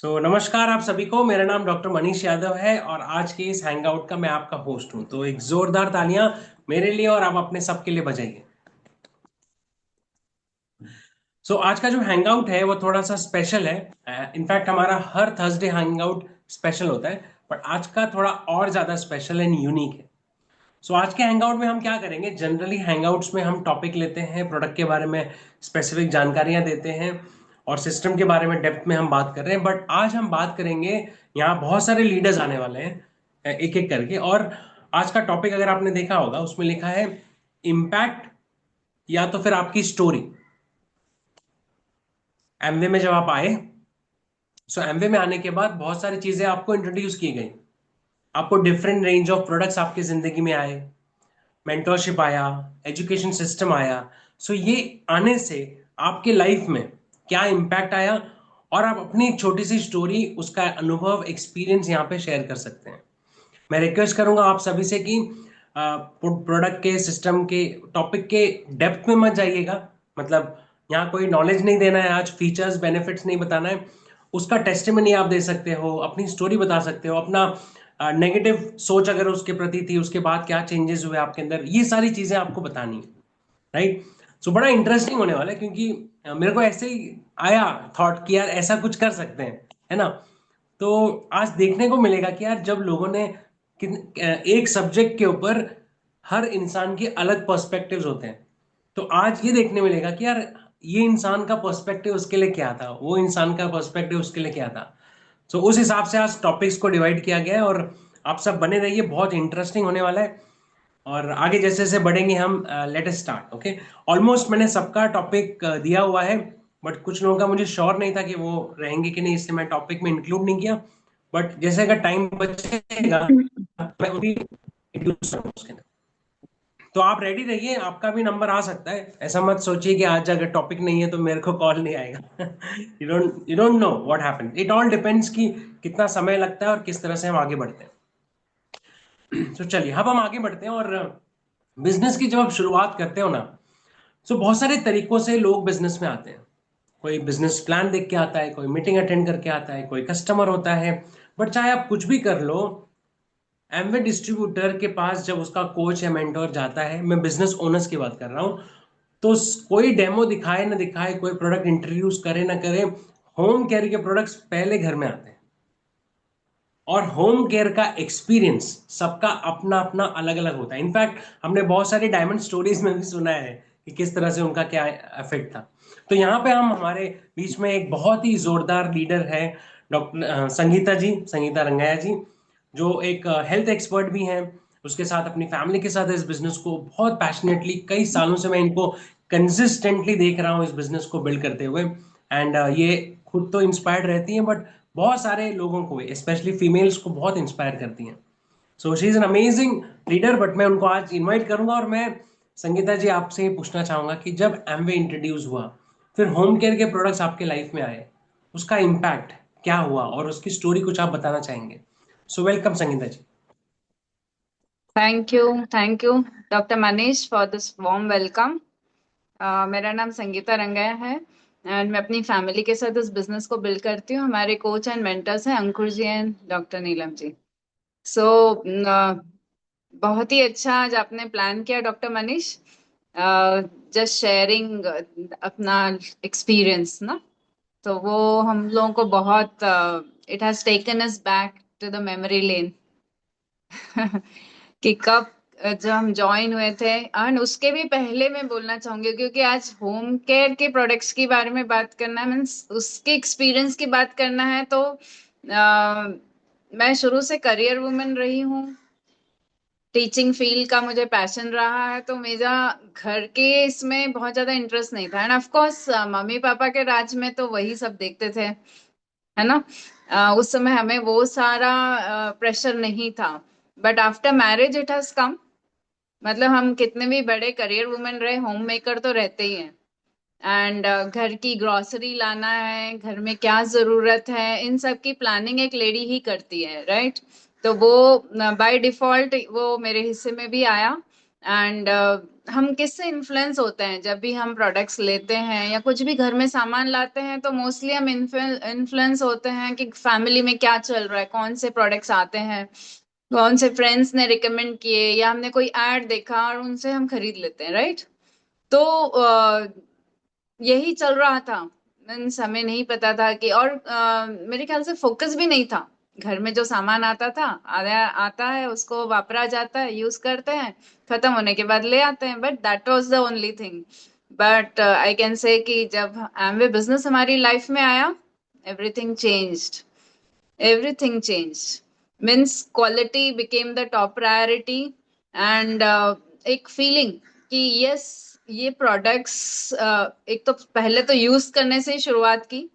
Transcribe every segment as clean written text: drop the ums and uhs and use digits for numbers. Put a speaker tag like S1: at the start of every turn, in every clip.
S1: नमस्कार आप सभी को। मेरा नाम डॉक्टर मनीष यादव है और आज के इस हैंगआउट का मैं आपका होस्ट हूं। तो एक जोरदार तालियां मेरे लिए और आप अपने सबके लिए बजाइए। आज का जो हैंगआउट है वो थोड़ा सा स्पेशल है। इनफैक्ट हमारा हर थर्सडे हैंगआउट स्पेशल होता है, बट आज का थोड़ा और ज्यादा स्पेशल एंड यूनिक है। आज के हैंगआउट में हम क्या करेंगे, जनरली हैंगआउट्स में हम टॉपिक लेते हैं, प्रोडक्ट के बारे में स्पेसिफिक जानकारियां देते हैं और सिस्टम के बारे में डेप्थ में हम बात कर रहे हैं। बट आज हम बात करेंगे, यहाँ बहुत सारे लीडर्स आने वाले हैं एक एक करके। और आज का टॉपिक अगर आपने देखा होगा उसमें लिखा है इम्पैक्ट या तो फिर आपकी स्टोरी। एमवे में जब आप आए, एमवे में आने के बाद बहुत सारी चीजें आपको इंट्रोड्यूस की गई। आपको डिफरेंट रेंज ऑफ प्रोडक्ट्स आपकी जिंदगी में आए, मेंटरशिप आया, एजुकेशन सिस्टम आया। ये आने से आपके लाइफ में क्या इम्पैक्ट आया, और आप अपनी एक छोटी सी स्टोरी, उसका अनुभव, एक्सपीरियंस यहाँ पे शेयर कर सकते हैं। मैं रिक्वेस्ट करूंगा आप सभी से कि प्रोडक्ट के, सिस्टम के, टॉपिक के डेप्थ में मत जाइएगा। मतलब यहाँ कोई नॉलेज नहीं देना है, आज फीचर्स बेनिफिट्स नहीं बताना है। उसका टेस्टिमनी आप दे सकते हो, अपनी स्टोरी बता सकते हो, अपना नेगेटिव सोच अगर उसके प्रति थी, उसके बाद क्या चेंजेस हुए आपके अंदर, ये सारी चीजें आपको बतानी है। राइट। बड़ा इंटरेस्टिंग होने वाला है, क्योंकि मेरे को ऐसे ही आया थॉट कि यार ऐसा कुछ कर सकते हैं, है ना। तो आज देखने को मिलेगा कि यार जब लोगों ने एक सब्जेक्ट के ऊपर, हर इंसान के अलग पर्सपेक्टिव्स होते हैं। तो आज ये देखने मिलेगा कि यार ये इंसान का पर्सपेक्टिव उसके लिए क्या था, वो इंसान का पर्सपेक्टिव उसके लिए क्या था। उस हिसाब से आज टॉपिक्स को डिवाइड किया गया है और आप सब बने रहिए, बहुत इंटरेस्टिंग होने वाला है। और आगे जैसे जैसे बढ़ेंगे हम, let us start. Okay. Almost मैंने सबका टॉपिक दिया हुआ है, बट कुछ लोगों का मुझे श्योर नहीं था कि वो रहेंगे कि नहीं, इसलिए मैं टॉपिक में इंक्लूड नहीं किया। बट जैसे अगर टाइम बचेगा मैं उन्हीं इंक्लूड करूंगा उसके अंदर। तो आप रेडी रहिए, आपका भी नंबर आ सकता है। ऐसा मत सोचिए कि आज अगर टॉपिक नहीं है तो मेरे को कॉल नहीं आएगा। You don't know what happens, it all depends कि कितना समय लगता है और किस तरह से हम आगे बढ़ते हैं। चलिए अब हम आगे बढ़ते हैं। और बिजनेस की जब आप शुरुआत करते हो ना, बहुत सारे तरीकों से लोग बिजनेस में आते हैं। कोई बिजनेस प्लान देख के आता है, कोई मीटिंग अटेंड करके आता है, कोई कस्टमर होता है। बट चाहे आप कुछ भी कर लो, एमवे डिस्ट्रीब्यूटर के पास जब उसका कोच या मेंटोर जाता है, मैं बिजनेस ओनर्स की बात कर रहा हूं, तो कोई डेमो दिखाए ना दिखाए, कोई प्रोडक्ट इंट्रोड्यूस करे ना करे, होम केयर के प्रोडक्ट्स पहले घर में आते हैं। और होम केयर का एक्सपीरियंस सबका अपना अपना अलग अलग होता है। इनफैक्ट हमने बहुत सारी डायमंड स्टोरीज में भी सुना है कि किस तरह से उनका क्या इफेक्ट था। तो यहाँ पे हम, हमारे बीच में एक बहुत ही जोरदार लीडर है, डॉक्टर संगीता जी, संगीता रंगैया जी, जो एक हेल्थ एक्सपर्ट भी हैं। उसके साथ अपनी फैमिली के साथ इस बिजनेस को बहुत पैशनेटली, कई सालों से मैं इनको कंसिस्टेंटली देख रहा हूँ इस बिजनेस को बिल्ड करते हुए। एंड ये खुद तो इंस्पायर्ड रहती हैं, बट बहुत सारे लोगों को, स्पेशली फीमेल्स को, बहुत इंस्पायर करती हैं। She is an amazing leader. But मैं उनको आज इनवाइट करूंगा और मैं, संगीता जी, आपसे ये पूछना चाहूंगा कि जब एमवे इंट्रोड्यूस हुआ, फिर होम केयर के प्रोडक्ट्स आपके लाइफ में आए, उसका इम्पैक्ट क्या हुआ और उसकी स्टोरी कुछ आप बताना चाहेंगे। Welcome Sangeeta ji.
S2: Thank you doctor Manish for this warm welcome. मेरा नाम संगीता रंगैया है एंड मैं अपनी फैमिली के साथ इस बिजनेस को बिल्ड करती हूँ। हमारे कोच एंड मेंटर्स हैं अंकुर जी एंड डॉक्टर नीलम जी। सो बहुत ही अच्छा आज आपने प्लान किया डॉक्टर मनीष, जस्ट शेयरिंग अपना एक्सपीरियंस ना। तो वो हम लोगों को बहुत it has taken us back to the memory lane. कि कब जब हम ज्वाइन हुए थे। एंड उसके भी पहले मैं बोलना चाहूंगी, क्योंकि आज होम केयर के प्रोडक्ट्स के बारे में बात करना है, मीन्स उसके एक्सपीरियंस की बात करना है, तो मैं शुरू से करियर वुमेन रही हूँ। टीचिंग फील्ड का मुझे पैशन रहा है, तो मेरा घर के इसमें बहुत ज्यादा इंटरेस्ट नहीं था। And of course mummy papa के राज में तो वही सब देखते थे, है ना। उस समय हमें वो सारा प्रेशर नहीं था। But after marriage it has come. मतलब हम कितने भी बड़े करियर वुमेन रहे, होम मेकर तो रहते ही हैं। एंड घर की ग्रोसरी लाना है, घर में क्या जरूरत है, इन सब की प्लानिंग एक लेडी ही करती है, राइट। तो वो बाय डिफॉल्ट वो मेरे हिस्से में भी आया। एंड हम किससे इन्फ्लुएंस होते हैं जब भी हम प्रोडक्ट्स लेते हैं या कुछ भी घर में सामान लाते हैं, तो मोस्टली हम इन्फ्लुएंस होते हैं कि फैमिली में क्या चल रहा है, कौन से प्रोडक्ट्स आते हैं, कौन से फ्रेंड्स ने रिकमेंड किए, या हमने कोई एड देखा और उनसे हम खरीद लेते हैं, राइट? तो यही चल रहा था। मीन्स हमें नहीं पता था कि, और मेरे ख्याल से फोकस भी नहीं था। घर में जो सामान आता था, आया आता है, उसको वापरा जाता है, यूज करते हैं, खत्म होने के बाद ले आते हैं, but that was the only thing. But I can say कि जब एमवे बिजनेस हमारी लाइफ में आया, everything changed, everything changed. Means quality became the top priority, and एक फीलिंग कि यस, ये प्रोडक्ट्स, एक तो पहले तो यूज करने से ही शुरुआत की,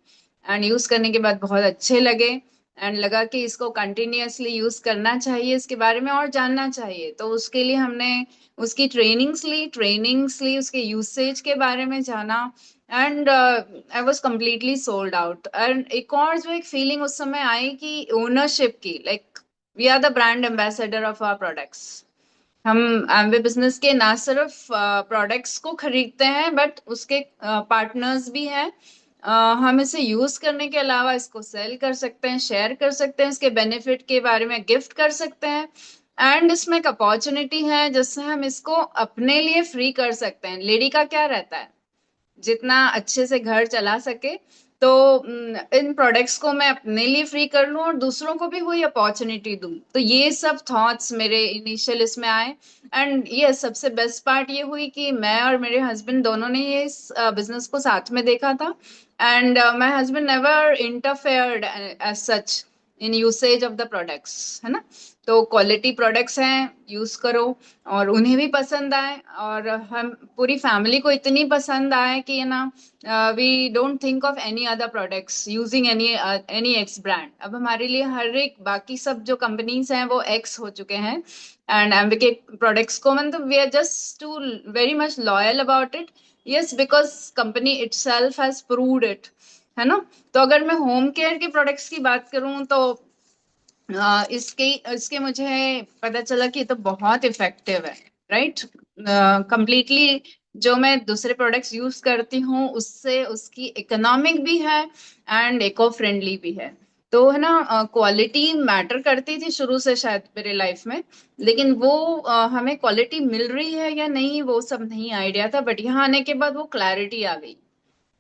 S2: एंड यूज करने के बाद बहुत अच्छे लगे, एंड लगा कि इसको कंटिन्यूअसली यूज करना चाहिए, इसके बारे में और जानना चाहिए। तो उसके लिए हमने उसकी ट्रेनिंग्स ली, उसके यूसेज के बारे में जाना, and I was completely sold out. And एक और जो एक फीलिंग उस समय आई कि ओनरशिप की, like we are the brand ambassador of our products. हम एमवे बिजनेस के ना सिर्फ प्रोडक्ट्स को खरीदते हैं, बट उसके पार्टनर्स भी हैं। हम इसे यूज करने के अलावा इसको सेल कर सकते हैं, शेयर कर सकते हैं, इसके बेनिफिट के बारे में गिफ्ट कर सकते हैं, एंड इसमें एक अपॉर्चुनिटी है जिससे हम इसको अपने लिए फ्री कर सकते हैं। लेडी का क्या रहता है, जितना अच्छे से घर चला सके। तो इन प्रोडक्ट्स को मैं अपने लिए फ्री कर लूं और दूसरों को भी वही अपॉर्चुनिटी दूं। तो ये सब थॉट्स मेरे इनिशियल इसमें आए। एंड ये सबसे बेस्ट पार्ट ये हुई कि मैं और मेरे हस्बैंड दोनों ने ये इस बिजनेस को साथ में देखा था, and my husband never interfered as such in usage of the products, है ना? तो क्वालिटी प्रोडक्ट्स हैं, यूज करो, और उन्हें भी पसंद आए, और हम पूरी फैमिली को इतनी पसंद आए कि, है ना, we don't think of any other products using any X brand. अब हमारे लिए हर एक बाकी सब जो कंपनीज हैं वो एक्स हो चुके हैं, एंड एमवे के प्रोडक्ट्स को, मतलब we are just too very much loyal about it. Yes, because company itself has proved it, है ना? तो अगर मैं होम केयर के प्रोडक्ट्स की बात करूं, तो इसके इसके मुझे पता चला कि ये तो बहुत इफेक्टिव है, राइट? कंप्लीटली जो मैं दूसरे प्रोडक्ट्स यूज करती हूँ उससे उसकी इकोनॉमिक भी है एंड इको फ्रेंडली भी है। तो है ना, क्वालिटी मैटर करती थी शुरू से शायद मेरे लाइफ में, लेकिन वो हमें क्वालिटी मिल रही है या नहीं वो सब नहीं आइडिया था, बट यहाँ आने के बाद वो क्लैरिटी आ गई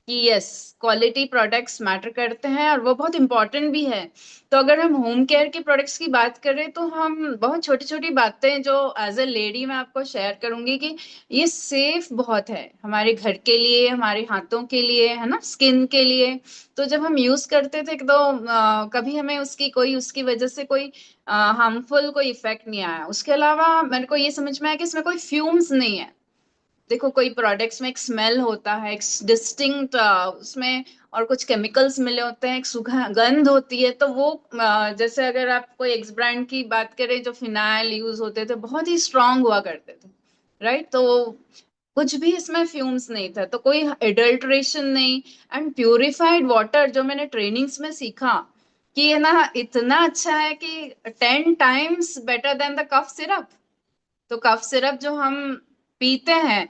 S2: कि यस, क्वालिटी प्रोडक्ट्स मैटर करते हैं और वो बहुत इंपॉर्टेंट भी है। तो अगर हम होम केयर के प्रोडक्ट्स की बात करें, तो हम बहुत छोटी छोटी बातें जो एज ए लेडी मैं आपको शेयर करूंगी कि ये सेफ बहुत है हमारे घर के लिए, हमारे हाथों के लिए, है ना, स्किन के लिए। तो जब हम यूज करते थे तो कभी हमें उसकी वजह से कोई हार्मफुल कोई इफेक्ट नहीं आया। उसके अलावा मेरे को ये समझ में आया कि इसमें कोई फ्यूम्स नहीं है। देखो, कोई प्रोडक्ट्स में एक स्मेल होता है, एक डिस्टिंक्ट उसमें, और कुछ केमिकल्स मिले होते हैं, एक सुगंध होती है। तो वो जैसे अगर आप कोई एक्स ब्रांड की बात करें, जो फिनाइल यूज होते थे बहुत ही स्ट्रांग हुआ करते थे, राइट? तो कुछ भी इसमें फ्यूम्स नहीं था, तो कोई एडल्ट्रेशन नहीं। एंड प्यूरिफाइड वाटर, जो मैंने ट्रेनिंग्स में सीखा कि, है ना, इतना अच्छा है कि 10 times better than the cough syrup. तो कफ सिरप जो हम पीते हैं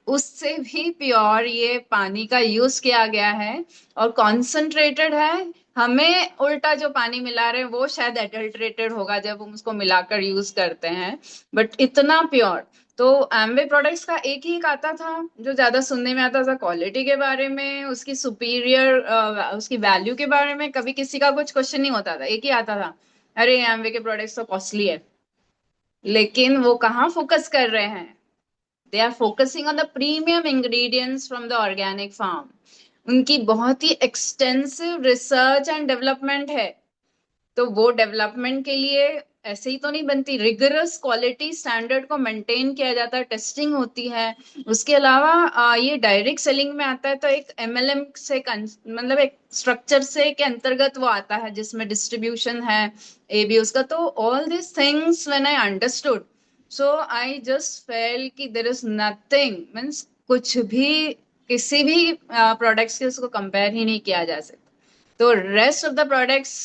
S2: उससे भी प्योर ये पानी का यूज किया गया है, और कॉन्सेंट्रेटेड है। हमें उल्टा जो पानी मिला रहे हैं वो शायद एडल्ट्रेटेड होगा जब हम उसको मिलाकर यूज करते हैं, बट इतना प्योर। तो एम्वे प्रोडक्ट्स का एक आता था जो ज्यादा सुनने में आता था, क्वालिटी के बारे में, उसकी सुपीरियर उसकी वैल्यू के बारे में कभी किसी का कुछ क्वेश्चन नहीं होता था, एक ही आता था, अरे एम्वे के प्रोडक्ट्स तो कॉस्टली है। लेकिन वो कहाँ फोकस कर रहे हैं? They are focusing on the premium ingredients from the organic farm. उनकी बहुत ही एक्सटेंसिव रिसर्च एंड डेवलपमेंट है। तो वो डेवलपमेंट के लिए ऐसे ही तो नहीं बनती, रिगरस क्वालिटी स्टैंडर्ड को मेंटेन किया जाता है, टेस्टिंग होती है। उसके अलावा ये डायरेक्ट सेलिंग में आता है, तो एक एमएलएम से मतलब एक स्ट्रक्चर से के अंतर्गत वो आता है जिसमें डिस्ट्रीब्यूशन है, ए बी उसका। तो all this things when I understood, so I just fail कि देर इज नथिंग, मीन्स कुछ भी किसी भी प्रोडक्ट्स के उसको कंपेयर ही नहीं किया जा सकता। तो rest of the products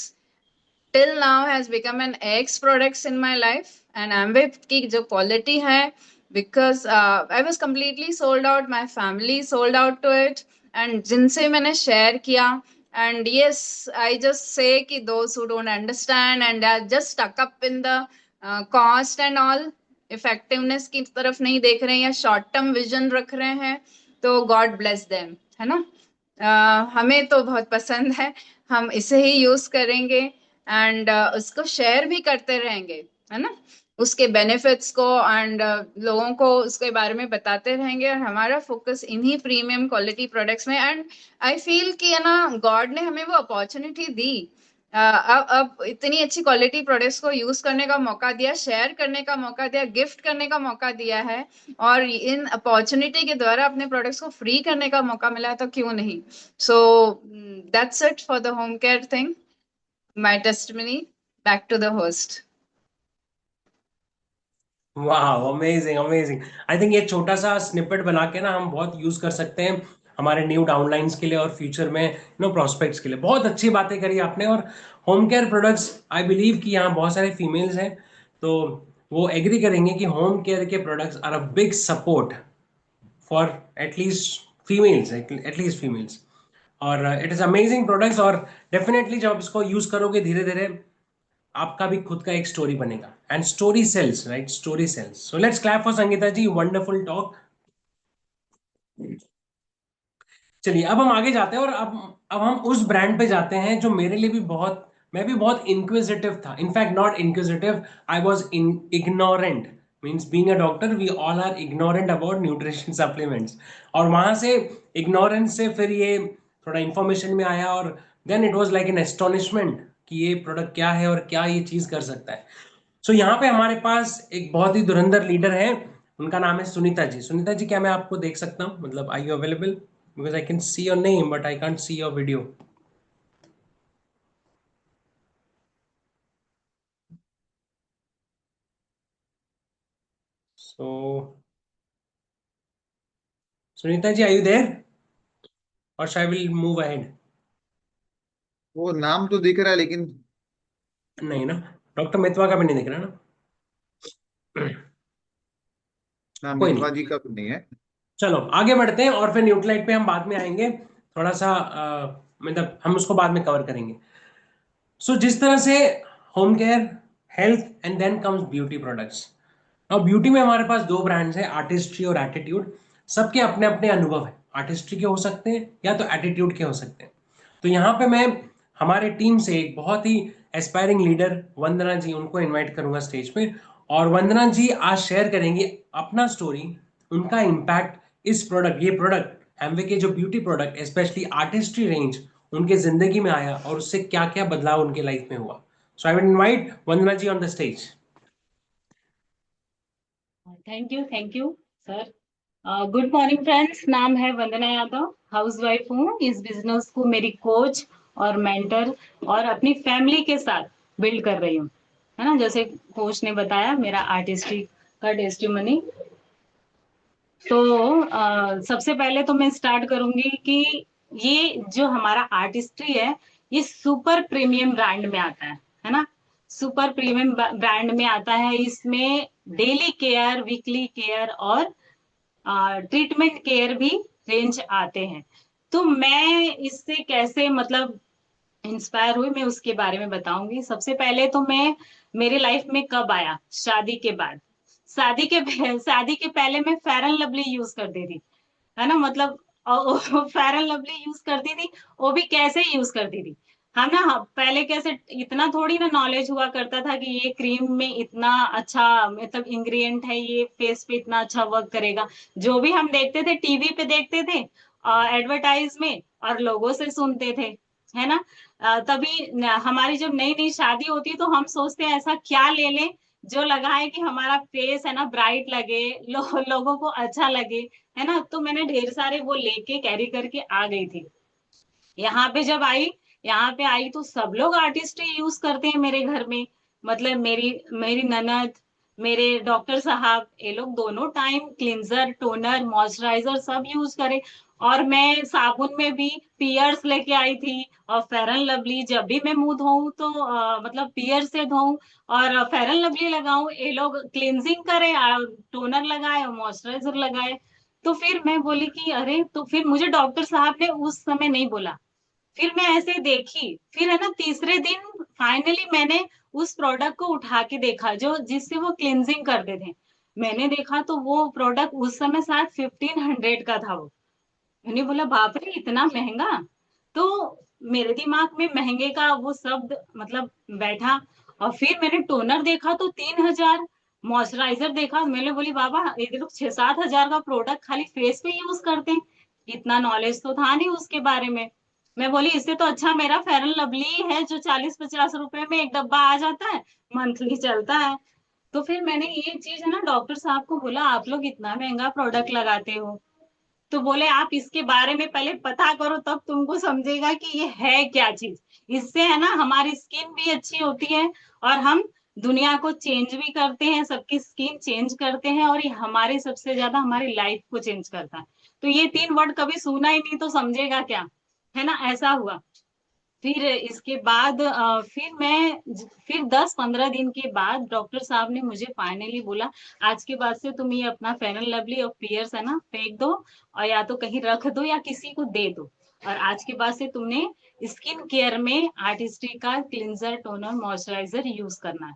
S2: till now has become an X products in my life, and Amway की जो क्वालिटी है because I was completely sold out, my family sold out to it, and जिनसे मैंने शेयर किया, and yes I just say कि those who don't understand and are just stuck up in the cost and all, effectiveness की तरफ नहीं देख रहे हैं या शॉर्ट टर्म विजन रख रहे हैं, तो गॉड ब्लेस देम, है ना। हमें तो बहुत पसंद है, हम इसे ही यूज करेंगे, एंड उसको शेयर भी करते रहेंगे, है ना, उसके बेनिफिट्स को, एंड लोगों को उसके बारे में बताते रहेंगे, और हमारा फोकस इन्हीं प्रीमियम क्वालिटी प्रोडक्ट्स में। एंड आई फील कि है ना, गॉड ने हमें वो अपॉर्चुनिटी दी, अब इतनी अच्छी क्वालिटी प्रोडक्ट्स को यूज करने का मौका दिया, शेयर करने का मौका दिया, गिफ्ट करने का मौका दिया है, और इन अपॉर्चुनिटी के द्वारा अपने प्रोडक्ट्स को फ्री करने का मौका मिला है, तो क्यों नहीं। So that's it for the home care thing, my testimony, back to the host.
S1: वाह, अमेजिंग अमेजिंग। आई थिंक ये छोटा सा स्निपेट बना के ना हम बहुत यूज कर सकते हैं हमारे न्यू डाउनलाइंस के लिए और फ्यूचर में प्रोस्पेक्ट्स के लिए। बहुत अच्छी बातें करी आपने। और home care products, I believe कि यहाँ बहुत सारे फीमेल्स हैं, तो वो एग्री करेंगे कि होम केयर के products are a big support for at least females, at least females. और इट इज अमेजिंग प्रोडक्ट्स। और डेफिनेटली जब आप इसको यूज करोगे धीरे धीरे आपका भी खुद का एक स्टोरी बनेगा। And story sells, right, story sells. So let's clap for Sangeeta ji, wonderful talk. चलिए अब हम आगे जाते हैं, और अब हम उस ब्रांड पे जाते हैं जो मेरे लिए भी बहुत, मैं भी बहुत इंक्विजिटिव था। In fact not inquisitive, I was in ignorant. Means being a doctor we all are ignorant about nutrition supplements. और वहां से, इग्नोरेंस से फिर ये थोड़ा इंफॉर्मेशन में आया, और then it was like an astonishment कि ये प्रोडक्ट क्या है और क्या ये चीज कर सकता है। सो यहाँ पे हमारे पास एक बहुत ही धुरंधर लीडर है, उनका नाम है सुनीता जी। सुनीता जी, क्या मैं आपको देख सकता हूँ? मतलब I you available? Because I can see your name but I can't see your video. So Sunita ji, are you there, और आई विल मूव अहेड?
S3: वो नाम तो दिख रहा है लेकिन।
S1: नहीं ना, डॉक्टर मितवा का भी नहीं दिख रहा ना।
S3: हाँ,
S1: कोई
S3: मितवा
S1: नहीं,
S3: जी का तो नहीं है।
S1: चलो आगे बढ़ते हैं, और फिर न्यूट्रलाइट पे हम बाद में आएंगे। थोड़ा सा मतलब हम उसको बाद में कवर करेंगे। सो जिस तरह से home care, health, and then comes beauty products. अब ब्यूटी में हमारे पास दो ब्रांड्स हैं, आर्टिस्ट्री और एटीट्यूड। सबके अपने अपने अनुभव है, आर्टिस्ट्री के हो सकते हैं या तो एटीट्यूड के हो सकते हैं। तो यहाँ पे मैं हमारे टीम से एक बहुत ही एस्पायरिंग लीडर वंदना जी, उनको इनवाइट करूंगा स्टेज पे। और वंदना जी आज शेयर करेंगे अपना स्टोरी, उनका इम्पैक्ट, इस प्रोडक्ट, ये प्रोडक्ट एमवे के जो beauty product specially artistry range उनके जिंदगी में आया और उससे क्या क्या बदलाव उनके लाइफ में हुआ। So I will invite Vandana ji on the stage.
S4: Thank you sir. Good morning friends, नाम है वंदना यादव, हाउसवाइफ हूँ। इस बिजनेस को मेरी कोच और मेंटर और अपनी फैमिली के साथ बिल्ड कर रही हूँ, है ना। जैसे कोच ने बताया, मेरा आर्टिस्ट्री का टेस्टिमनी। तो सबसे पहले तो मैं स्टार्ट करूंगी कि ये जो हमारा आर्टिस्ट्री है, ये सुपर प्रीमियम ब्रांड में आता है ना। सुपर प्रीमियम ब्रांड में आता है। इसमें डेली केयर, वीकली केयर और ट्रीटमेंट केयर भी रेंज आते हैं। तो मैं इससे कैसे मतलब इंस्पायर हुई, मैं उसके बारे में बताऊंगी। सबसे पहले तो मैं, मेरी लाइफ में कब आया, शादी के बाद। शादी के पहले मैं फेयर एंड लवली यूज करती थी, है ना। मतलब फेयर एंड लवली यूज करती थी, वो भी कैसे यूज करती थी हम ना। पहले कैसे, इतना थोड़ी ना नॉलेज हुआ करता था कि ये क्रीम में इतना अच्छा मतलब इंग्रेडिएंट है, ये फेस पे इतना अच्छा वर्क करेगा। जो भी हम देखते थे टीवी पे देखते थे, एडवर्टाइज में, और लोगों से सुनते थे, है ना। तभी हमारी जब नई नई शादी होती है तो हम सोचते हैं ऐसा क्या ले लें जो लगाए कि हमारा फेस है ना ब्राइट लगे, लोगों को अच्छा लगे, है ना। तो मैंने ढेर सारे वो लेके कैरी करके आ गई थी। यहाँ पे जब आई, यहाँ पे आई तो सब लोग आर्टिस्ट यूज करते हैं मेरे घर में। मतलब मेरी मेरी ननद, मेरे डॉक्टर साहब ये लोग दोनों टाइम क्लिंजर, टोनर, मॉइस्चराइजर सब यूज करे। और मैं साबुन में भी पियर्स लेके आई थी, और फेयर एंड लवली जब भी मैं मुंह धोऊं तो मतलब पियर से धोऊं और फेयर एंड लवली लगाऊं। ये लोग क्लिनजिंग करे, टोनर लगाए और मॉइस्चराइजर लगाए। तो फिर मैं बोली कि अरे, तो फिर मुझे डॉक्टर साहब ने उस समय नहीं बोला। फिर मैं ऐसे देखी, फिर है ना तीसरे दिन फाइनली मैंने उस प्रोडक्ट को उठा के देखा जो जिससे वो क्लिनजिंग करते थे। मैंने देखा तो वो प्रोडक्ट उस समय शायद 1500 का था वो। मैंने बोला बाप रे, इतना महंगा। तो मेरे दिमाग में महंगे का वो शब्द मतलब बैठा। और फिर मैंने टोनर देखा तो 3000, मॉइस्चराइजर देखा, मैंने बोली बाबा ये लोग 6-7 हजार का प्रोडक्ट खाली फेस पे यूज करते हैं। इतना नॉलेज तो था नहीं उसके बारे में। मैं बोली इससे तो अच्छा मेरा फेयर एंड लवली है जो 40-50 रुपए में एक डब्बा आ जाता है, मंथली चलता है। तो फिर मैंने ये चीज है ना डॉक्टर साहब को बोला, आप लोग इतना महंगा प्रोडक्ट लगाते हो, तो बोले आप इसके बारे में पहले पता करो तब तुमको समझेगा कि ये है क्या चीज। इससे है ना हमारी स्किन भी अच्छी होती है, और हम दुनिया को चेंज भी करते हैं, सबकी स्किन चेंज करते हैं, और ये हमारे सबसे ज्यादा हमारी लाइफ को चेंज करता है। तो ये 3 वर्ड कभी सुना ही नहीं तो समझेगा क्या, है ना, ऐसा हुआ। फिर इसके बाद फिर 10-15 दिन के बाद डॉक्टर साहब ने मुझे फाइनली बोला, आज के बाद से तुम ये अपना फेयर एंड लवली और पियर्स है ना फेंक दो, और या तो कहीं रख दो या किसी को दे दो। और आज के बाद से तुमने स्किन केयर में आर्टिस्ट्री का क्लिंजर, टोनर, मॉइस्चराइजर यूज करना है।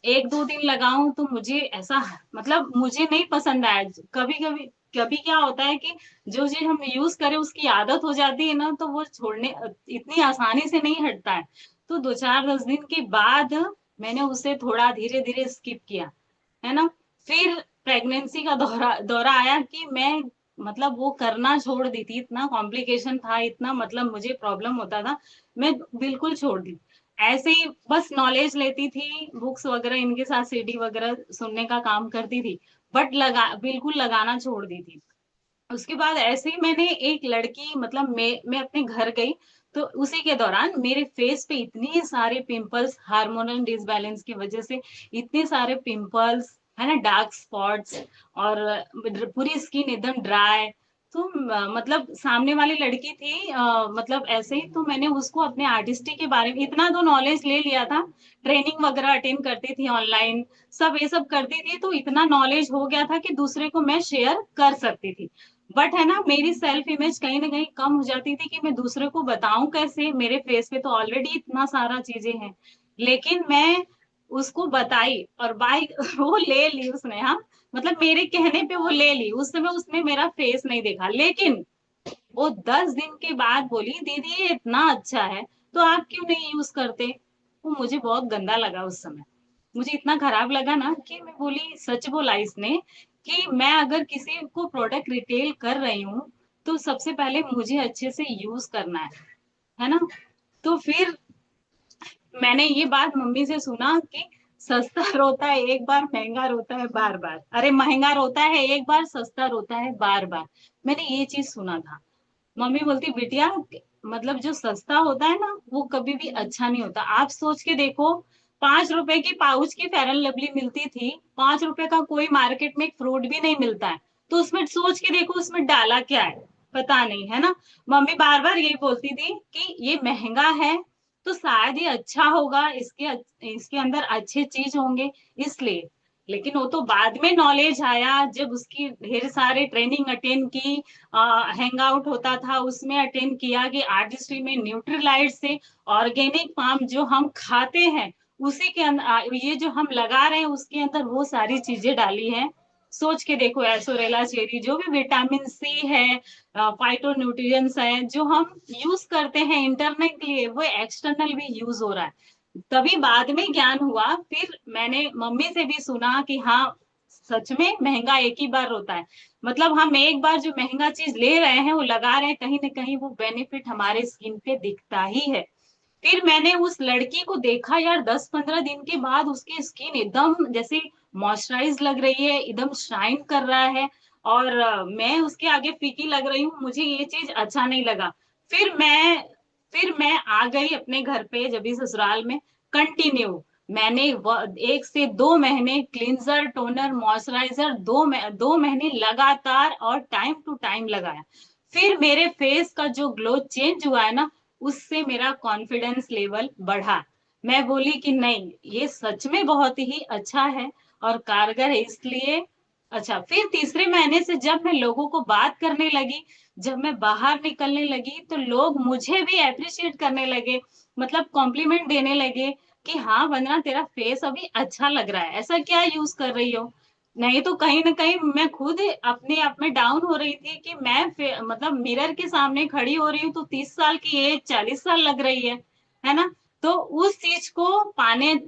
S4: 1-2 दिन लगाऊं तो मुझे ऐसा मतलब मुझे नहीं पसंद आया। कभी कभी कभी क्या होता है कि जो चीज हम यूज करें उसकी आदत हो जाती है ना, तो वो छोड़ने इतनी आसानी से नहीं हटता है। तो 2-4-10 दिन के बाद मैंने उसे थोड़ा धीरे धीरे स्किप किया, है ना। फिर प्रेगनेंसी का दौरा दौरा आया कि मैं मतलब वो करना छोड़ दी थी, इतना कॉम्प्लिकेशन था, इतना मतलब मुझे प्रॉब्लम होता था, मैं बिल्कुल छोड़ दी। ऐसे ही बस नॉलेज लेती थी, बुक्स वगैरह इनके साथ सीडी वगैरह सुनने का काम करती थी, बट बिल्कुल लगाना छोड़ दी थी। उसके बाद ऐसे ही मैंने एक लड़की मतलब मैं अपने घर गई, तो उसी के दौरान मेरे फेस पे इतने सारे पिंपल्स, हार्मोनल डिसबैलेंस की वजह से इतने सारे पिंपल्स, है ना, डार्क स्पॉट्स, और पूरी स्किन एकदम ड्राई। तो मतलब सामने वाली लड़की थी, मतलब ऐसे ही तो मैंने उसको अपने आर्टिस्टी के बारे में इतना तो नॉलेज ले लिया था, ट्रेनिंग वगैरह अटेंड करती थी ऑनलाइन, सब ये सब करती थी, तो इतना नॉलेज हो गया था कि दूसरे को मैं शेयर कर सकती थी। बट है ना मेरी सेल्फ इमेज कहीं ना कहीं कम हो जाती थी कि मैं दूसरे को बताऊं कैसे, मेरे फेस पे तो ऑलरेडी इतना सारा चीजें हैं। लेकिन मैं उसको बताई और बाई वो ले ली उसने, हाँ, मतलब मेरे कहने पे वो ले ली। उस समय उसने मेरा फेस नहीं देखा, लेकिन वो 10 दिन के बाद बोली दीदी ये इतना अच्छा है तो आप क्यों नहीं यूज करते। वो मुझे बहुत गंदा लगा उस समय, मुझे इतना खराब लगा ना कि मैं बोली सच बोला इसने कि मैं अगर किसी को प्रोडक्ट रिटेल कर रही हूँ तो सबसे पहले मुझे अच्छे से यूज करना है ना। तो फिर मैंने ये बात मम्मी से सुना कि सस्ता रोता है एक बार, महंगा रोता है बार बार। अरे महंगा रोता है एक बार, सस्ता रोता है बार बार। मैंने ये चीज सुना था। मम्मी बोलती बिटिया मतलब जो सस्ता होता है ना वो कभी भी अच्छा नहीं होता। आप सोच के देखो, 5 रुपए की पाउच की फेयर एंड लवली मिलती थी, 5 रुपए का कोई मार्केट में एक फ्रूट भी नहीं मिलता है। तो उसमें सोच के देखो उसमें डाला क्या है, पता नहीं, है ना। मम्मी बार बार यही बोलती थी कि ये महंगा है तो शायद ये अच्छा होगा, इसके इसके अंदर अच्छे चीज होंगे, इसलिए। लेकिन वो तो बाद में नॉलेज आया जब उसकी ढेर सारे ट्रेनिंग अटेंड की, हैंग आउट होता था उसमें अटेंड किया कि आर्टिस्ट्री में न्यूट्रीलाइट से ऑर्गेनिक फार्म जो हम खाते हैं उसी के अंदर ये जो हम लगा रहे हैं उसके अंदर वो सारी चीजें डाली हैं। सोच के देखो, एसोरेला चेरी जो भी विटामिन सी है, फाइटो न्यूट्रिएंट्स है जो हम यूज करते हैं इंटरनल के लिए, वो एक्सटर्नल भी यूज हो रहा है। तभी बाद में ज्ञान हुआ। फिर मैंने मम्मी से भी सुना कि हाँ सच में महंगा एक ही बार होता है, मतलब हम एक बार जो महंगा चीज ले रहे हैं वो लगा रहे हैं, कहीं ना कहीं वो बेनिफिट हमारे स्किन पे दिखता ही है। फिर मैंने उस लड़की को देखा यार, 10-15 दिन के बाद उसकी स्किन एकदम जैसे मॉइस्चराइज लग रही है, एकदम शाइन कर रहा है, और मैं उसके आगे फीकी लग रही हूँ। मुझे ये चीज अच्छा नहीं लगा। फिर मैं फिर मैं आ गई अपने घर पे जब भी ससुराल में, कंटिन्यू मैंने 1 से 2 महीने क्लींजर, टोनर, मॉइस्चराइजर 2 महीने लगातार और टाइम टू टाइम लगाया। फिर मेरे फेस का जो ग्लो चेंज हुआ है ना, उससे मेरा कॉन्फिडेंस लेवल बढ़ा। मैं बोली कि नहीं, ये सच में बहुत ही अच्छा है और कारगर है, इसलिए। अच्छा, फिर तीसरे महीने से जब मैं लोगों को बात करने लगी, जब मैं बाहर निकलने लगी, तो लोग मुझे भी अप्रिशिएट करने लगे, मतलब कॉम्प्लीमेंट देने लगे कि हाँ वंदना, तेरा फेस अभी अच्छा लग रहा है, ऐसा क्या यूज कर रही हो। नहीं तो कहीं ना कहीं मैं खुद अपने आप में डाउन हो रही थी कि मतलब मिरर के सामने खड़ी हो रही हूँ तो 30 साल की एज 40 साल लग रही है ना। तो उस चीज को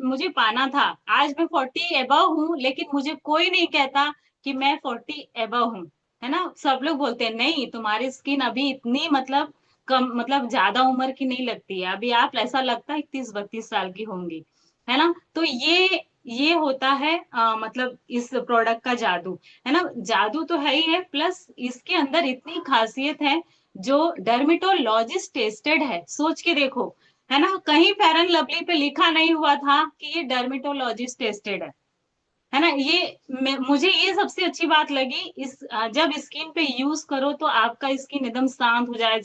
S4: मुझे पाना था। आज मैं 40 एबव हूँ, लेकिन मुझे कोई नहीं कहता कि मैं 40 एबव हूँ, है ना। सब लोग बोलते हैं नहीं, तुम्हारी स्किन अभी इतनी मतलब कम, मतलब ज्यादा उम्र की नहीं लगती है अभी, आप ऐसा लगता है 30-32 साल की होंगी, है ना। तो ये होता है मतलब इस प्रोडक्ट का जादू, है ना। जादू तो है ही है, प्लस इसके अंदर इतनी खासियत है जो डर्मेटोलॉजिस्ट टेस्टेड है। सोच के देखो, है ना, कहीं फेयर एंड लवली पे लिखा नहीं हुआ था कि ये डर्मेटोलॉजिस्ट टेस्टेड है ना। मुझे ये सबसे अच्छी बात लगी। जब स्किन पे यूज करो तो आपका स्किन एकदम शांत हो जाए,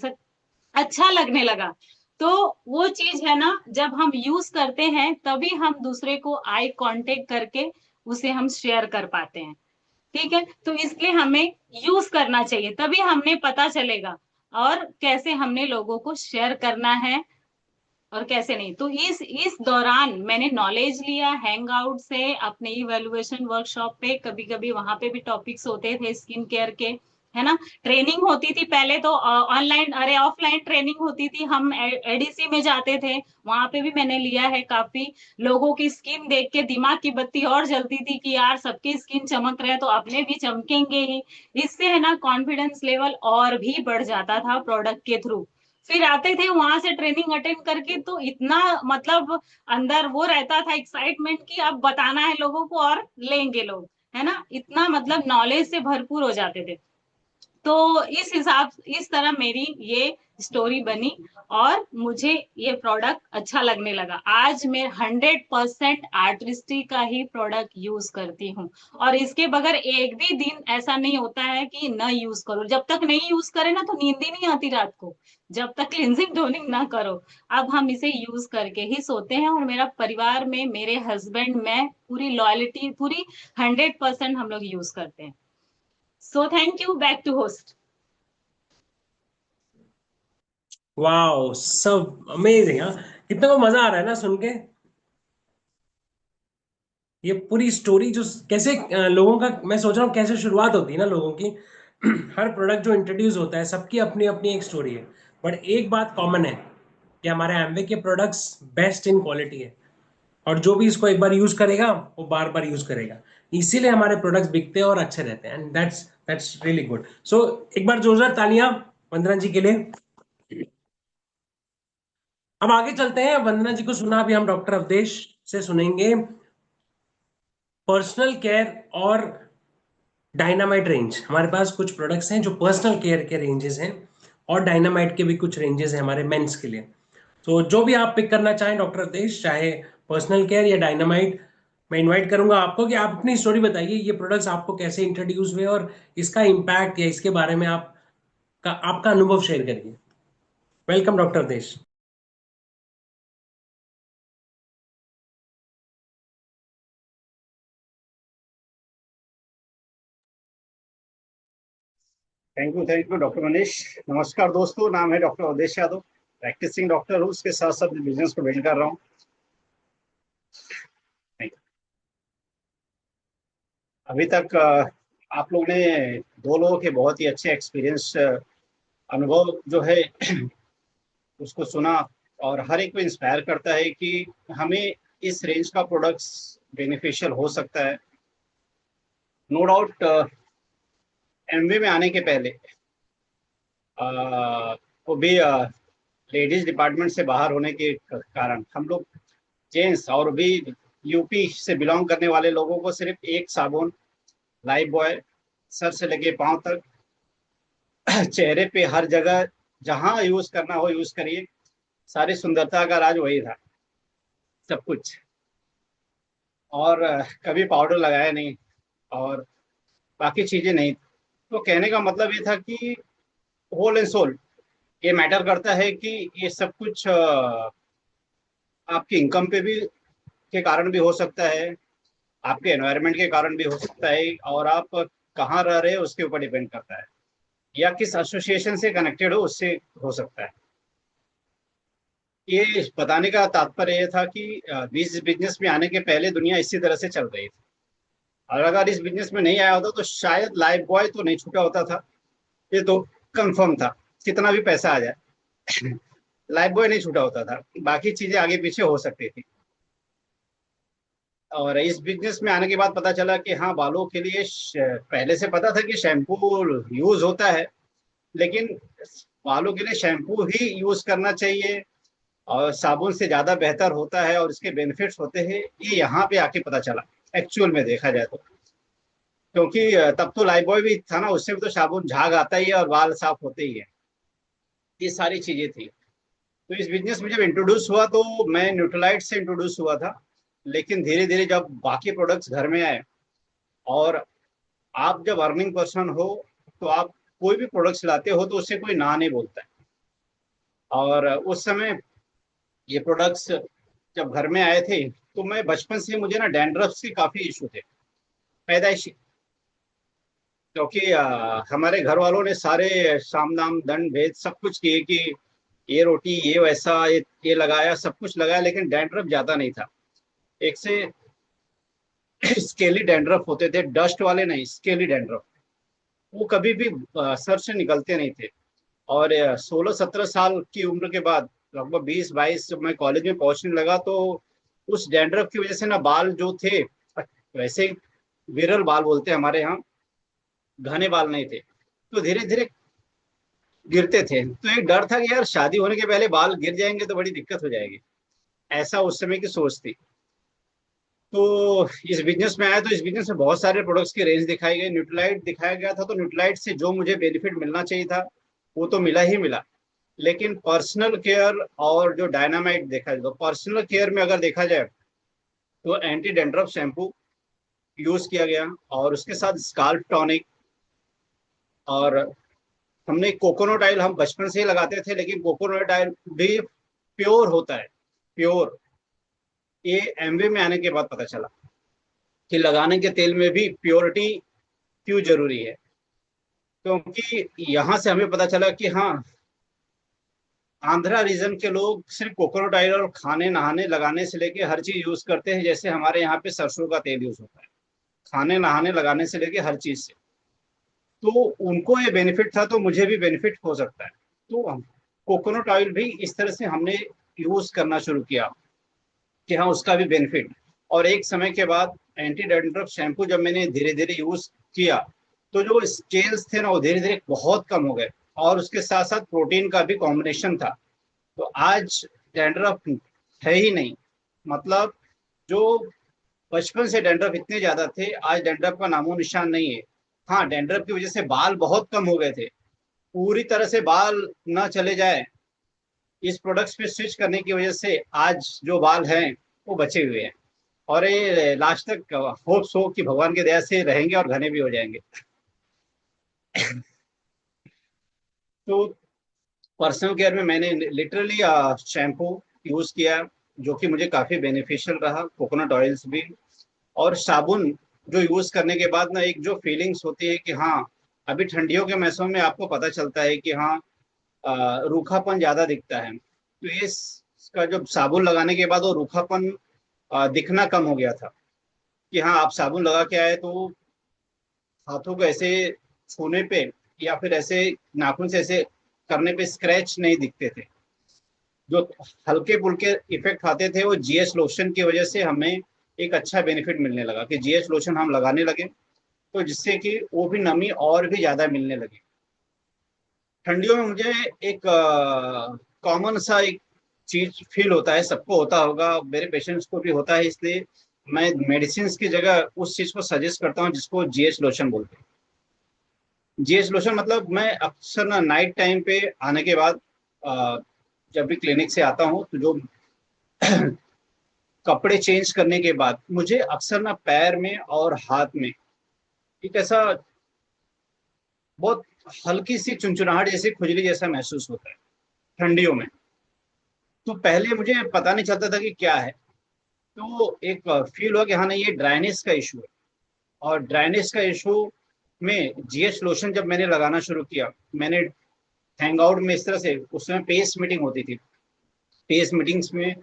S4: अच्छा लगने लगा। तो वो चीज है ना, जब हम यूज करते हैं तभी हम दूसरे को आई कांटेक्ट करके उसे हम शेयर कर पाते हैं। ठीक है, तो इसलिए हमें यूज करना चाहिए, तभी हमें पता चलेगा और कैसे हमने लोगों को शेयर करना है और कैसे नहीं। तो इस दौरान मैंने नॉलेज लिया हैंग आउट से, अपने इवेल्युएशन वर्कशॉप पे, कभी कभी वहां पे भी टॉपिक्स होते थे स्किन केयर के, है ना। ट्रेनिंग होती थी पहले तो ऑनलाइन, अरे ऑफलाइन ट्रेनिंग होती थी, हम एडीसी में जाते थे, वहां पे भी मैंने लिया है काफी। लोगों की स्किन देख के दिमाग की बत्ती और जलती थी कि यार सबकी स्किन चमक रहे हैं तो अपने भी चमकेंगे ही। इससे है ना कॉन्फिडेंस लेवल और भी बढ़ जाता था प्रोडक्ट के थ्रू। फिर आते थे वहां से ट्रेनिंग अटेंड करके, तो इतना मतलब अंदर वो रहता था एक्साइटमेंट कि अब बताना है लोगों को और लेंगे लोग, है ना। इतना मतलब नॉलेज से भरपूर हो जाते थे। तो इस तरह मेरी ये स्टोरी बनी और मुझे ये प्रोडक्ट अच्छा लगने लगा। आज मैं 100% आर्टिस्ट्री का ही प्रोडक्ट यूज करती हूँ, और इसके बगैर एक भी दिन ऐसा नहीं होता है कि न यूज करो। जब तक नहीं यूज करे ना तो नींद ही नहीं आती रात को, जब तक क्लिनजिंग टोनिंग ना करो। अब हम इसे यूज करके ही सोते हैं, और मेरा परिवार में मेरे हस्बैंड, मैं पूरी लॉयल्टी, पूरी 100% हम लोग यूज करते हैं। So thank you, back to host.
S1: Wow, सब अमेजिंग। हाँ, कितना को मजा आ रहा है ना सुन के। ये पूरी स्टोरी जो कैसे लोगों का, मैं सोच रहा हूँ कैसे शुरुआत होती है ना लोगों की। हर प्रोडक्ट जो इंट्रोड्यूस होता है सबकी अपनी अपनी एक स्टोरी है, बट एक बात कॉमन है कि हमारे एम्वे के प्रोडक्ट्स बेस्ट इन क्वालिटी है, और जो भी इसको एक बार यूज करेगा वो बार बार यूज करेगा। इसीलिए हमारे प्रोडक्ट्स बिकते हैं और अच्छे रहते हैं, एंड दैट्स रियली गुड। सो एक बार जोरदार तालियां वंदना जी के लिए। अब आगे चलते हैं। वंदना जी को सुना, अभी हम डॉक्टर अवधेश से सुनेंगे पर्सनल केयर और डायनामाइट रेंज। हमारे पास कुछ प्रोडक्ट्स हैं जो पर्सनल केयर के रेंजेस हैं, और डायनामाइट के भी कुछ रेंजेस हैं हमारे मेंस के लिए। तो जो भी आप पिक करना चाहें डॉक्टर अवधेश, चाहे पर्सनल केयर या डायनामाइट, मैं इनवाइट करूंगा आपको कि आप अपनी स्टोरी बताइए, ये प्रोडक्ट्स आपको कैसे इंट्रोड्यूस हुए और इसका इम्पैक्ट या इसके बारे में आपका अनुभव शेयर करिए। Welcome doctor Avadhesh.
S5: Thank you doctor Manish. नमस्कार दोस्तों, नाम है doctor Avadhesh Yadav. Practicing doctor हूँ, उसके साथ साथ बिजनेस को बिल्ड कर रहा हूँ। अभी तक आप लोग ने दो लोगों के बहुत ही अच्छे एक्सपीरियंस, अनुभव जो है उसको सुना, और हर एक को इंस्पायर करता है कि हमें इस रेंज का प्रोडक्ट्स बेनिफिशियल हो सकता है। नो डाउट, एमवे में आने के पहले वो भी लेडीज डिपार्टमेंट से बाहर होने के कारण हम लोग जेंट्स और भी यूपी से बिलोंग करने वाले लोगों को सिर्फ एक साबुन, लाइफ बॉय, सर से लेके पांव तक, चेहरे पे हर जगह जहां यूज करना हो यूज करिए, सारी सुंदरता का राज वही था, सब कुछ। और कभी पाउडर लगाया नहीं और बाकी चीजें नहीं। तो कहने का मतलब ये था कि होल एंड सोल ये मैटर करता है कि ये सब कुछ आपकी इनकम पे भी के कारण भी हो सकता है, आपके एनवायरनमेंट के कारण भी हो सकता है, और आप कहाँ रह रहे हो उसके ऊपर डिपेंड करता है, या किस एसोसिएशन से कनेक्टेड हो उससे हो सकता है। ये बताने का तात्पर्य ये था कि इस बिजनेस में आने के पहले दुनिया इसी तरह से चल रही थी, और अगर इस बिजनेस में नहीं आया होता तो शायद लाइफ बॉय तो नहीं छूटा होता था, ये तो कंफर्म था, कितना भी पैसा आ जाए लाइफ बॉय नहीं छूटा होता था, बाकी चीजें आगे पीछे हो सकती थी। और इस बिजनेस में आने के बाद पता चला कि हाँ, बालों के लिए पहले से पता था कि शैम्पू यूज होता है, लेकिन बालों के लिए शैम्पू ही यूज करना चाहिए और साबुन से ज्यादा बेहतर होता है और इसके बेनिफिट्स होते हैं, ये यहाँ पे आके पता चला एक्चुअल में देखा जाए तो। क्योंकि तब तो लाइफ बॉय भी था ना, उससे भी तो साबुन झाग आता ही है और बाल साफ होते ही है, ये सारी चीजें थी। तो इस बिजनेस में जब इंट्रोड्यूस हुआ तो मैं न्यूट्रलाइट से इंट्रोड्यूस हुआ था, लेकिन धीरे धीरे जब बाकी प्रोडक्ट्स घर में आए, और आप जब अर्निंग पर्सन हो तो आप कोई भी प्रोडक्ट्स लाते हो तो उससे कोई ना नहीं बोलता है। और उस समय ये प्रोडक्ट्स जब घर में आए थे तो मैं बचपन से, मुझे ना डैंड्रफ के काफी इशू थे पैदाइशी, क्योंकि हमारे घर वालों ने सारे साम दाम दंड भेद सब कुछ किए कि ये रोटी ये वैसा ये लगाया, सब कुछ लगाया, लेकिन डैंड्रफ ज्यादा नहीं था। एक से स्केली डैंड्रफ होते थे, डस्ट वाले नहीं, स्केली डैंड्रफ, वो कभी भी सर से निकलते नहीं थे। और 16-17 साल की उम्र के बाद, लगभग 20-22, जब मैं कॉलेज में पहुंचने लगा तो उस डैंड्रफ की वजह से ना बाल जो थे, वैसे विरल बाल बोलते हैं हमारे यहाँ, घने बाल नहीं थे, तो धीरे धीरे गिरते थे। तो एक डर था कि यार शादी होने के पहले बाल गिर जाएंगे तो बड़ी दिक्कत हो जाएगी, ऐसा उस समय की सोच थी। तो इस बिजनेस में आया तो इस बिजनेस में बहुत सारे प्रोडक्ट्स की रेंज दिखाई गई, न्यूट्रलाइट दिखाया गया था, तो न्यूट्रलाइट से जो मुझे बेनिफिट मिलना चाहिए था वो तो मिला ही मिला। लेकिन पर्सनल केयर और जो डायनामाइट देखा जाए, तो पर्सनल केयर में अगर देखा जाए तो एंटी डेंड्रफ शैम्पू यूज किया गया, और उसके साथ स्काल्प टॉनिक, और हमने कोकोनट ऑयल हम बचपन से ही लगाते थे, लेकिन कोकोनट ऑयल भी प्योर होता है, प्योर, ये एमवे में आने के बाद पता चला कि लगाने के तेल में भी प्योरिटी क्यों जरूरी है। क्योंकि यहाँ से हमें पता चला कि हाँ, आंध्रा रीजन के लोग सिर्फ कोकोनट ऑयल और खाने नहाने लगाने से लेके हर चीज यूज करते हैं, जैसे हमारे यहाँ पे सरसों का तेल यूज होता है, खाने नहाने लगाने से लेके हर चीज से। तो उनको ये बेनिफिट था तो मुझे भी बेनिफिट हो सकता है, तो हम कोकोनट ऑयल भी इस तरह से हमने यूज करना शुरू किया कि हाँ, उसका भी बेनिफिट। और एक समय के बाद एंटी डैंड्रफ शैम्पू जब मैंने धीरे धीरे यूज किया तो जो स्केल्स थे ना वो धीरे धीरे बहुत कम हो गए, और उसके साथ साथ प्रोटीन का भी कॉम्बिनेशन था। तो आज डैंड्रफ है ही नहीं, मतलब जो बचपन से डैंड्रफ इतने ज्यादा थे, आज डैंड्रफ का नामो निशान नहीं है। हाँ, डैंड्रफ की वजह से बाल बहुत कम हो गए थे, पूरी तरह से बाल ना चले जाए, इस प्रोडक्ट्स पे स्विच करने की वजह से आज जो बाल हैं वो बचे हुए हैं, और ये लास्ट तक होप्स हो कि भगवान की दया से रहेंगे और घने भी हो जाएंगे। तो पर्सनल केयर में मैंने लिटरली शैम्पू यूज किया, जो कि मुझे काफी बेनिफिशियल रहा, कोकोनट ऑयल्स भी, और साबुन जो यूज करने के बाद ना एक जो फीलिंग्स होती है कि हाँ, अभी ठंडियों के मौसम में आपको पता चलता है कि हाँ, रूखापन ज्यादा दिखता है, तो ये इसका जब साबुन लगाने के बाद वो रूखापन दिखना कम हो गया था, कि हाँ, आप साबुन लगा के आए तो हाथों को ऐसे छूने पे या फिर ऐसे नाखून से ऐसे करने पे स्क्रैच नहीं दिखते थे, जो हल्के फुल्के इफेक्ट आते थे वो जीएच लोशन की वजह से हमें एक अच्छा बेनिफिट मिलने लगा, कि जीएच लोशन हम लगाने लगे तो जिससे कि वो भी नमी और भी ज्यादा मिलने लगी। ठंडियों में मुझे एक कॉमन सा एक चीज फील होता है, सबको होता होगा, मेरे पेशेंट्स को भी होता है, इसलिए मैं मेडिसिन की जगह उस चीज को सजेस्ट करता हूँ जिसको जीएच लोशन बोलते हैं। जीएच लोशन मतलब मैं अक्सर ना नाइट टाइम पे आने के बाद जब भी क्लिनिक से आता हूँ तो जो कपड़े चेंज करने के बाद मुझे अक्सर ना पैर में और हाथ में एक ऐसा बहुत हल्की सी चुनचुनाहट जैसी खुजली जैसा महसूस होता है ठंडियों में। तो पहले मुझे पता नहीं चलता था कि क्या है, तो एक फील हुआ कि हाँ नहीं, ये ड्राइनेस का इशू है। और ड्राइनेस का इशू में जीएच लोशन जब मैंने लगाना शुरू किया, मैंने हैंग आउट में इस तरह से, उस समय पेस मीटिंग होती थी, पेस मीटिंग्स में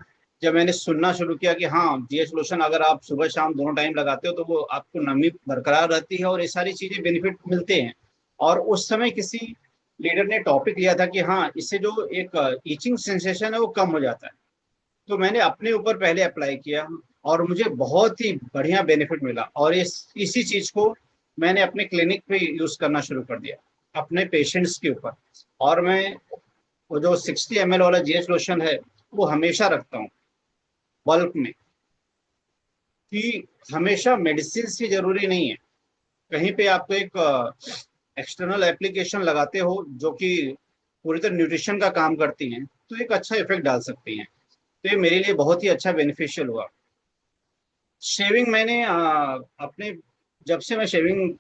S5: जब मैंने सुनना शुरू किया कि हाँ जीएच लोशन अगर आप सुबह शाम दोनों टाइम लगाते हो तो वो आपको नमी बरकरार रहती है और ये सारी चीजें बेनिफिट मिलते हैं। और उस समय किसी लीडर ने टॉपिक लिया था कि हाँ इससे जो एक ईचिंग सेंसेशन है वो कम हो जाता है। तो मैंने अपने ऊपर पहले अप्लाई किया और मुझे बहुत ही बढ़िया बेनिफिट मिला, और इसी चीज को मैंने अपने क्लिनिक पे यूज करना शुरू कर दिया अपने पेशेंट्स के ऊपर। और मैं वो जो 60 ml वाला जीएच लोशन है वो हमेशा रखता हूँ बल्क में, कि हमेशा मेडिसिन की जरूरी नहीं है। कहीं पे आपको एक एक्सटर्नल एप्लीकेशन लगाते हो जो कि पूरी तरह न्यूट्रिशन का काम करती हैं, तो एक अच्छा इफेक्ट डाल सकती हैं। तो ये मेरे लिए बहुत ही अच्छा बेनिफिशियल हुआ। शेविंग मैंने अपने, जब से मैं शेविंग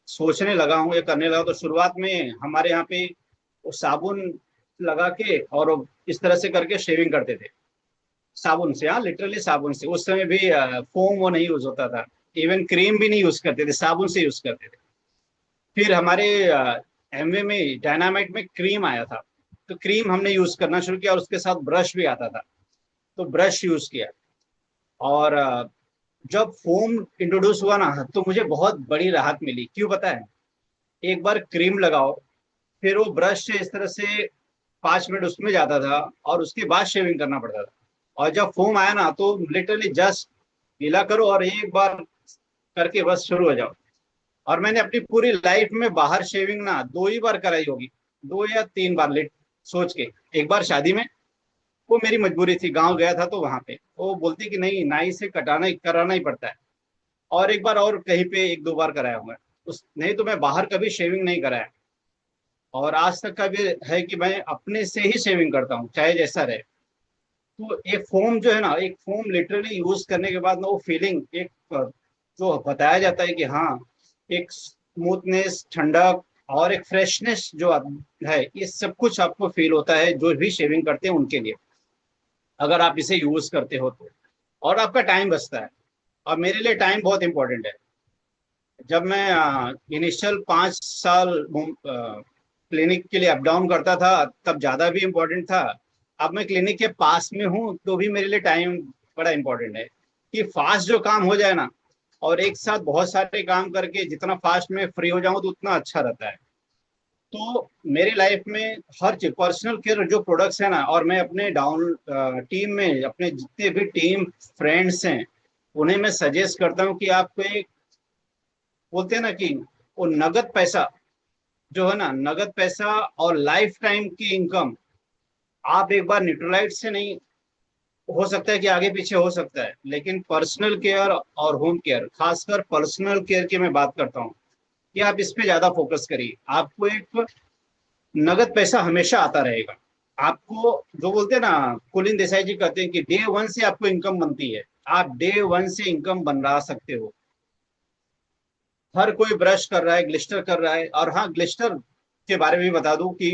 S5: सोचने लगा हूँ या करने लगा, तो शुरुआत में हमारे यहाँ पे वो साबुन लगा के और इस तरह से करके शेविंग करते थे साबुन से। हाँ लिटरली साबुन से। उस समय भी फोम वो नहीं यूज होता था, इवन क्रीम भी नहीं यूज करते थे, साबुन से यूज करते थे। फिर हमारे एमवे में डायनामाइट में क्रीम आया था, तो क्रीम हमने यूज करना शुरू किया और उसके साथ ब्रश भी आता था, तो ब्रश यूज किया। और जब फोम इंट्रोड्यूस हुआ ना तो मुझे बहुत बड़ी राहत मिली। क्यों पता है? एक बार क्रीम लगाओ, फिर वो ब्रश से इस तरह से 5 मिनट उसमें जाता था और उसके बाद शेविंग करना पड़ता था। और जब फोम आया ना तो लिटरली जस्ट गीला करो और एक बार करके बस शुरू हो जाओ। और मैंने अपनी पूरी लाइफ में बाहर शेविंग ना 2 ही बार कराई होगी, 2 या 3 बार लेट सोच के। एक बार शादी में, वो मेरी मजबूरी थी, गांव गया था तो वहां पे वो बोलती कि नहीं नाई से कटाना कराना ही पड़ता है। और एक बार और कहीं पे 1-2 बार कराया हुआ है, उस नहीं तो मैं बाहर कभी शेविंग नहीं कराया। और आज तक का भी है कि मैं अपने से ही शेविंग करता हूँ चाहे जैसा रहे। तो एक फोम जो है ना, एक फोम लिटरली यूज करने के बाद ना वो फीलिंग एक जो बताया जाता है कि हाँ एक स्मूथनेस, ठंडक और एक फ्रेशनेस जो है, ये सब कुछ आपको फील होता है जो भी शेविंग करते हैं उनके लिए, अगर आप इसे यूज करते हो तो। और आपका टाइम बचता है, और मेरे लिए टाइम बहुत इंपॉर्टेंट है। जब मैं इनिशियल 5 साल क्लिनिक के लिए अप डाउन करता था तब ज़्यादा भी इम्पोर्टेंट था। अब मैं क्लिनिक के पास में हूँ तो भी मेरे लिए टाइम बड़ा इम्पोर्टेंट है, कि फास्ट जो काम हो जाए ना, और एक साथ बहुत सारे काम करके जितना फास्ट में फ्री हो जाऊँ तो उतना अच्छा रहता है। तो मेरी लाइफ में हर चीज पर्सनल केयर जो प्रोडक्ट्स है ना, और मैं अपने डाउन टीम में अपने जितने भी टीम फ्रेंड्स हैं उन्हें मैं सजेस्ट करता हूँ कि आपको एक, बोलते हैं ना कि वो नगद पैसा जो है ना, नगद पैसा और लाइफ टाइम की इनकम, आप एक बार न्यूट्रलाइट से नहीं, हो सकता है कि आगे पीछे हो सकता है, लेकिन पर्सनल केयर और होम केयर, खासकर पर्सनल केयर की मैं बात करता हूँ कि आप इस पे ज्यादा फोकस करिए। आपको एक नगद पैसा हमेशा आता रहेगा। आपको जो बोलते हैं ना, कुलिन देसाई जी कहते हैं कि डे 1 से आपको इनकम बनती है, आप डे 1 से इनकम बना सकते हो। हर कोई ब्रश कर रहा है, ग्लिस्टर कर रहा है। और हाँ, ग्लिस्टर के बारे में भी बता दूं कि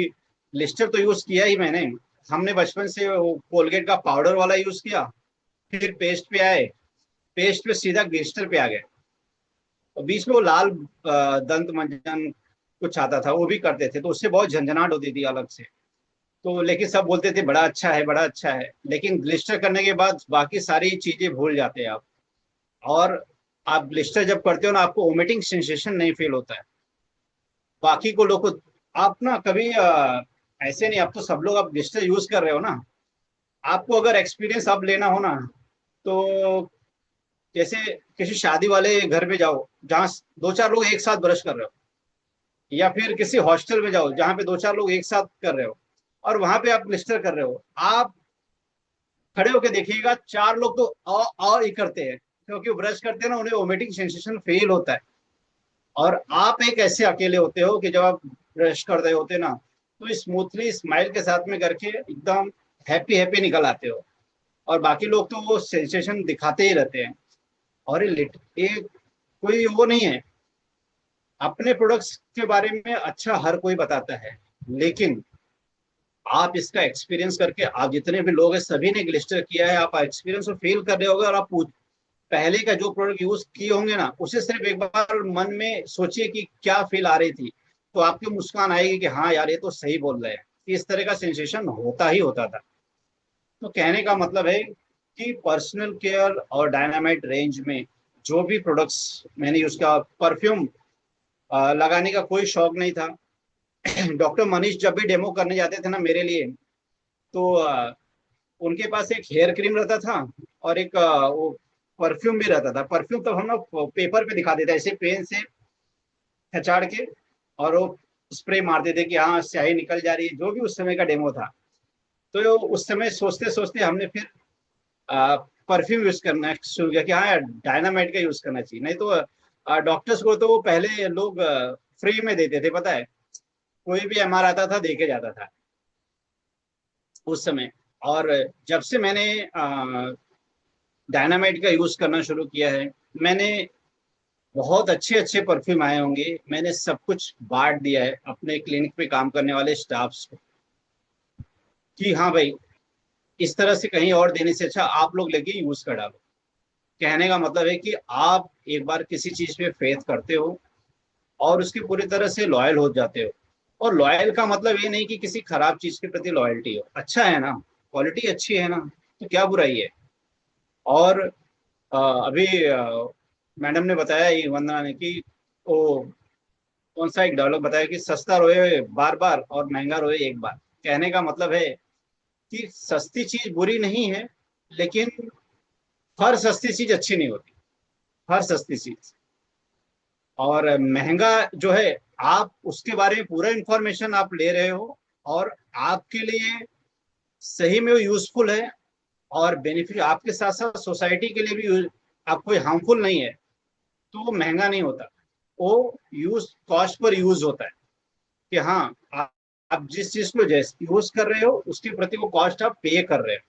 S5: ग्लिस्टर तो यूज किया ही मैंने। हमने बचपन से वो कोलगेट का पाउडर वाला यूज किया, फिर पेस्ट पे आए, पेस्ट पे सीधा ग्लिस्टर पे आ गए। और बीच में वो लाल दंत मंजन कुछ आता था, वो भी करते थे, तो उससे बहुत झंझनाहट होती थी अलग से। तो लेकिन सब बोलते थे बड़ा अच्छा है, बड़ा अच्छा है, लेकिन ग्लिस्टर करने के बाद बाकी सारी चीजें भूल जाते हैं आप। और आप ग्लिस्टर जब करते हो ना, आपको वोमिटिंग सेंसेशन नहीं फील होता है। बाकी को लोग को, आप ना कभी ऐसे नहीं, आप तो सब लोग आप ग्लिस्टर यूज कर रहे हो ना, आपको अगर एक्सपीरियंस अब लेना हो ना, तो जैसे किसी शादी वाले घर में जाओ जहाँ 2-4 लोग एक साथ ब्रश कर रहे हो, या फिर किसी हॉस्टल में जाओ जहाँ पे 2-4 लोग एक साथ कर रहे हो, और वहां पे आप ग्लिस्टर कर रहे हो, आप खड़े होकर देखिएगा 4 लोग तो ही करते हैं, क्योंकि वो ब्रश करते हैं ना, उन्हें वोमिटिंग सेंसेशन फील होता है। और आप एक ऐसे अकेले होते हो कि जब आप ब्रश कर रहे होते ना, तो स्मूथली स्माइल के साथ में करके एकदम हैप्पी हैप्पी निकल आते हो। और बाकी लोग तो वो सेंसेशन दिखाते ही रहते हैं। और ये कोई वो नहीं है, अपने प्रोडक्ट्स के बारे में अच्छा हर कोई बताता है, लेकिन आप इसका एक्सपीरियंस करके, आप जितने भी लोग हैं सभी ने ग्लिस्टर किया है, आप एक्सपीरियंस को फील कर रहे होगे, और आप पहले का जो प्रोडक्ट यूज किए होंगे ना, उसे सिर्फ एक बार मन में सोचिए कि क्या फील आ रही थी, तो आपकी मुस्कान आएगी कि हाँ यार ये तो सही बोल रहे हैं। इस तरह का सेंसेशन होता ही होता था। तो कहने का मतलब है कि पर्सनल केयर और डायनामाइट रेंज में जो भी प्रोडक्ट्स मैंने यूज किया, परफ्यूम लगाने का कोई शौक नहीं था। डॉक्टर मनीष जब भी डेमो करने जाते थे ना मेरे लिए, तो उनके पास एक हेयर क्रीम रहता था और एक वो परफ्यूम भी रहता था। परफ्यूम तब हम लोग पेपर पे दिखाते थे, ऐसे पेन से खचाड़ के, और वो स्प्रे मारते थे कि हाँ स्याही निकल जा रही है, जो भी उस समय का डेमो था। तो उस समय सोचते सोचते हमने फिर परफ्यूम यूज करना शुरू किया कि हाँ यार डायनामाइट का यूज करना चाहिए। नहीं तो डॉक्टर्स को तो वो पहले लोग फ्री में देते थे, पता है, कोई भी एमआर आता था देके जाता था उस समय। और जब से मैंने डायनामाइट का यूज करना शुरू किया है, मैंने बहुत अच्छे अच्छे परफ्यूम आए होंगे, मैंने सब कुछ बांट दिया है अपने क्लिनिक पे काम करने वाले स्टाफ्स को कि हाँ भाई इस तरह से कहीं और देने से अच्छा आप लोग लेके यूज कर डालो। कहने का मतलब है कि आप एक बार किसी चीज पे फेथ करते हो और उसकी पूरी तरह से लॉयल हो जाते हो। और लॉयल का मतलब ये नहीं कि किसी खराब चीज के प्रति लॉयल्टी हो, अच्छा है ना, क्वालिटी अच्छी है ना, तो क्या बुराई है। और अभी मैडम ने बताया, ये वंदना ने, कि वो कौन सा एक डायलॉग बताया कि सस्ता रोए बार बार और महंगा रोए एक बार। कहने का मतलब है कि सस्ती चीज बुरी नहीं है, लेकिन हर सस्ती चीज अच्छी नहीं होती, हर सस्ती चीज। और महंगा जो है, आप उसके बारे में पूरा इंफॉर्मेशन आप ले रहे हो और आपके लिए सही में वो यूजफुल है और बेनिफिट आपके साथ साथ सोसाइटी के लिए भी आप कोई हार्मफुल नहीं है, तो वो महंगा नहीं होता। वो यूज कॉस्ट पर यूज होता है कि हाँ आप जिस चीज को जैसे यूज कर रहे हो उसके प्रति वो कॉस्ट आप पे कर रहे हो।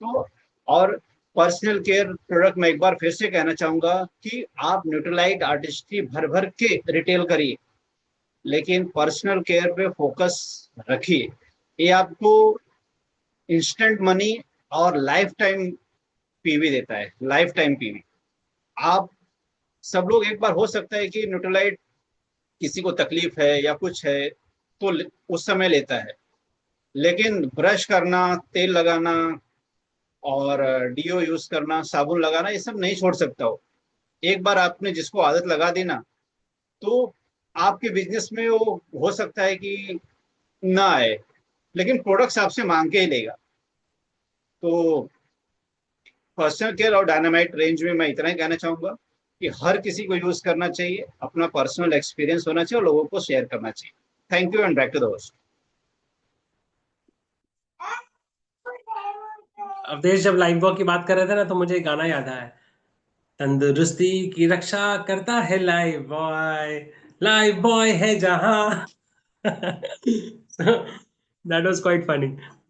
S5: तो और पर्सनल केयर प्रोडक्ट में एक बार फिर से कहना चाहूंगा कि आप न्यूट्रलाइट आर्टिस्ट्री भर भर के रिटेल करिए, लेकिन पर्सनल केयर पे फोकस रखिए। ये आपको इंस्टेंट मनी और लाइफ टाइम पीवी देता है, लाइफ टाइम पीवी। आप सब लोग एक बार हो सकता है कि न्यूट्रलाइट किसी को तकलीफ है या कुछ है तो उस समय लेता है, लेकिन ब्रश करना, तेल लगाना और डीओ यूज करना, साबुन लगाना, ये सब नहीं छोड़ सकता हो। एक बार आपने जिसको आदत लगा दी ना, तो आपके बिजनेस में वो हो सकता है कि ना आए, लेकिन प्रोडक्ट्स आपसे मांग के ही लेगा। तो पर्सनल केयर और डायनामाइट रेंज में मैं इतना ही कहना चाहूंगा कि हर किसी को यूज करना चाहिए, अपना पर्सनल एक्सपीरियंस होना चाहिए और लोगों को शेयर करना चाहिए। Thank you and back to the host.
S1: Avadhesh जब लाइफ बॉय की बात कर रहे थे ना, तो मुझे एक गाना याद आया, तंदुरुस्ती की रक्षा करता है लाइफ बॉय, लाइफ बॉय है जहां। That was quite funny.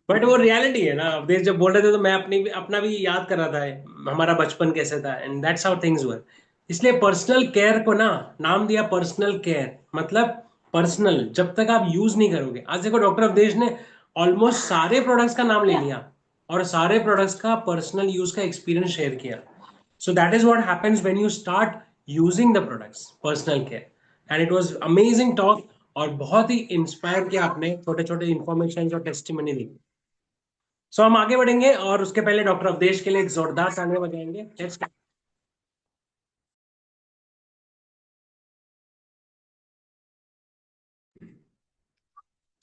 S1: But वो रियलिटी है ना, अवधेश जब बोल रहे थे तो मैं अपना भी याद कर रहा था, हमारा बचपन कैसे था, and that's how things were. इसलिए पर्सनल केयर को ना नाम दिया पर्सनल केयर, मतलब पर्सनल जब तक आप यूज नहीं करोगे। आज देखो डॉक्टर अवधेश ने ऑलमोस्ट सारे प्रोडक्ट्स का नाम ले लिया और सारे प्रोडक्ट्स का पर्सनल यूज का एक्सपीरियंस शेयर किया। So that is what happens when you start using the products, personal care. And it was amazing talk और बहुत ही इंस्पायर किया आपने, छोटे छोटे इंफॉर्मेशन और टेस्टिमनी दी। सो हम आगे बढ़ेंगे और उसके पहले डॉक्टर अवधेश के लिए एक जोरदार ताली बजाएंगे।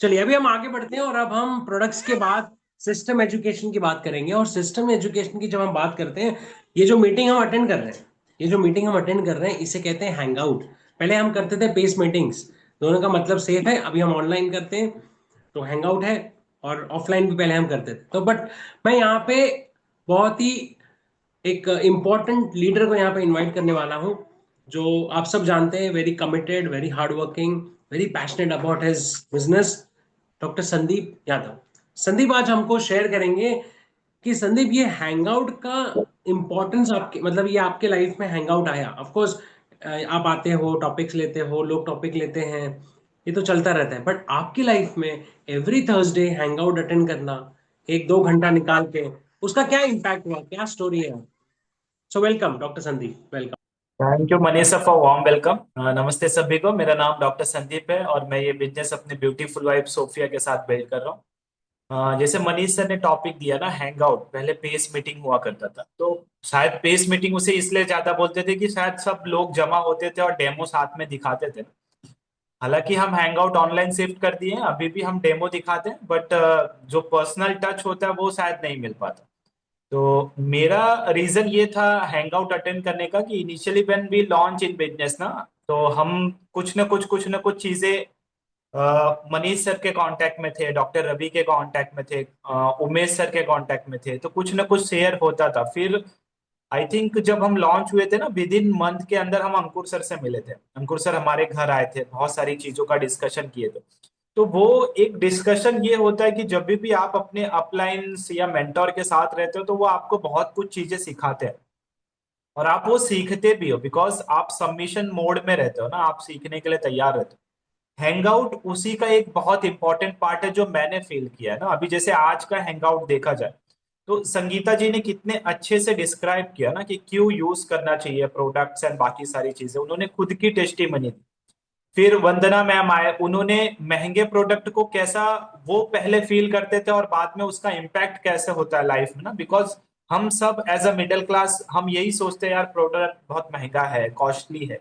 S1: चलिए अभी हम आगे बढ़ते हैं और अब हम प्रोडक्ट्स के बाद सिस्टम एजुकेशन की बात करेंगे। और सिस्टम एजुकेशन की जब हम बात करते हैं, ये जो मीटिंग हम अटेंड कर रहे हैं, ये जो मीटिंग हम अटेंड कर रहे हैं, इसे कहते हैं हैंग आउट। पहले हम करते थे पेस मीटिंग्स, दोनों का मतलब सेफ है। अभी हम ऑनलाइन करते हैं तो हैंग आउट है, और ऑफलाइन भी पहले हम करते थे। तो बट मैं यहाँ पे बहुत ही एक इम्पॉर्टेंट लीडर को यहाँ पे इन्वाइट करने वाला हूँ, जो आप सब जानते हैं, very committed, very hard working, very passionate about his business, doctor Sandeep Yadav. Sandeep आज हमको शेयर करेंगे कि संदीप ये हैंगआउट का इम्पोर्टेंस आपके मतलब ये आपके लाइफ में हैंगआउट आया, ऑफ कोर्स आप आते हो, टॉपिक्स लेते हो, लोग टॉपिक लेते हैं, ये तो चलता रहता है, बट आपकी लाइफ में एवरी थर्सडे हैंगआउट अटेंड करना, 1-2 घंटा निकाल के, उसका क्या इम्पैक्ट हुआ, क्या स्टोरी है? So welcome doctor Sandeep, welcome.
S6: Thank you Manish sir for warm welcome. नमस्ते सभी को, मेरा नाम डॉक्टर संदीप है और मैं ये बिजनेस अपनी ब्यूटीफुल वाइफ सोफिया के साथ बिल्ड कर रहा हूँ। जैसे मनीष सर ने टॉपिक दिया ना, हैंग आउट, पहले पेस मीटिंग हुआ करता था, तो शायद पेस मीटिंग उसे इसलिए ज्यादा बोलते थे कि शायद सब लोग जमा होते थे और डेमो साथ में दिखाते थे। हालांकि हम हैंग आउट ऑनलाइन शिफ्ट कर दिए हैं, अभी भी हम डेमो दिखाते हैं, बट जो पर्सनल टच होता है वो शायद नहीं मिल पाता। तो मेरा रीजन ये था हैंग आउट अटेंड करने का कि initially when we launch in business ना, तो हम कुछ न कुछ चीजें मनीष सर के कांटेक्ट में थे, डॉक्टर रवि के कांटेक्ट में थे, उमेश सर के कांटेक्ट में थे, तो कुछ न कुछ शेयर होता था। फिर आई थिंक जब हम लॉन्च हुए थे ना, विद इन मंथ के अंदर हम अंकुर सर से मिले थे। अंकुर सर हमारे घर आए थे, बहुत सारी चीजों का डिस्कशन किए थे। तो वो एक डिस्कशन ये होता है कि जब भी आप अपने अपलाइंस या मेंटोर के साथ रहते हो तो वो आपको बहुत कुछ चीजें सिखाते हैं और आप वो सीखते भी हो, बिकॉज आप सबमिशन मोड में रहते हो ना, आप सीखने के लिए तैयार रहते हो। हैंगआउट उसी का एक बहुत इंपॉर्टेंट पार्ट है जो मैंने फील किया है ना। अभी जैसे आज का हैंगआउट देखा जाए तो संगीता जी ने कितने अच्छे से डिस्क्राइब किया ना कि क्यों यूज करना चाहिए प्रोडक्ट्स एंड बाकी सारी चीजें, उन्होंने खुद की टेस्टिमनी दी। फिर वंदना मैम आए, उन्होंने महंगे प्रोडक्ट को कैसा वो पहले फील करते थे और बाद में उसका इम्पैक्ट कैसे होता है लाइफ में ना, बिकॉज हम सब एज अ मिडिल क्लास हम यही सोचते हैं यार प्रोडक्ट बहुत महंगा है, कॉस्टली है,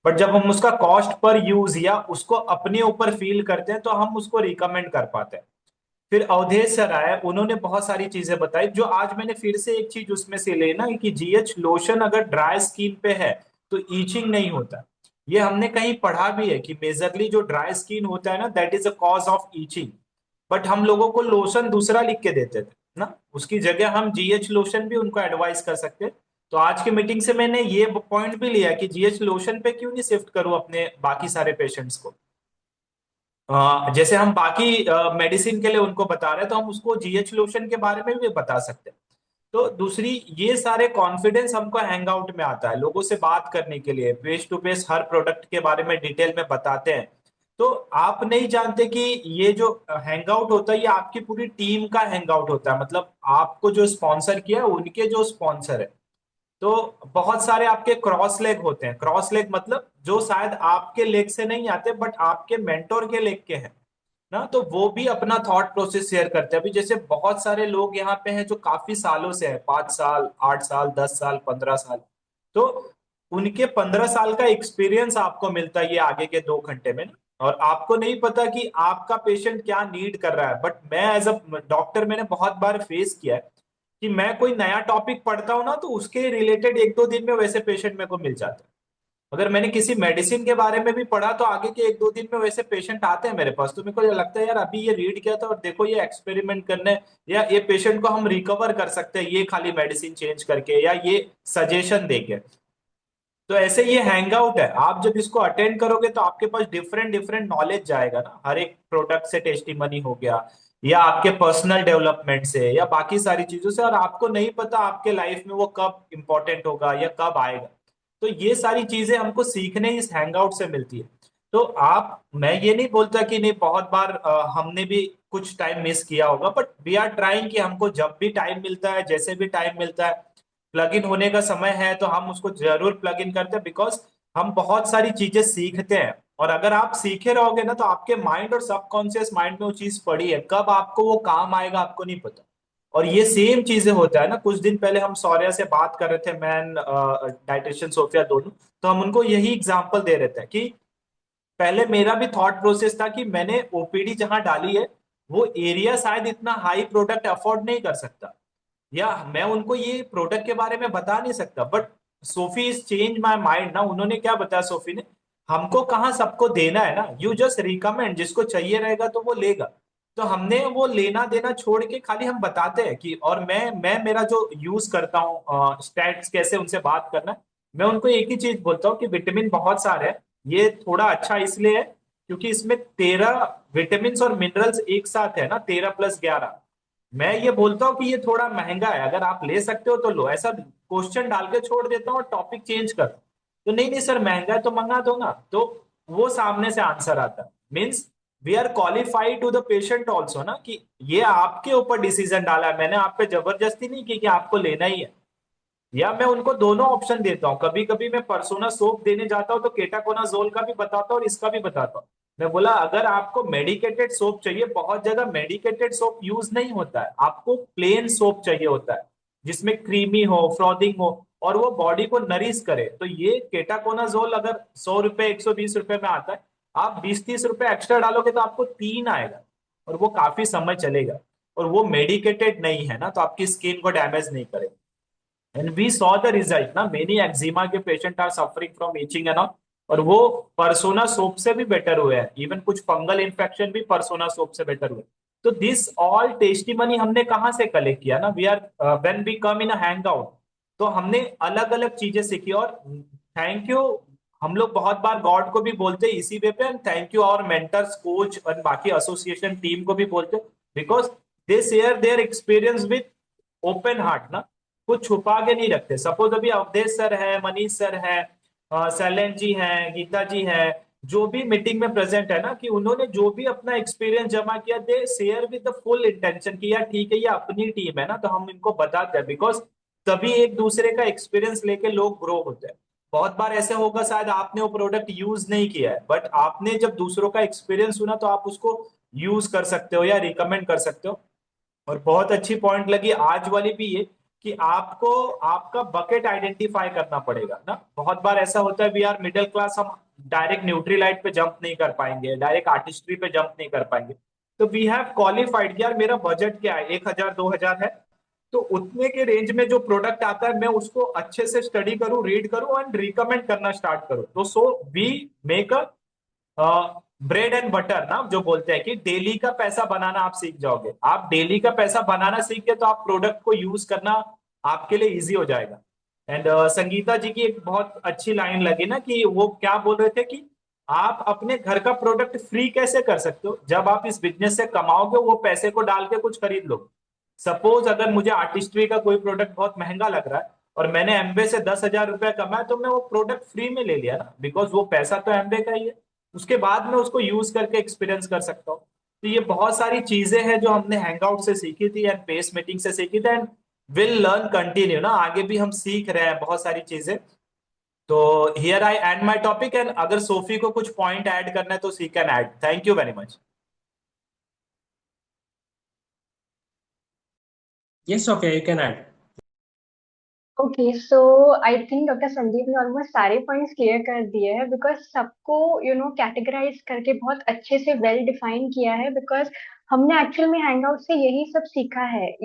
S6: बट जब हम उसका कॉस्ट पर यूज या उसको अपने ऊपर फील करते हैं तो हम उसको रिकमेंड कर पाते हैं। फिर अवधेश सर आए, उन्होंने बहुत सारी चीजें बताई जो आज मैंने फिर से एक चीज उसमें से लेना कि जीएच लोशन अगर ड्राई स्किन पे है तो ईचिंग नहीं होता। ये हमने कहीं पढ़ा भी है कि मेजरली जो ड्राई स्किन होता है ना, that is a cause of itching, but हम लोगों को लोशन दूसरा लिख के देते थे ना, उसकी जगह हम जीएच लोशन भी उनको एडवाइस कर सकते हैं। तो आज की मीटिंग से मैंने ये पॉइंट भी लिया कि जीएच लोशन पे क्यों नहीं शिफ्ट करूं अपने बाकी सारे पेशेंट्स को। जैसे हम बाकी मेडिसिन के लिए उनको बता रहे हैं तो हम उसको जीएच लोशन के बारे में भी बता सकते हैं। तो दूसरी, ये सारे कॉन्फिडेंस हमको हैंग आउट में आता है, लोगों से बात करने के लिए फेस टू फेस हर प्रोडक्ट के बारे में डिटेल में बताते हैं। तो आप नहीं जानते कि ये जो हैंग आउट होता है ये आपकी पूरी टीम का हैंग आउट होता है, मतलब आपको जो स्पॉन्सर किया है उनके जो स्पॉन्सर है। तो बहुत सारे आपके क्रॉस लेग होते हैं, क्रॉस लेग मतलब जो शायद आपके लेग से नहीं आते बट आपके मेंटोर के लेग के हैं ना, तो वो भी अपना थॉट प्रोसेस शेयर करते हैं। अभी जैसे बहुत सारे लोग यहाँ पे हैं जो काफी सालों से है, 5 साल, 8 साल, 10 साल, 15 साल, तो उनके 15 साल का एक्सपीरियंस आपको मिलता है ये आगे के 2 घंटे में ना। और आपको नहीं पता कि आपका पेशेंट क्या नीड कर रहा है, बट मैं एज अ डॉक्टर मैंने बहुत बार फेस किया है कि मैं कोई नया टॉपिक पढ़ता हूँ ना तो उसके रिलेटेड 1-2 दिन में वैसे पेशेंट मेरे को मिल जाता है। अगर मैंने किसी मेडिसिन के बारे में भी पढ़ा तो आगे के 1-2 दिन में वैसे पेशेंट आते हैं मेरे पास, तो मेरे को ये लगता है यार अभी ये रीड किया था और देखो ये एक्सपेरिमेंट करने या ये पेशेंट को हम रिकवर कर सकते हैं ये खाली मेडिसिन चेंज करके या ये सजेशन देके। तो ऐसे ये हैंग आउट है, आप जब इसको अटेंड करोगे तो आपके पास डिफरेंट डिफरेंट नॉलेज जाएगा ना, हर एक प्रोडक्ट से टेस्टिमनी हो गया या आपके पर्सनल डेवलपमेंट से या बाकी सारी चीजों से, और आपको नहीं पता आपके लाइफ में वो कब इंपॉर्टेंट होगा या कब आएगा। तो ये सारी चीजें हमको सीखने इस हैंग आउट से मिलती है। तो आप, मैं ये नहीं बोलता कि नहीं, बहुत बार हमने भी कुछ टाइम मिस किया होगा, बट वी आर ट्राइंग कि हमको जब भी टाइम मिलता है, जैसे भी टाइम मिलता है, प्लग इन होने का समय है तो हम उसको जरूर प्लग इन करते हैं, बिकॉज हम बहुत सारी चीजें सीखते हैं। और अगर आप सीखे रहोगे ना तो आपके माइंड और सबकॉन्शियस माइंड में वो चीज पड़ी है, कब आपको वो काम आएगा आपको नहीं पता। और ये सेम चीजें होता है ना, कुछ दिन पहले हम सौर्या से बात कर रहे थे, मैन डाइटिशियन सोफिया दोनों, तो हम उनको यही एग्जांपल दे रहे थे कि पहले मेरा भी थॉट प्रोसेस था कि मैंने ओपीडी जहां डाली है वो एरिया शायद इतना हाई प्रोडक्ट अफोर्ड नहीं कर सकता या मैं उनको ये प्रोडक्ट के बारे में बता नहीं सकता, but Sophie is change my mind ना। उन्होंने क्या बताया सोफी ने, हमको कहाँ सबको देना है ना, यू जस्ट रिकमेंड, जिसको चाहिए रहेगा तो वो लेगा। तो हमने वो लेना देना छोड़ के खाली हम बताते हैं कि, और मैं मेरा जो यूज करता हूँ स्टैट्स कैसे उनसे बात करना है, मैं उनको एक ही चीज बोलता हूँ कि विटामिन बहुत सारे हैं, ये थोड़ा अच्छा इसलिए है क्योंकि इसमें 13 विटामिन और मिनरल्स एक साथ है ना, 13 + 11, मैं ये बोलता हूँ कि ये थोड़ा महंगा है, अगर आप ले सकते हो तो लो, ऐसा क्वेश्चन डाल के छोड़ देता हूँ और टॉपिक चेंज कर, तो नहीं नहीं सर महंगा है तो मंगा दो ना, तो वो सामने से आंसर आता है। Means we are qualified to the patient also ना, कि ये आपके ऊपर डिसीजन डाला है, मैंने आप पे जबरदस्ती नहीं की कि आपको लेना ही है। या मैं उनको दोनों ऑप्शन देता हूँ, कभी कभी मैं परसोना सोप देने जाता हूँ तो केटाकोनाजोल का भी बताता हूँ और इसका भी बताता हूँ। मैं बोला अगर आपको मेडिकेटेड सोप चाहिए, बहुत ज्यादा मेडिकेटेड सोप यूज नहीं होता है, आपको प्लेन सोप चाहिए होता है जिसमें क्रीमी हो, फ्रॉदिंग हो और वो बॉडी को नरिश करे, तो ये केटाकोनाजोल अगर 100 रुपए 120 रुपए में आता है, आप 20-30 रुपए एक्स्ट्रा डालोगे तो आपको 3 आएगा और वो काफी समय चलेगा, और वो मेडिकेटेड नहीं है ना, तो आपकी स्किन को डैमेज नहीं करेगा। And we saw the result ना, मेनी एक्जिमा के patient are suffering from itching and all, और वो परसोना सोप से भी बेटर हुए हैं, इवन कुछ फंगल इन्फेक्शन भी परसोना सोप से बेटर हुए। तो दिस ऑल टेस्टिमनी हमने कहाँ से कलेक्ट किया ना, we are when we come in hang out, तो हमने अलग अलग चीजें सीखी। और थैंक यू, हम लोग बहुत बार गॉड को भी बोलते हैं इसी वे पे, and thank you our mentors, coach और बाकी एसोसिएशन टीम को भी बोलते हैं, because they share their experience with open heart ना, कुछ छुपा के नहीं रखते। सपोज अभी अवधेश सर है, मनीष सर है, शैलेंद्र जी हैं, गीता जी है, जो भी मीटिंग में प्रेजेंट है ना, कि उन्होंने जो भी अपना एक्सपीरियंस जमा किया, they share with the full intention कि यार ठीक है ये अपनी टीम है ना, तो हम इनको बताते हैं, बिकॉज तभी एक दूसरे का एक्सपीरियंस लेके लोग ग्रो होते हैं। बहुत बार ऐसे होगा शायद आपने वो प्रोडक्ट यूज नहीं किया है, बट आपने जब दूसरों का एक्सपीरियंस सुना तो आप उसको यूज कर सकते हो या रिकमेंड कर सकते हो। और बहुत अच्छी पॉइंट लगी आज वाली भी ये, कि आपको आपका बकेट आइडेंटिफाई करना पड़ेगा ना। बहुत बार ऐसा होता है वी आर मिडिल क्लास, हम डायरेक्ट न्यूट्रीलाइट पे जंप नहीं कर पाएंगे, डायरेक्ट आर्टिस्ट्री पे जंप नहीं कर पाएंगे, तो वी हैव क्वालिफाइड यार मेरा बजट क्या है, 1,000 2,000 है, तो उतने के रेंज में जो प्रोडक्ट आता है मैं उसको अच्छे से स्टडी करूं, रीड करूं एंड रिकमेंड करना स्टार्ट करूं। तो so we make a bread and butter ना, जो बोलते हैं कि डेली का पैसा बनाना आप सीख जाओगे। आप डेली का पैसा बनाना सीख गए तो आप प्रोडक्ट को यूज करना आपके लिए इजी हो जाएगा। एंड संगीता जी की एक बहुत अच्छी लाइन लगी ना, कि वो क्या बोल रहे थे कि आप अपने घर का प्रोडक्ट फ्री कैसे कर सकते हो, जब आप इस बिजनेस से कमाओगे वो पैसे को डाल के कुछ खरीद लो। सपोज अगर मुझे आर्टिस्ट्री का कोई प्रोडक्ट बहुत महंगा लग रहा है और मैंने एमवे से 10,000 रुपया कमाया, तो मैं वो प्रोडक्ट फ्री में ले लिया ना, बिकॉज वो पैसा तो एमवे का ही है, उसके बाद मैं उसको यूज करके एक्सपीरियंस कर सकता हूँ। तो ये बहुत सारी चीजें हैं जो हमने हैंगआउट से सीखी थी एंड पेस मीटिंग से सीखी थी, एंड विल लर्न कंटिन्यू ना, आगे भी हम सीख रहे हैं बहुत सारी चीजें। तो here I end my topic, and अगर सोफी को कुछ पॉइंट ऐड करना है तो she can add. Thank you very much.
S1: Yes, Sophia, you can add.
S7: Okay so I think doctor Sandeep ने ऑलमोस्ट सारे पॉइंट्स क्लियर कर दिए हैं बिकॉज सबको कैटेगराइज करके बहुत अच्छे से वेल डिफाइन किया है बिकॉज हमने एक्चुअल में हैंगआउट से यही सब सीखा है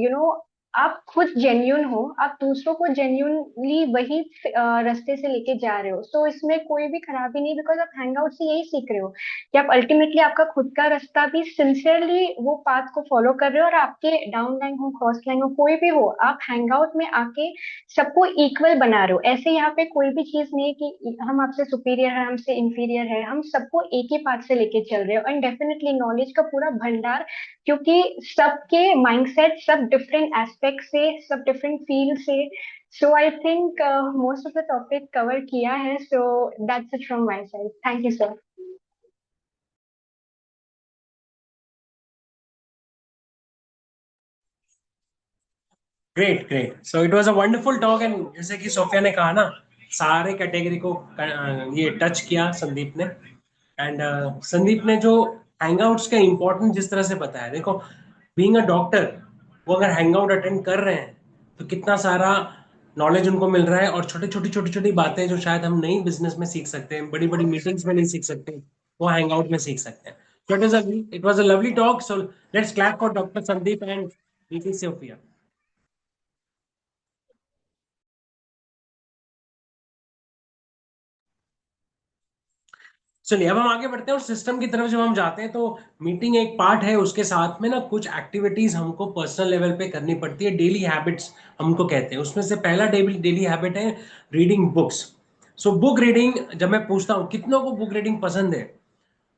S7: आप खुद जेन्यून हो, आप दूसरों को जेन्यूनली वही रास्ते से लेके जा रहे हो, सो इसमें कोई भी खराबी नहीं बिकॉज आप हैंगआउट से यही सीख रहे हो कि आप अल्टीमेटली आपका खुद का रास्ता भी सिंसियरली वो पाथ को फॉलो कर रहे हो, और आपके डाउन लाइन हो क्रॉस लाइन हो कोई भी हो, आप हैंगआउट में आके सबको इक्वल बना रहे हो। ऐसे यहाँ पे कोई भी चीज नहीं है कि हम आपसे सुपीरियर है, हमसे इंफीरियर है, हम सबको एक ही पाथ से लेके चल रहे हो, एंड डेफिनेटली नॉलेज का पूरा भंडार, क्योंकि सबके माइंडसेट सब डिफरेंट एस्पेक्ट से, सब डिफरेंट फील्ड से। So I think most of the topic cover किया है, so that's it from my side. Thank you sir.
S1: Great great, so it was a wonderful talk. And जैसे कि Sophia ने कहा ना, सारे कैटेगरी को ये टच किया संदीप ने। एंड संदीप ने जो हैंगआउट्स का इम्पोर्टेंस जिस तरह से बताया, देखो बीइंग अ डॉक्टर, वो अगर हैंगआउट अटेंड कर रहे हैं तो कितना सारा नॉलेज उनको मिल रहा है, और छोटी छोटी बातें जो शायद हम नई बिजनेस में सीख सकते हैं, बड़ी बड़ी मीटिंग्स में नहीं सीख सकते, वो हैंगआउट में सीख सकते हैं। So it was a lovely talk. So let's clap for Dr. Sandeep and VP Sophia. चलिए अब हम आगे बढ़ते हैं, और सिस्टम की तरफ जब हम जाते हैं तो मीटिंग एक पार्ट है, उसके साथ में ना कुछ एक्टिविटीज हमको पर्सनल लेवल पे करनी पड़ती है, डेली हैबिट्स हमको कहते हैं। उसमें से पहला डेली हैबिट है reading books. So book reading, जब मैं पूछता हूँ कितनों को बुक रीडिंग पसंद है,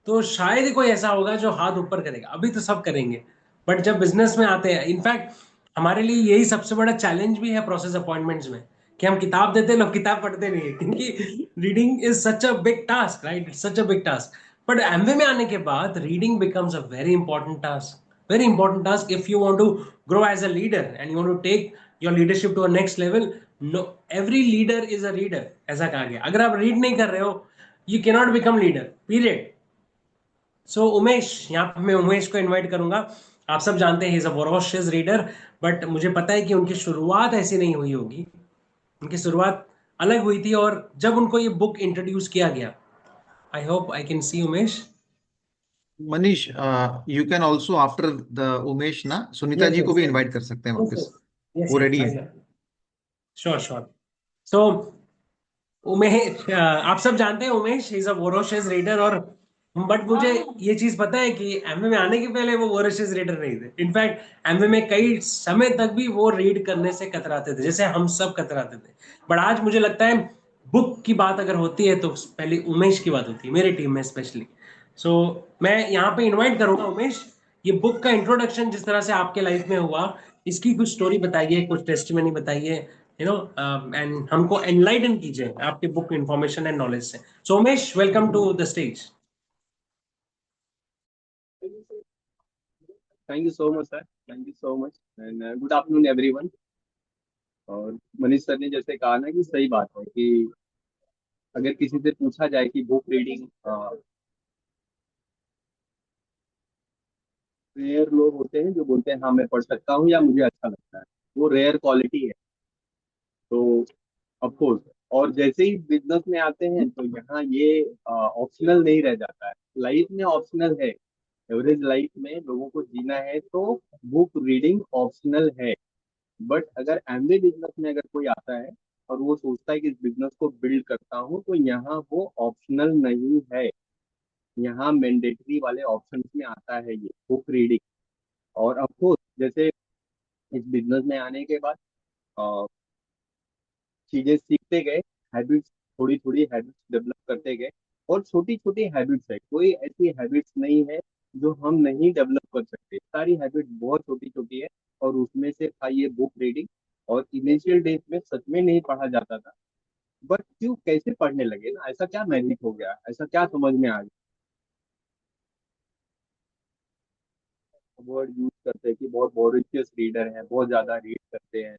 S1: तो शायद ही कोई ऐसा होगा जो हाथ ऊपर करेगा, अभी तो सब करेंगे। बट जब बिजनेस में आते हैं, इनफैक्ट हमारे लिए यही सबसे बड़ा चैलेंज भी है प्रोसेस अपॉइंटमेंट्स में, कि हम किताब देते हैं, लोग किताब पढ़ते नहीं है, क्योंकि reading is such a big task, right? It's such a big task. But Amway में आने के बाद reading becomes a very important task, very important task if you want to grow as a leader and you want to take your leadership to a next level. No, every leader is a reader, ऐसा कहा गया। अगर आप read नहीं कर रहे हो, you cannot become leader, period. सो उमेश, यहाँ पे मैं उमेश को इनवाइट करूंगा। आप सब जानते हैं is a voracious reader, but मुझे पता है कि उनकी शुरुआत ऐसी नहीं हुई होगी, उनकी शुरुआत अलग हुई थी। और जब उनको ये बुक इंट्रोड्यूस किया गया, I hope I can C Umesh.
S3: Manish, you can also after the Umesh ना सुनीता
S1: यस
S3: जी को
S1: यस
S3: भी इनवाइट कर सकते हैं
S1: यस
S3: वापस।
S1: यस यस
S3: वो
S1: यस
S3: रेडी है।
S1: Yes, sure sure. So Umesh, आप सब जानते हैं Umesh is a voracious reader, और बट मुझे ये चीज पता है कि एमवे में आने के पहले वो वोरोशियस रीडर नहीं थे। इनफैक्ट एमवे में कई समय तक भी वो रीड करने से कतराते थे, जैसे हम सब कतराते थे। बट आज मुझे लगता है बुक की बात अगर होती है तो पहले उमेश की बात होती है, मेरी टीम में स्पेशली। सो मैं यहाँ पे इनवाइट करूंगा उमेश, ये बुक का इंट्रोडक्शन जिस तरह से आपके लाइफ में हुआ, इसकी कुछ स्टोरी बताइए, कुछ टेस्टिमनी बताइए, यू नो, एंड हमको एनलाइटन कीजिए आपके बुक इंफॉर्मेशन एंड नॉलेज से। So Umesh, welcome to the stage.
S8: Thank you so much sir, thank you so much and good afternoon everyone. और मनीष सर ने जैसे कहा ना कि सही बात है कि अगर किसी से पूछा जाए कि बुक रीडिंग, रेयर लोग होते हैं जो बोलते हैं हाँ मैं पढ़ सकता हूँ या मुझे अच्छा लगता है, वो रेयर क्वालिटी है। तो ऑफ कोर्स, और जैसे ही बिजनेस में आते हैं तो यहाँ ये ऑप्शनल नहीं रह जाता है, लाइफ में ऑप्शनल है। एवरेज लाइफ में लोगों को जीना है तो बुक रीडिंग ऑप्शनल है। बट अगर एमबी बिजनेस में अगर कोई आता है और वो सोचता है कि इस बिजनेस को बिल्ड करता हूँ, तो यहाँ वो ऑप्शनल नहीं है, यहाँ मैंडेटरी वाले ऑप्शन में आता है ये बुक रीडिंग। और अफकोर्स जैसे इस बिजनेस में आने के बाद अ, चीजें सीखते गए, हैबिट्स, थोड़ी थोड़ी हैबिट्स डेवलप करते गए। और छोटी छोटी हैबिट्स है, कोई ऐसी हैबिट्स नहीं है जो हम नहीं डेवलप कर सकते, सारी हैबिट बहुत छोटी छोटी है। और उसमें से था ये बुक रीडिंग। और इनिशियल डेज में सच में नहीं पढ़ा जाता था, बट क्यों कैसे पढ़ने लगे ना, ऐसा क्या मैजिक हो गया, ऐसा क्या समझ में आ गया, वर्ड यूज करते हैं कि बहुत वॉरेशियस रीडर है, बहुत ज्यादा रीड करते हैं।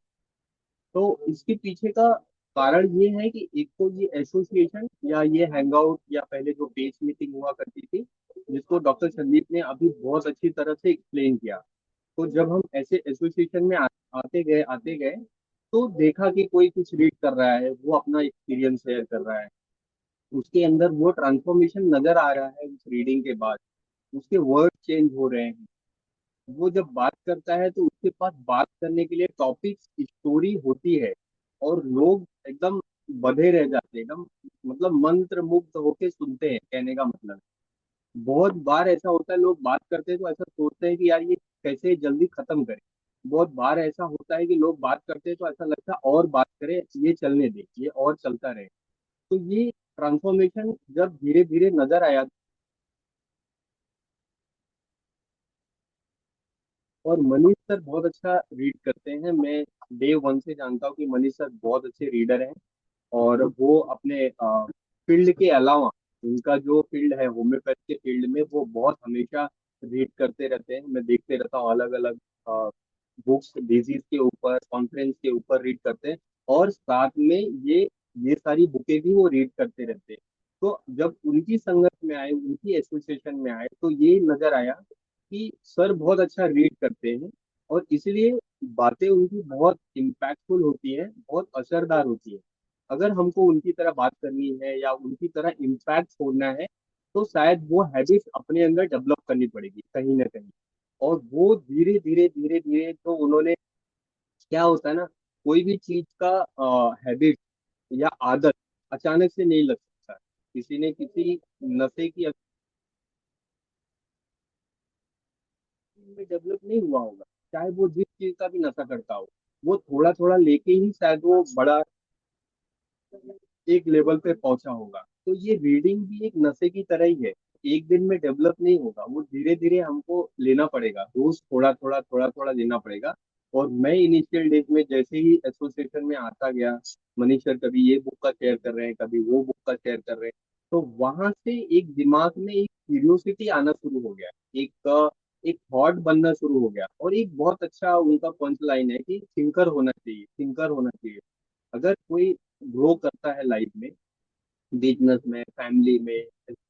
S8: तो इसके पीछे का कारण ये है कि एक तो ये एसोसिएशन या ये हैंगआउट या पहले जो पेज मीटिंग हुआ करती थी, जिसको डॉक्टर संदीप ने अभी बहुत अच्छी तरह से एक्सप्लेन किया। तो जब हम ऐसे एसोसिएशन में आते गए तो देखा कि कोई कुछ रीड कर रहा है, वो अपना एक्सपीरियंस शेयर कर रहा है, उसके अंदर वो ट्रांसफॉर्मेशन नजर आ रहा है उस रीडिंग के बाद, उसके वर्ड चेंज हो रहे हैं। वो जब बात करता है तो उसके पास बात करने के लिए टॉपिक स्टोरी होती है, और लोग एकदम बधे रह जाते हैं, एकदम मतलब मंत्र मुग्ध होके सुनते हैं, कहने का मतलब है। बहुत बार ऐसा होता है, लोग बात करते हैं तो ऐसा सोचते हैं कि यार ये कैसे जल्दी खत्म करें। बहुत बार ऐसा होता है कि लोग बात करते हैं तो ऐसा लगता है और बात करें, ये चलने दे, ये और चलता रहे। तो ये ट्रांसफॉर्मेशन जब धीरे धीरे नजर आया, और मनीष सर बहुत अच्छा रीड करते हैं, मैं डे वन से जानता हूँ कि मनीष सर बहुत अच्छे रीडर हैं। और वो अपने फील्ड के अलावा, उनका जो फील्ड है होम्योपैथ के फील्ड में, वो बहुत हमेशा रीड करते रहते हैं। मैं देखते रहता हूँ अलग अलग बुक्स डिजीज के ऊपर, कॉन्फ्रेंस के ऊपर रीड करते हैं। और साथ में ये सारी बुकें भी वो रीड करते रहते हैं। तो जब उनकी संगत में आए, उनकी एसोसिएशन में आए, तो ये नजर आया कि सर बहुत अच्छा रीड करते हैं, और इसलिए बातें उनकी बहुत इम्पैक्टफुल होती है, बहुत असरदार होती है। अगर हमको उनकी तरह बात करनी है या उनकी तरह इम्पैक्ट छोड़ना है, तो शायद वो हैबिट अपने अंदर डेवलप करनी पड़ेगी कहीं ना कहीं। और वो धीरे धीरे धीरे धीरे तो उन्होंने, क्या होता है ना, कोई भी चीज का हैबिट या आदत अचानक से नहीं लग सकता। किसी ने किसी नशे की में डेवलप नहीं हुआ होगा, चाहे वो जिस चीज का भी नशा करता हो, वो थोड़ा थोड़ा लेके ही शायद वो बड़ा एक लेवल पे पहुंचा होगा। तो ये रीडिंग भी एक नशे की तरह ही है, एक दिन में डेवलप नहीं होगा, वो धीरे धीरे हमको लेना पड़ेगा, रोज थोड़ा थोड़ा थोड़ा थोड़ा लेना पड़ेगा। और मैं इनिशियल डेज में जैसे ही एसोसिएशन में आता गया, मनीष सर कभी ये बुक का शेयर कर रहे हैं, कभी वो बुक का शेयर कर रहे हैं, तो वहां से एक दिमाग में एक क्यूरियोसिटी आना शुरू हो गया, एक थॉट बनना शुरू हो गया। और एक बहुत अच्छा उनका पंच लाइन है कि थिंकर होना चाहिए, थिंकर होना चाहिए। अगर कोई ग्रो करता है लाइफ में, बिजनेस में, फैमिली में,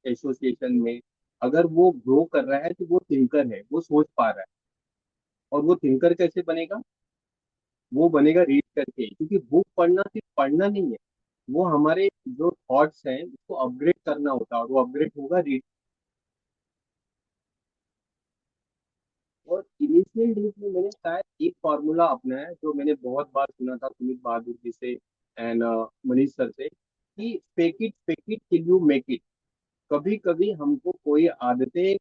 S8: एसोसिएशन में, अगर वो ग्रो कर रहा है तो वो थिंकर है, वो सोच पा रहा है। और वो थिंकर कैसे बनेगा? वो बनेगा रीड करके, क्योंकि बुक पढ़ना सिर्फ पढ़ना नहीं है, वो हमारे जो थॉट्स हैं उसको अपग्रेड करना होता है, और वो अपग्रेड होगा रीड। और इनिशियल डेज में मैंने शायद एक फॉर्मूला अपनाया जो मैंने बहुत बार सुना था सुमित बहादुर जी से एंड मनीष सर से, कि fake it till you make it. कभी कभी हमको कोई आदतें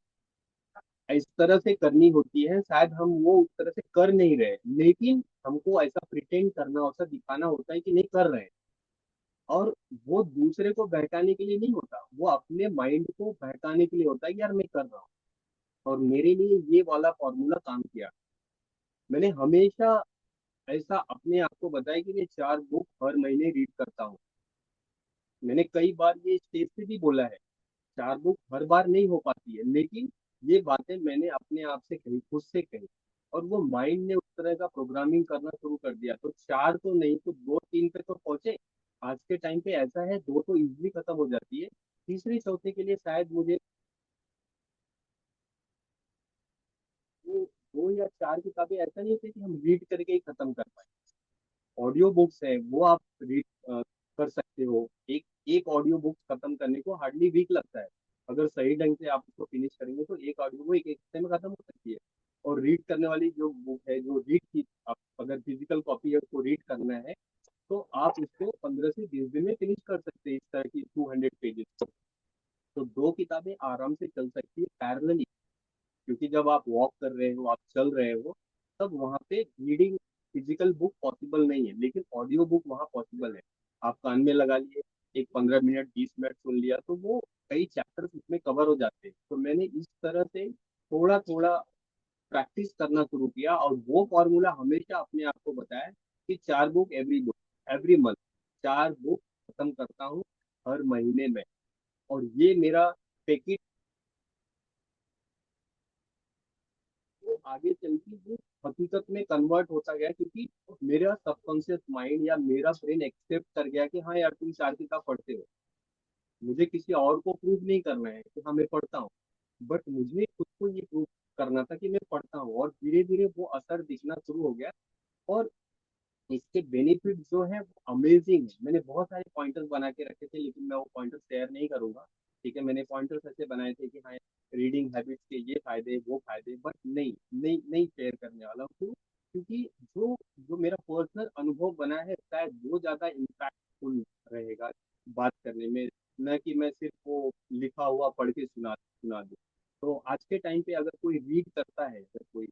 S8: इस तरह से करनी होती है, शायद हम वो उस तरह से कर नहीं रहे, लेकिन हमको ऐसा प्रिटेंड करना होता है, दिखाना होता है कि नहीं कर रहे हैं। और वो दूसरे को बहकाने के लिए नहीं होता, वो अपने माइंड को बहकाने के लिए होता है कि यार मैं कर रहा हूँ। और मेरे लिए ये वाला फॉर्मूला काम किया। मैंने हमेशा ऐसा अपने आप को बताया कि मैं 4 बुक हर महीने रीड करता हूँ। मैंने कई बार ये स्टेज पे भी बोला है, 4 बुक हर बार नहीं हो पाती है, लेकिन ये बातें मैंने अपने आप से कही, खुद से कही। और वो माइंड ने उस तरह का प्रोग्रामिंग करना शुरू कर दिया, तो 4 तो नहीं तो 2 3 पे तो पहुंचे। आज के टाइम पे ऐसा है, 2 तो इजीली खत्म हो जाती है, तीसरी चौथे के लिए शायद मुझे वो 2 या 4 किताबें ऐसा नहीं होती कि हम रीड करके ही खत्म कर पाए। ऑडियो बुक्स है वो आप रीड कर सकते हो। एक एक ऑडियो बुक खत्म करने को हार्डली वीक लगता है, अगर सही ढंग से आप उसको फिनिश करेंगे तो एक ऑडियो बुक एक एक हफ्ते में खत्म हो सकती है। और रीड करने वाली जो बुक है, जो रीड की आप अगर फिजिकल कॉपी है उसको रीड करना है, तो आप उसको 15 से 20 दिन में फिनिश कर सकते हैं, इस तरह की 200 पेजेस। तो 2 किताबें आराम से चल सकती है पैरेलली, क्योंकि जब आप वॉक कर रहे हो, आप चल रहे हो, तब वहाँ पे रीडिंग फिजिकल बुक पॉसिबल नहीं है, लेकिन ऑडियो बुक वहाँ पॉसिबल है। आप कान में लगा लिए, एक 15 मिनट 20 मिनट सुन लिया, तो वो कई चैप्टर्स उसमें कवर हो जाते हैं। तो मैंने इस तरह से थोड़ा थोड़ा प्रैक्टिस करना शुरू किया, और वो फॉर्मूला हमेशा अपने आप को बताया कि 4 बुक एवरी मंथ, 4 बुक खत्म करता हूँ हर महीने में। और ये मेरा पैकेट वो आगे चल के वो हकीकत में कन्वर्ट होता गया, क्योंकि मेरा सबकॉन्शियस माइंड या मेरा ब्रेन एक्सेप्ट कर गया कि हाँ यार तुम 4 किताब पढ़ते हो। मुझे किसी और को प्रूव नहीं करना है कि हाँ मैं पढ़ता हूँ, बट मुझे खुद को ये प्रूव करना था कि मैं पढ़ता हूँ। और धीरे धीरे वो असर दिखना शुरू हो गया। और इसके बेनिफिट जो है वो अमेजिंग है। मैंने बहुत सारे पॉइंटर्स बना के रखे थे, लेकिन मैं वो पॉइंटर्स शेयर नहीं करूंगा। ठीक है, मैंने पॉइंटर्स ऐसे बनाए थे कि हाँ रीडिंग हैबिट्स के ये फायदे वो फायदे, बट नहीं नहीं नहीं शेयर करने वाला हूँ। क्योंकि जो जो मेरा पर्सनल अनुभव बना है, शायद वो ज्यादा इम्पैक्टफुल रहेगा बात करने में, न कि मैं सिर्फ वो लिखा हुआ पढ़ के सुना दूँ। तो आज के टाइम पे अगर कोई रीड करता है, अगर कोई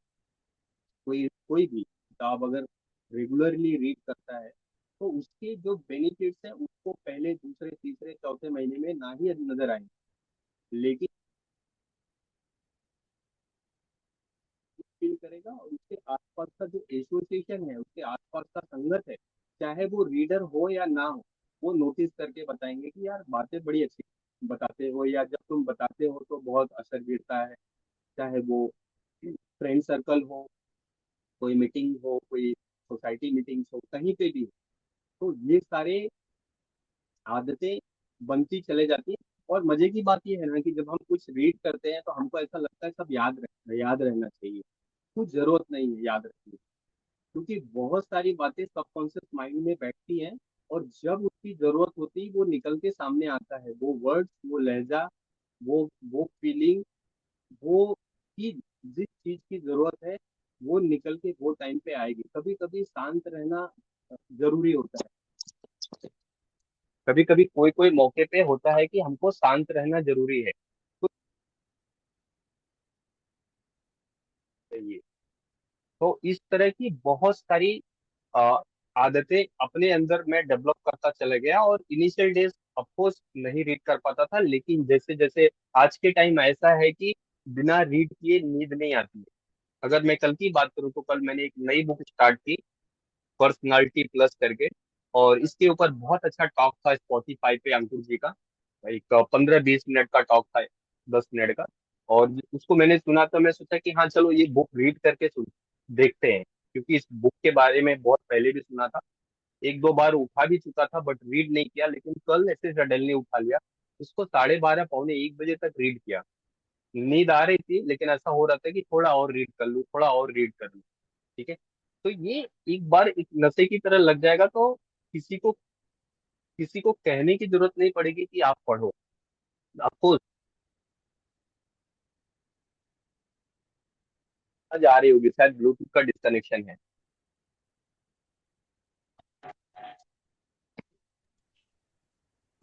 S8: कोई कोई भी किताब अगर रेगुलरली रीड करता है, तो उसके जो बेनिफिट्स हैं उसको पहले दूसरे तीसरे चौथे महीने में ना ही नजर आएंगे, लेकिन फील करेगा। और उसके आसपास का जो एसोसिएशन है, उसके आसपास का संगत है, चाहे वो रीडर हो या ना हो, वो नोटिस करके बताएंगे कि यार बातें बड़ी अच्छी बताते हो, या जब तुम बताते हो तो बहुत असर गिरता है। चाहे वो फ्रेंड सर्कल हो, कोई मीटिंग हो, कोई सोसाइटी मीटिंग्स हो, कहीं पे भी हो, तो ये सारे आदतें बनती चले जाती हैं। और मजे की बात ये है ना कि जब हम कुछ रीड करते हैं तो हमको ऐसा लगता है सब याद रहना चाहिए। कुछ जरूरत नहीं है याद रखने की, क्योंकि बहुत सारी बातें सबकॉन्शियस माइंड में बैठती हैं, और जब उसकी जरूरत होती है वो निकल के सामने आता है, वो वर्ड्स, वो लहजा, वो फीलिंग, वो चीज, जिस चीज की जरूरत है वो निकल के वो टाइम पे आएगी। कभी कभी शांत रहना जरूरी होता है, कभी कभी कोई कोई मौके पे होता है कि हमको शांत रहना जरूरी है। तो चाहिए। तो इस तरह की बहुत सारी अ, आदतें अपने अंदर मैं डेवलप करता चला गया। और इनिशियल डेज अफकोर्स नहीं रीड कर पाता था, लेकिन जैसे जैसे आज के टाइम ऐसा है कि बिना रीड किए नींद नहीं आती है। अगर मैं कल की बात करूँ तो कल मैंने एक नई बुक स्टार्ट की, पर्सनालिटी प्लस करके, और इसके ऊपर बहुत अच्छा टॉक था स्पॉटिफाई पे अंकुर जी का। एक 15-20 मिनट का टॉक था, 10 मिनट का। और उसको मैंने सुना तो मैं सोचा कि हाँ चलो ये बुक रीड करके सुन देखते हैं, क्योंकि इस बुक के बारे में बहुत पहले भी सुना था, एक दो बार उठा भी चुका था बट रीड नहीं किया, लेकिन कल ऐसे सडनली उठा लिया। इसको 12:30 पौने 1 बजे तक रीड किया। नींद आ रही थी लेकिन ऐसा हो रहा था कि थोड़ा और रीड कर लूँ, थोड़ा और रीड कर लूँ। ठीक है। तो ये एक बार एक नशे की तरह लग जाएगा तो किसी को किसी को कहने की जरूरत नहीं पड़ेगी कि आप पढ़ो। आपको समझ आ रही होगी, शायद ब्लूटूथ का डिस्कनेक्शन है।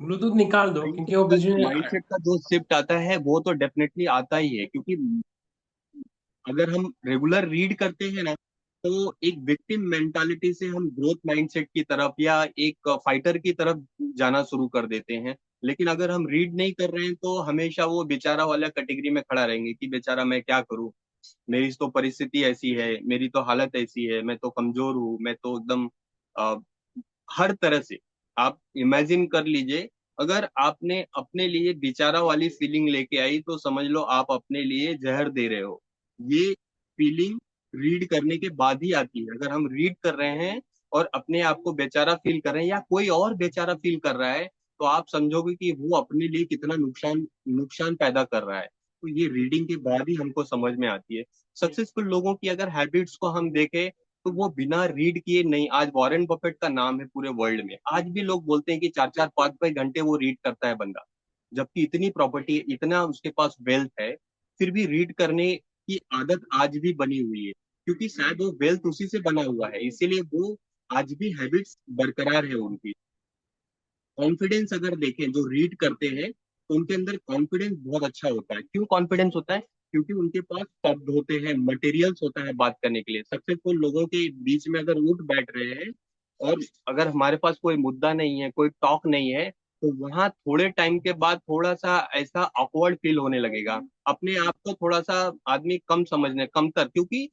S1: ब्लूटूथ निकाल दो क्योंकि वो बीच में।
S8: माइंडसेट का जो शिफ्ट आता है वो तो डेफिनेटली आता ही है, क्योंकि अगर हम रेगुलर रीड करते हैं ना, तो एक विक्टिम मेंटालिटी से हम ग्रोथ माइंडसेट की तरफ या एक फाइटर की तरफ जाना शुरू कर देते हैं। लेकिन अगर हम रीड नहीं कर रहे हैं तो हमेशा वो बेचारा वाला कैटेगरी में खड़ा रहेंगे कि बेचारा मैं क्या करूं, मेरी तो परिस्थिति ऐसी है, मेरी तो हालत ऐसी है, मैं तो कमजोर हूँ, मैं तो एकदम अ, हर तरह से। आप इमेजिन कर लीजिए, अगर आपने अपने लिए बेचारा वाली फीलिंग लेके आई तो समझ लो आप अपने लिए जहर दे रहे हो। ये फीलिंग रीड करने के बाद ही आती है। अगर हम रीड कर रहे हैं और अपने आप को बेचारा फील कर रहे हैं या कोई और बेचारा फील कर रहा है, तो आप समझोगे कि वो अपने लिए कितना नुकसान नुकसान पैदा कर रहा है। तो ये रीडिंग के बाद ही हमको समझ में आती है। सक्सेसफुल लोगों की अगर हैबिट्स को हम देखें तो वो बिना रीड किए नहीं। आज वॉरेन बफेट का नाम है पूरे वर्ल्ड में, आज भी लोग बोलते हैं कि 4-4 5-5 घंटे वो रीड करता है बंदा, जबकि इतनी प्रॉपर्टी, इतना उसके पास वेल्थ है, फिर भी रीड करने की आदत आज भी बनी हुई है, क्योंकि शायद वो वेल्थ उसी से बना हुआ है, इसीलिए वो आज भी हैबिट्स बरकरार है उनकी। कॉन्फिडेंस अगर देखें, जो रीड करते हैं तो उनके अंदर कॉन्फिडेंस बहुत अच्छा होता है। क्यों कॉन्फिडेंस होता है? क्योंकि उनके पास शब्द होते हैं, मटेरियल्स होता है बात करने के लिए। सक्सेसफुल लोगों के बीच में अगर उठ बैठ रहे हैं और अगर हमारे पास कोई मुद्दा नहीं है, कोई टॉक नहीं है, तो वहां थोड़े टाइम के बाद थोड़ा सा ऐसा ऑकवर्ड फील होने लगेगा, अपने आप को थोड़ा सा आदमी कम समझने, कमतर, क्योंकि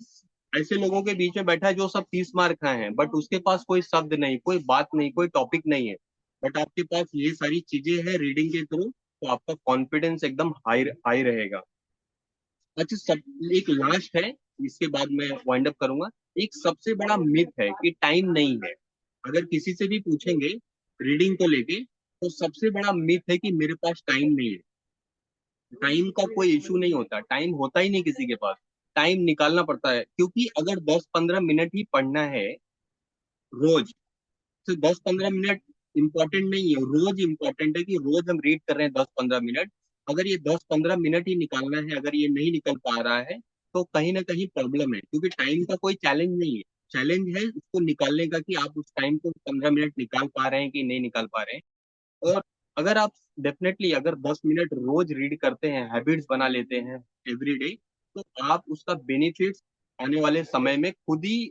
S8: ऐसे लोगों के बीच में बैठा है जो सब 30 मार खाए हैं, बट उसके पास कोई शब्द नहीं, कोई बात नहीं, कोई टॉपिक नहीं है। बट आपके पास ये सारी चीजें हैं रीडिंग के थ्रू, तो आपका कॉन्फिडेंस एकदम हाई हाई रहेगा। अच्छा, सब एक लास्ट है, इसके बाद मैं वाइंड अप करूंगा। एक सबसे बड़ा मिथ है कि टाइम नहीं है। अगर किसी से भी पूछेंगे रीडिंग को लेके, तो सबसे बड़ा मिथ है कि मेरे पास टाइम नहीं है। टाइम का कोई इशू नहीं होता, टाइम होता ही नहीं किसी के पास। टाइम निकालना पड़ता है, क्योंकि अगर 10-15 मिनट ही पढ़ना है रोज, तो 10-15 मिनट इंपॉर्टेंट नहीं है, रोज इंपॉर्टेंट है कि रोज हम रीड कर रहे हैं 10-15 मिनट। अगर ये 10-15 मिनट ही निकालना है, अगर ये नहीं निकल पा रहा है, तो कहीं ना कहीं प्रॉब्लम है, क्योंकि टाइम का कोई चैलेंज नहीं है। चैलेंज है उसको निकालने का कि आप उस टाइम को 15 मिनट निकाल पा रहे हैं कि नहीं निकाल पा रहे हैं। और अगर आप डेफिनेटली अगर 10 मिनट रोज रीड करते हैं, हैबिट्स बना लेते हैं एवरीडे, तो आप उसका बेनिफिट्स आने वाले समय में खुद ही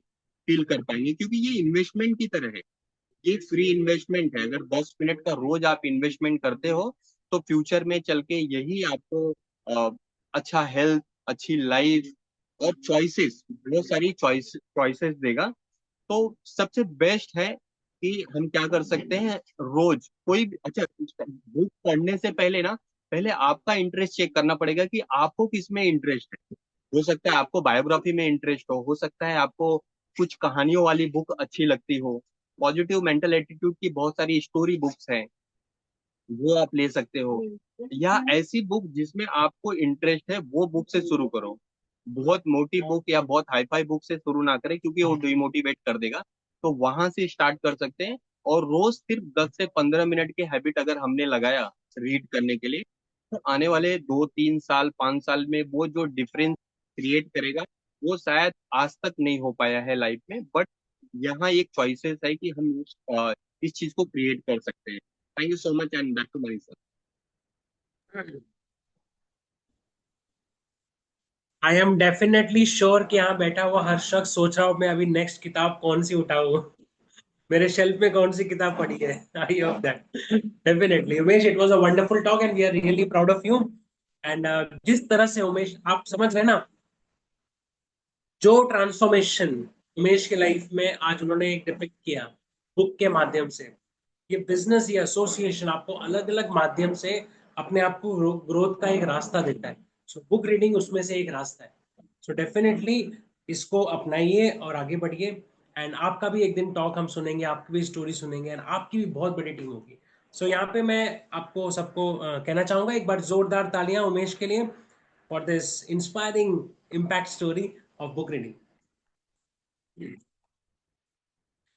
S8: फील कर पाएंगे, क्योंकि ये इन्वेस्टमेंट की तरह है। ये फ्री इन्वेस्टमेंट है। अगर 10 मिनट का रोज आप इन्वेस्टमेंट करते हो, तो फ्यूचर में चल के यही आपको अच्छा हेल्थ, अच्छी लाइफ और चॉइसेस, बहुत सारी चॉइसेस देगा। तो सबसे बेस्ट है कि हम क्या कर सकते हैं, रोज कोई अच्छा बुक पढ़ने से पहले ना, पहले आपका इंटरेस्ट चेक करना पड़ेगा कि आपको किस में इंटरेस्ट है। हो सकता है आपको बायोग्राफी में इंटरेस्ट हो सकता है आपको कुछ कहानियों वाली बुक अच्छी लगती हो, पॉजिटिव मेंटल एटीट्यूड की बहुत सारी स्टोरी बुक्स हैं, वो आप ले सकते हो। या ऐसी बुक जिसमें आपको इंटरेस्ट है वो बुक से शुरू करो। बहुत मोटी बुक या बहुत हाई फाई बुक से शुरू ना करें, क्योंकि वो डिमोटिवेट कर देगा। तो वहां से स्टार्ट कर सकते हैं, और रोज सिर्फ 10 से 15 मिनट के हैबिट अगर हमने लगाया रीड करने के लिए, तो आने वाले 2-3 साल 5 साल में वो जो डिफरेंस क्रिएट करेगा, वो शायद आज तक नहीं हो पाया है लाइफ में। बट यहाँ एक चॉइसेस है कि हम इस चीज को क्रिएट कर सकते हैं। Thank you so much and back to Manisha.
S1: I am definitely sure कि यहाँ बैठा हुआ हर शख्स सोच रहा हो मैं अभी नेक्स्ट किताब कौन सी उठाऊं। मेरे शेल्फ में कौन सी किताब पड़ी है। I hope that definitely Umesh, it was a wonderful talk and we are really proud of you. And जिस तरह से उमेश, आप समझ रहे हैं ना, जो ट्रांसफॉर्मेशन उमेश के लाइफ में आज उन्होंने एक डिपिक्ट किया बुक के माध्यम से, ये बिजनेस या एसोसिएशन आपको अलग अलग माध्यम से अपने आप को ग्रोथ का एक रास्ता देता है। सो बुक रीडिंग उसमें से एक रास्ता है। सो डेफिनेटली इसको अपनाइए और आगे बढ़िए। एंड आपका भी एक दिन टॉक हम सुनेंगे, आपकी भी स्टोरी सुनेंगे, एंड आपकी भी बहुत बड़ी टीम होगी। सो यहाँ पे मैं आपको सबको कहना चाहूंगा, एक बार जोरदार तालियां उमेश के लिए for this inspiring impact story of book reading.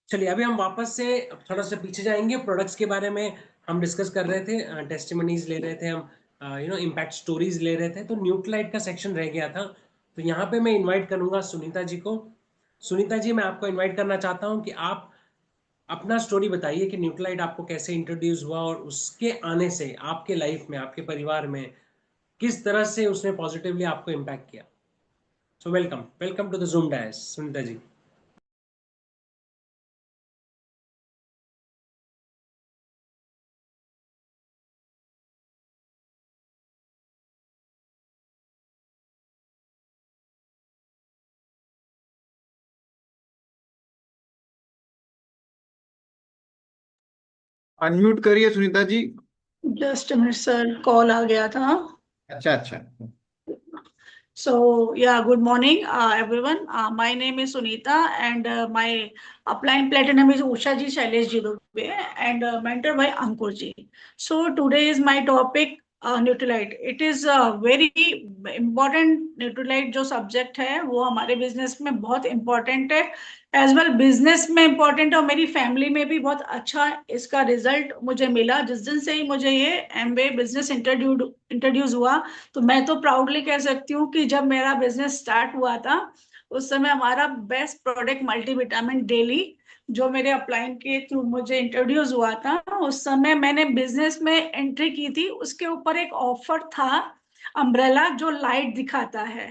S1: चलिए अभी हम वापस से थोड़ा सा पीछे जाएंगे। प्रोडक्ट्स के बारे में हम डिस्कस कर रहे थे, टेस्टिमनीज ले रहे थे हम, इम्पैक्ट स्टोरीज ले रहे थे। तो न्यूट्रलाइट का सेक्शन रह गया था। तो यहाँ पे मैं इनवाइट करूंगा सुनीता जी को। सुनीता जी, मैं आपको इनवाइट करना चाहता हूँ कि आप अपना स्टोरी बताइए कि न्यूट्रलाइट आपको कैसे इंट्रोड्यूस हुआ और उसके आने से आपके लाइफ में, आपके परिवार में किस तरह से उसने पॉजिटिवली आपको इम्पैक्ट किया। So welcome, welcome to the Zoom dais Sunita ji.
S3: Unmute करिए Sunita ji.
S9: Just minute sir, call आ गया था।
S3: अच्छा अच्छा।
S9: So, yeah, good morning, everyone. My name is Sunita, and my upline platinum is Usha ji, Shailesh ji Dubey, and mentor by Ankur ji. So, today is my topic, Nutrilite. It is a very important Nutrilite जो subject है वो हमारे business में बहुत important है, as well business में important है, और मेरी फैमिली में भी बहुत अच्छा इसका रिजल्ट मुझे मिला। जिस दिन से ही मुझे ये एमवे बिजनेस इंट्रोड्यूस हुआ, तो मैं तो प्राउडली कह सकती हूँ कि जब मेरा बिजनेस स्टार्ट हुआ था उस समय हमारा बेस्ट प्रोडक्ट मल्टीविटामिन डेली, जो मेरे अपलाइन के थ्रू मुझे इंट्रोड्यूस हुआ था, उस समय मैंने बिजनेस में एंट्री की थी। उसके ऊपर एक ऑफर था अम्ब्रेला जो लाइट दिखाता है।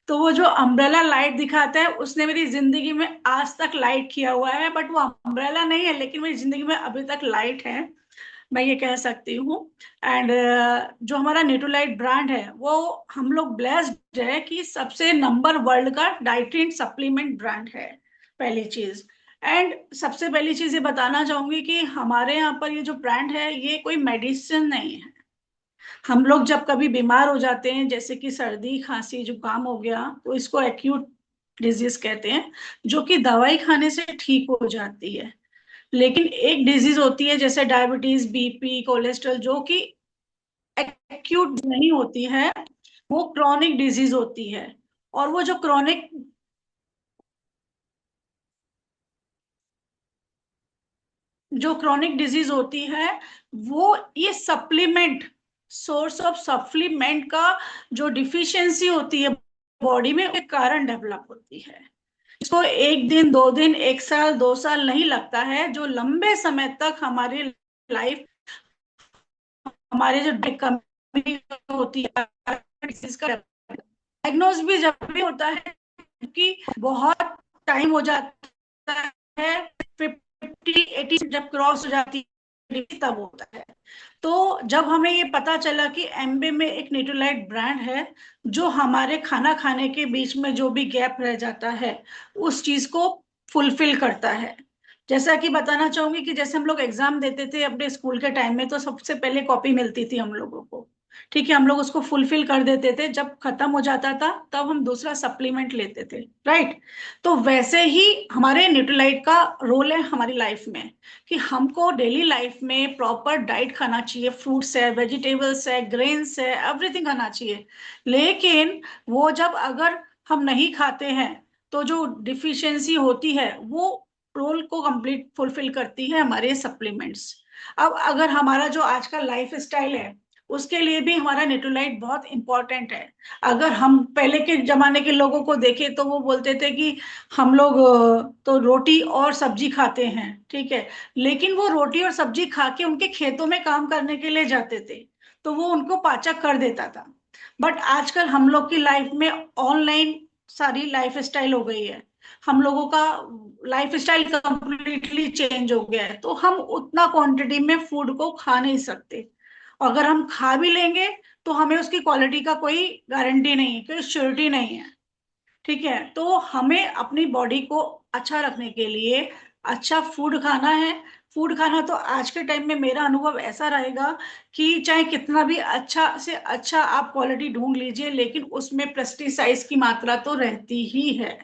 S9: तो वो जो अम्ब्रेला लाइट दिखाता है उसने मेरी जिंदगी में आज तक लाइट किया हुआ है, बट वो अम्ब्रेला नहीं है लेकिन मेरी जिंदगी में अभी तक लाइट है, मैं ये कह सकती हूँ। एंड जो हमारा न्यूट्रोलाइट ब्रांड है वो हम लोग ब्लेस्ड है कि सबसे नंबर वर्ल्ड का डाइट्री सप्लीमेंट ब्रांड है, पहली चीज। एंड सबसे पहली चीज ये बताना चाहूंगी कि हमारे यहाँ पर ये जो ब्रांड है ये कोई मेडिसिन नहीं है। हम लोग जब कभी बीमार हो जाते हैं, जैसे कि सर्दी खांसी जुकाम हो गया, तो इसको एक्यूट डिजीज कहते हैं, जो कि दवाई खाने से ठीक हो जाती है। लेकिन एक डिजीज होती है जैसे डायबिटीज, बीपी, कोलेस्ट्रॉल, जो कि एक्यूट नहीं होती है, वो क्रॉनिक डिजीज होती है। और वो जो क्रॉनिक डिजीज होती है वो ये सप्लीमेंट, सोर्स ऑफ सप्लीमेंट का जो डिफिशियंसी होती है बॉडी में, एक कारण डेवलप होती है। इसको एक दिन, 2 दिन, 1 साल, 2 साल नहीं लगता है, जो लंबे समय तक हमारी लाइफ, हमारे जो कमी होती है, इसका डायग्नोज भी जब भी होता है कि बहुत टाइम हो जाता है, 50-80 जब क्रॉस हो जाती है तब होता है। तो जब हमें ये पता चला कि एम्बे में एक न्यूट्रोलाइट ब्रांड है जो हमारे खाना खाने के बीच में जो भी गैप रह जाता है उस चीज को फुलफिल करता है। जैसा कि बताना चाहूंगी कि जैसे हम लोग एग्जाम देते थे अपने स्कूल के टाइम में, तो सबसे पहले कॉपी मिलती थी हम लोगों को, ठीक है, हम लोग उसको फुलफिल कर देते थे, जब खत्म हो जाता था तब हम दूसरा सप्लीमेंट लेते थे, राइट। तो वैसे ही हमारे न्यूट्रीलाइट का रोल है हमारी लाइफ में कि हमको डेली लाइफ में प्रॉपर डाइट खाना चाहिए, फ्रूट्स है, वेजिटेबल्स है, ग्रेन्स है, एवरीथिंग खाना चाहिए। लेकिन वो जब अगर हम नहीं खाते हैं तो जो डिफिशियंसी होती है वो रोल को कंप्लीट फुलफिल करती है हमारे सप्लीमेंट्स। अब अगर हमारा जो आज का लाइफ स्टाइल है उसके लिए भी हमारा न्यूट्रोलाइट बहुत इंपॉर्टेंट है। अगर हम पहले के जमाने के लोगों को देखें तो वो बोलते थे कि हम लोग तो रोटी और सब्जी खाते हैं, ठीक है, लेकिन वो रोटी और सब्जी खा के उनके खेतों में काम करने के लिए जाते थे, तो वो उनको पाचक कर देता था। बट आजकल हम लोग की लाइफ में ऑनलाइन सारी लाइफ स्टाइल हो गई है, हम लोगों का लाइफ स्टाइल कंप्लीटली चेंज हो गया है, तो हम उतना क्वांटिटी में फूड को खा नहीं सकते। अगर हम खा भी लेंगे तो हमें उसकी क्वालिटी का कोई गारंटी नहीं है, कोई श्योरिटी नहीं है। ठीक है, तो हमें अपनी बॉडी को अच्छा रखने के लिए अच्छा फूड खाना है। फूड खाना तो आज के टाइम में मेरा अनुभव ऐसा रहेगा कि चाहे कितना भी अच्छा से अच्छा आप क्वालिटी ढूंढ लीजिए, लेकिन उसमें पेस्टिसाइड्स की मात्रा तो रहती ही है।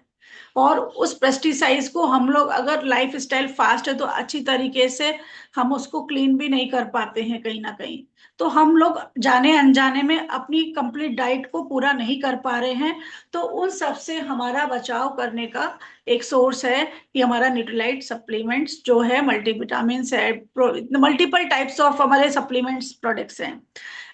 S9: और उस पेस्टिसाइड्स को हम लोग, अगर लाइफ स्टाइल फास्ट है तो अच्छी तरीके से हम उसको क्लीन भी नहीं कर पाते हैं कहीं ना कहीं। तो हम लोग जाने अनजाने में अपनी कंप्लीट डाइट को पूरा नहीं कर पा रहे हैं। तो उन सब से हमारा बचाव करने का एक सोर्स है कि हमारा न्यूट्रीलाइट सप्लीमेंट्स जो है, मल्टीविटामिन है, मल्टीपल टाइप्स ऑफ हमारे सप्लीमेंट्स प्रोडक्ट्स हैं।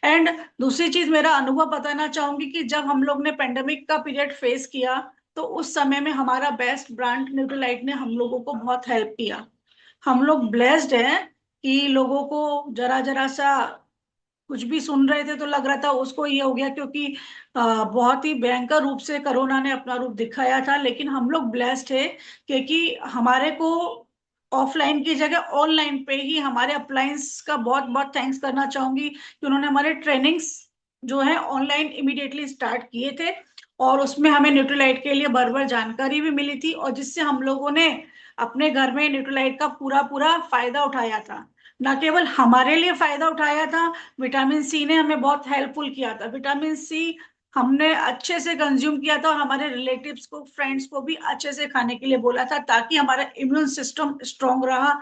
S9: एंड दूसरी चीज, मेरा अनुभव बताना चाहूंगी कि जब हम लोग ने पेंडेमिक का पीरियड फेस किया, तो उस समय में हमारा बेस्ट ब्रांड न्यूट्रीलाइट ने हम लोगों को बहुत हेल्प किया। हम लोग ब्लेस्ड हैं कि लोगों को जरा जरा सा कुछ भी सुन रहे थे तो लग रहा था उसको ये हो गया, क्योंकि बहुत ही भयंकर रूप से कोरोना ने अपना रूप दिखाया था। लेकिन हम लोग ब्लेस्ड है क्योंकि हमारे को ऑफलाइन की जगह ऑनलाइन पे ही हमारे अप्लायंस का बहुत बहुत थैंक्स करना चाहूंगी कि उन्होंने हमारे ट्रेनिंग्स जो है ऑनलाइन इमीडिएटली स्टार्ट किए थे, और उसमें हमें न्यूट्रीलाइट के लिए भर भर जानकारी भी मिली थी, और जिससे हम लोगों ने अपने घर में न्यूट्रीलाइट का पूरा पूरा फायदा उठाया था। न केवल हमारे लिए फायदा उठाया था, विटामिन सी ने हमें बहुत हेल्पफुल किया था। विटामिन सी हमने अच्छे से कंज्यूम किया था, और हमारे रिलेटिव्स को, फ्रेंड्स को भी अच्छे से खाने के लिए बोला था, ताकि हमारा इम्यून सिस्टम स्ट्रांग रहा।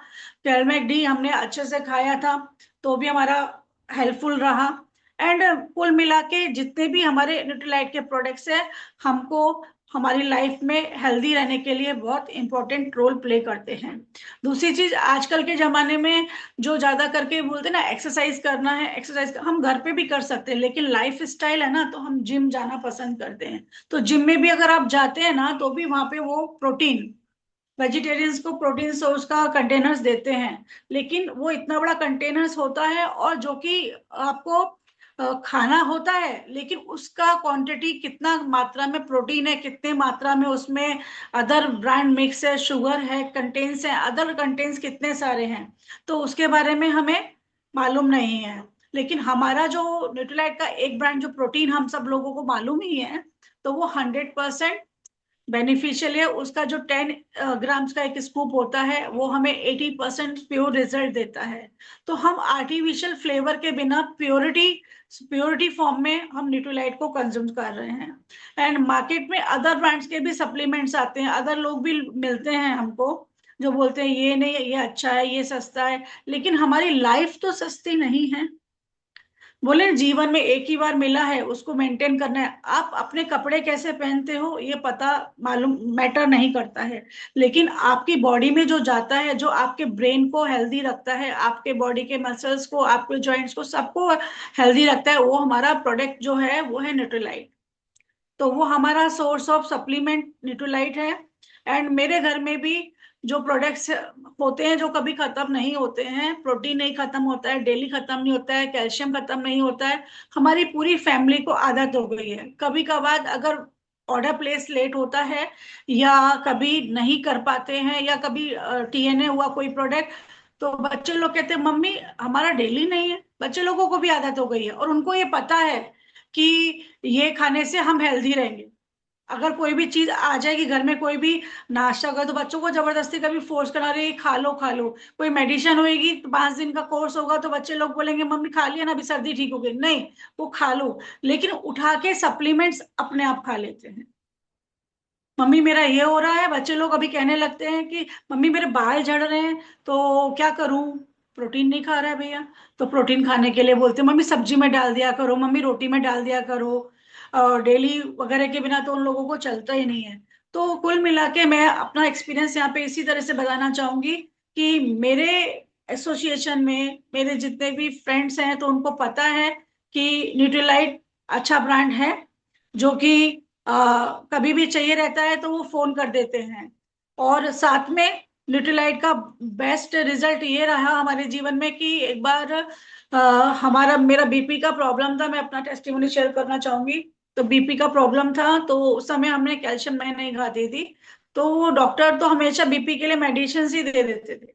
S9: टेलमेक डी हमने अच्छे से खाया था, तो भी हमारा हेल्पफुल रहा। एंड कुल मिला के जितने भी हमारे न्यूट्रीलाइट के प्रोडक्ट्स हैं, हमको हमारी लाइफ में हेल्दी रहने के लिए बहुत इंपॉर्टेंट रोल प्ले करते हैं। दूसरी चीज, आजकल के जमाने में जो ज्यादा करके बोलते हैं ना, एक्सरसाइज करना है, एक्सरसाइज हम घर पे भी कर सकते हैं, लेकिन लाइफ स्टाइल है ना, तो हम जिम जाना पसंद करते हैं। तो जिम में भी अगर आप जाते हैं ना, तो भी वहां पे वो प्रोटीन, वेजिटेरियंस को प्रोटीन सोर्स का कंटेनर्स देते हैं, लेकिन वो इतना बड़ा कंटेनर्स होता है, और जो कि आपको खाना होता है, लेकिन उसका क्वांटिटी कितना मात्रा में प्रोटीन है, कितने मात्रा में उसमें अदर ब्रांड मिक्स है, शुगर है, कंटेन्स है, अदर कंटेन्स कितने सारे हैं, तो उसके बारे में हमें मालूम नहीं है। लेकिन हमारा जो न्यूट्रीलाइट का एक ब्रांड जो प्रोटीन हम सब लोगों को मालूम ही है, तो वो 100% बेनिफिशियल है। उसका जो 10 ग्राम्स का एक स्कूप होता है, वो हमें 80% प्योर रिजल्ट देता है। तो हम आर्टिफिशियल फ्लेवर के बिना प्योरिटी फॉर्म में हम न्यूट्रीलाइट को कंज्यूम कर रहे हैं। एंड मार्केट में अदर ब्रांड्स के भी सप्लीमेंट्स आते हैं, अदर लोग भी मिलते हैं हमको, जो बोलते हैं ये नहीं, ये अच्छा है, ये सस्ता है, लेकिन हमारी लाइफ तो सस्ती नहीं है। बोले जीवन में एक ही बार मिला है, उसको मेंटेन करना है। आप अपने कपड़े कैसे पहनते हो ये पता, मालूम, मैटर नहीं करता है, लेकिन आपकी बॉडी में जो जाता है, जो आपके ब्रेन को हेल्दी रखता है, आपके बॉडी के मसल्स को, आपके जॉइंट्स को, सबको हेल्दी रखता है, वो हमारा प्रोडक्ट जो है वो है न्यूट्रीलाइट। तो वो हमारा सोर्स ऑफ सप्लीमेंट न्यूट्रीलाइट है। एंड मेरे घर में भी जो प्रोडक्ट्स होते हैं, जो कभी खत्म नहीं होते हैं, प्रोटीन नहीं खत्म होता है, डेली खत्म नहीं होता है, कैल्शियम खत्म नहीं होता है। हमारी पूरी फैमिली को आदत हो गई है। कभी कभार अगर ऑर्डर प्लेस लेट होता है, या कभी नहीं कर पाते हैं, या कभी टीएनए हुआ कोई प्रोडक्ट, तो बच्चे लोग कहते हैं मम्मी हमारा डेली नहीं है। बच्चे लोगों को भी आदत हो गई है, और उनको ये पता है कि ये खाने से हम हेल्दी रहेंगे। अगर कोई भी चीज आ जाएगी घर में, कोई भी नाश्ता कर, तो बच्चों को जबरदस्ती कभी फोर्स करा रही है खा लो खा लो। कोई मेडिसिन होएगी तो 5 दिन का कोर्स होगा, तो बच्चे लोग बोलेंगे मम्मी खा लिया ना, अभी सर्दी ठीक हो गई, नहीं वो खा लो, लेकिन उठा के सप्लीमेंट्स अपने आप खा लेते हैं। मम्मी मेरा ये हो रहा है, बच्चे लोग अभी कहने लगते हैं कि मम्मी मेरे बाल झड़ रहे हैं, तो क्या करूं, प्रोटीन नहीं खा रहा है भैया, तो प्रोटीन खाने के लिए बोलते हैं मम्मी सब्जी में डाल दिया करो, मम्मी रोटी में डाल दिया करो, और डेली वगैरह के बिना तो उन लोगों को चलता ही नहीं है। तो कुल मिला के मैं अपना एक्सपीरियंस यहाँ पे इसी तरह से बताना चाहूंगी कि मेरे एसोसिएशन में मेरे जितने भी फ्रेंड्स हैं, तो उनको पता है कि न्यूट्रीलाइट अच्छा ब्रांड है, जो कि कभी भी चाहिए रहता है तो वो फोन कर देते हैं। और साथ में न्यूट्रीलाइट का बेस्ट रिजल्ट ये रहा हमारे जीवन में कि एक बार मेरा बीपी का प्रॉब्लम था, मैं अपना टेस्टिमोनी शेयर करना चाहूंगी। तो बीपी का प्रॉब्लम था, तो उस समय हमने कैल्शियम मैं नहीं खाती थी, तो डॉक्टर तो हमेशा बीपी के लिए मेडिसिन ही दे देते थे,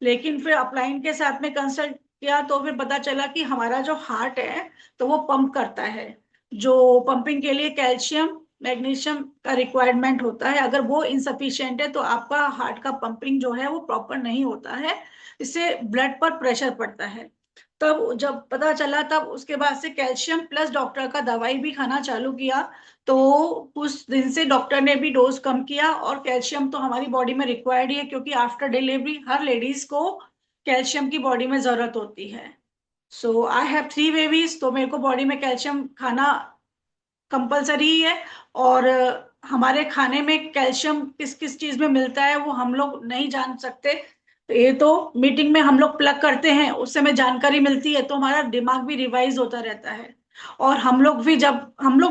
S9: लेकिन फिर अपलाइन के साथ में कंसल्ट किया तो फिर पता चला कि हमारा जो हार्ट है तो वो पंप करता है, जो पंपिंग के लिए कैल्शियम मैग्नीशियम का रिक्वायरमेंट होता है, अगर वो इनसफिशियंट है तो आपका हार्ट का पंपिंग जो है वो प्रॉपर नहीं होता है, इससे ब्लड पर प्रेशर पड़ता है। तब जब पता चला तब उसके बाद से कैल्शियम प्लस डॉक्टर का दवाई भी खाना चालू किया, तो उस दिन से डॉक्टर ने भी डोज कम किया, और कैल्शियम तो हमारी बॉडी में रिक्वायर्ड ही है क्योंकि आफ्टर डिलीवरी हर लेडीज को कैल्शियम की बॉडी में जरूरत होती है। सो आई हैव 3 बेबीज, तो मेरे को बॉडी में कैल्शियम खाना कंपलसरी ही है। और हमारे खाने में कैल्शियम किस किस चीज में मिलता है वो हम लोग नहीं जान सकते, तो ये तो मीटिंग में हम लोग प्लग करते हैं, उससे हमें जानकारी मिलती है, तो हमारा दिमाग भी रिवाइज होता रहता है। और हम लोग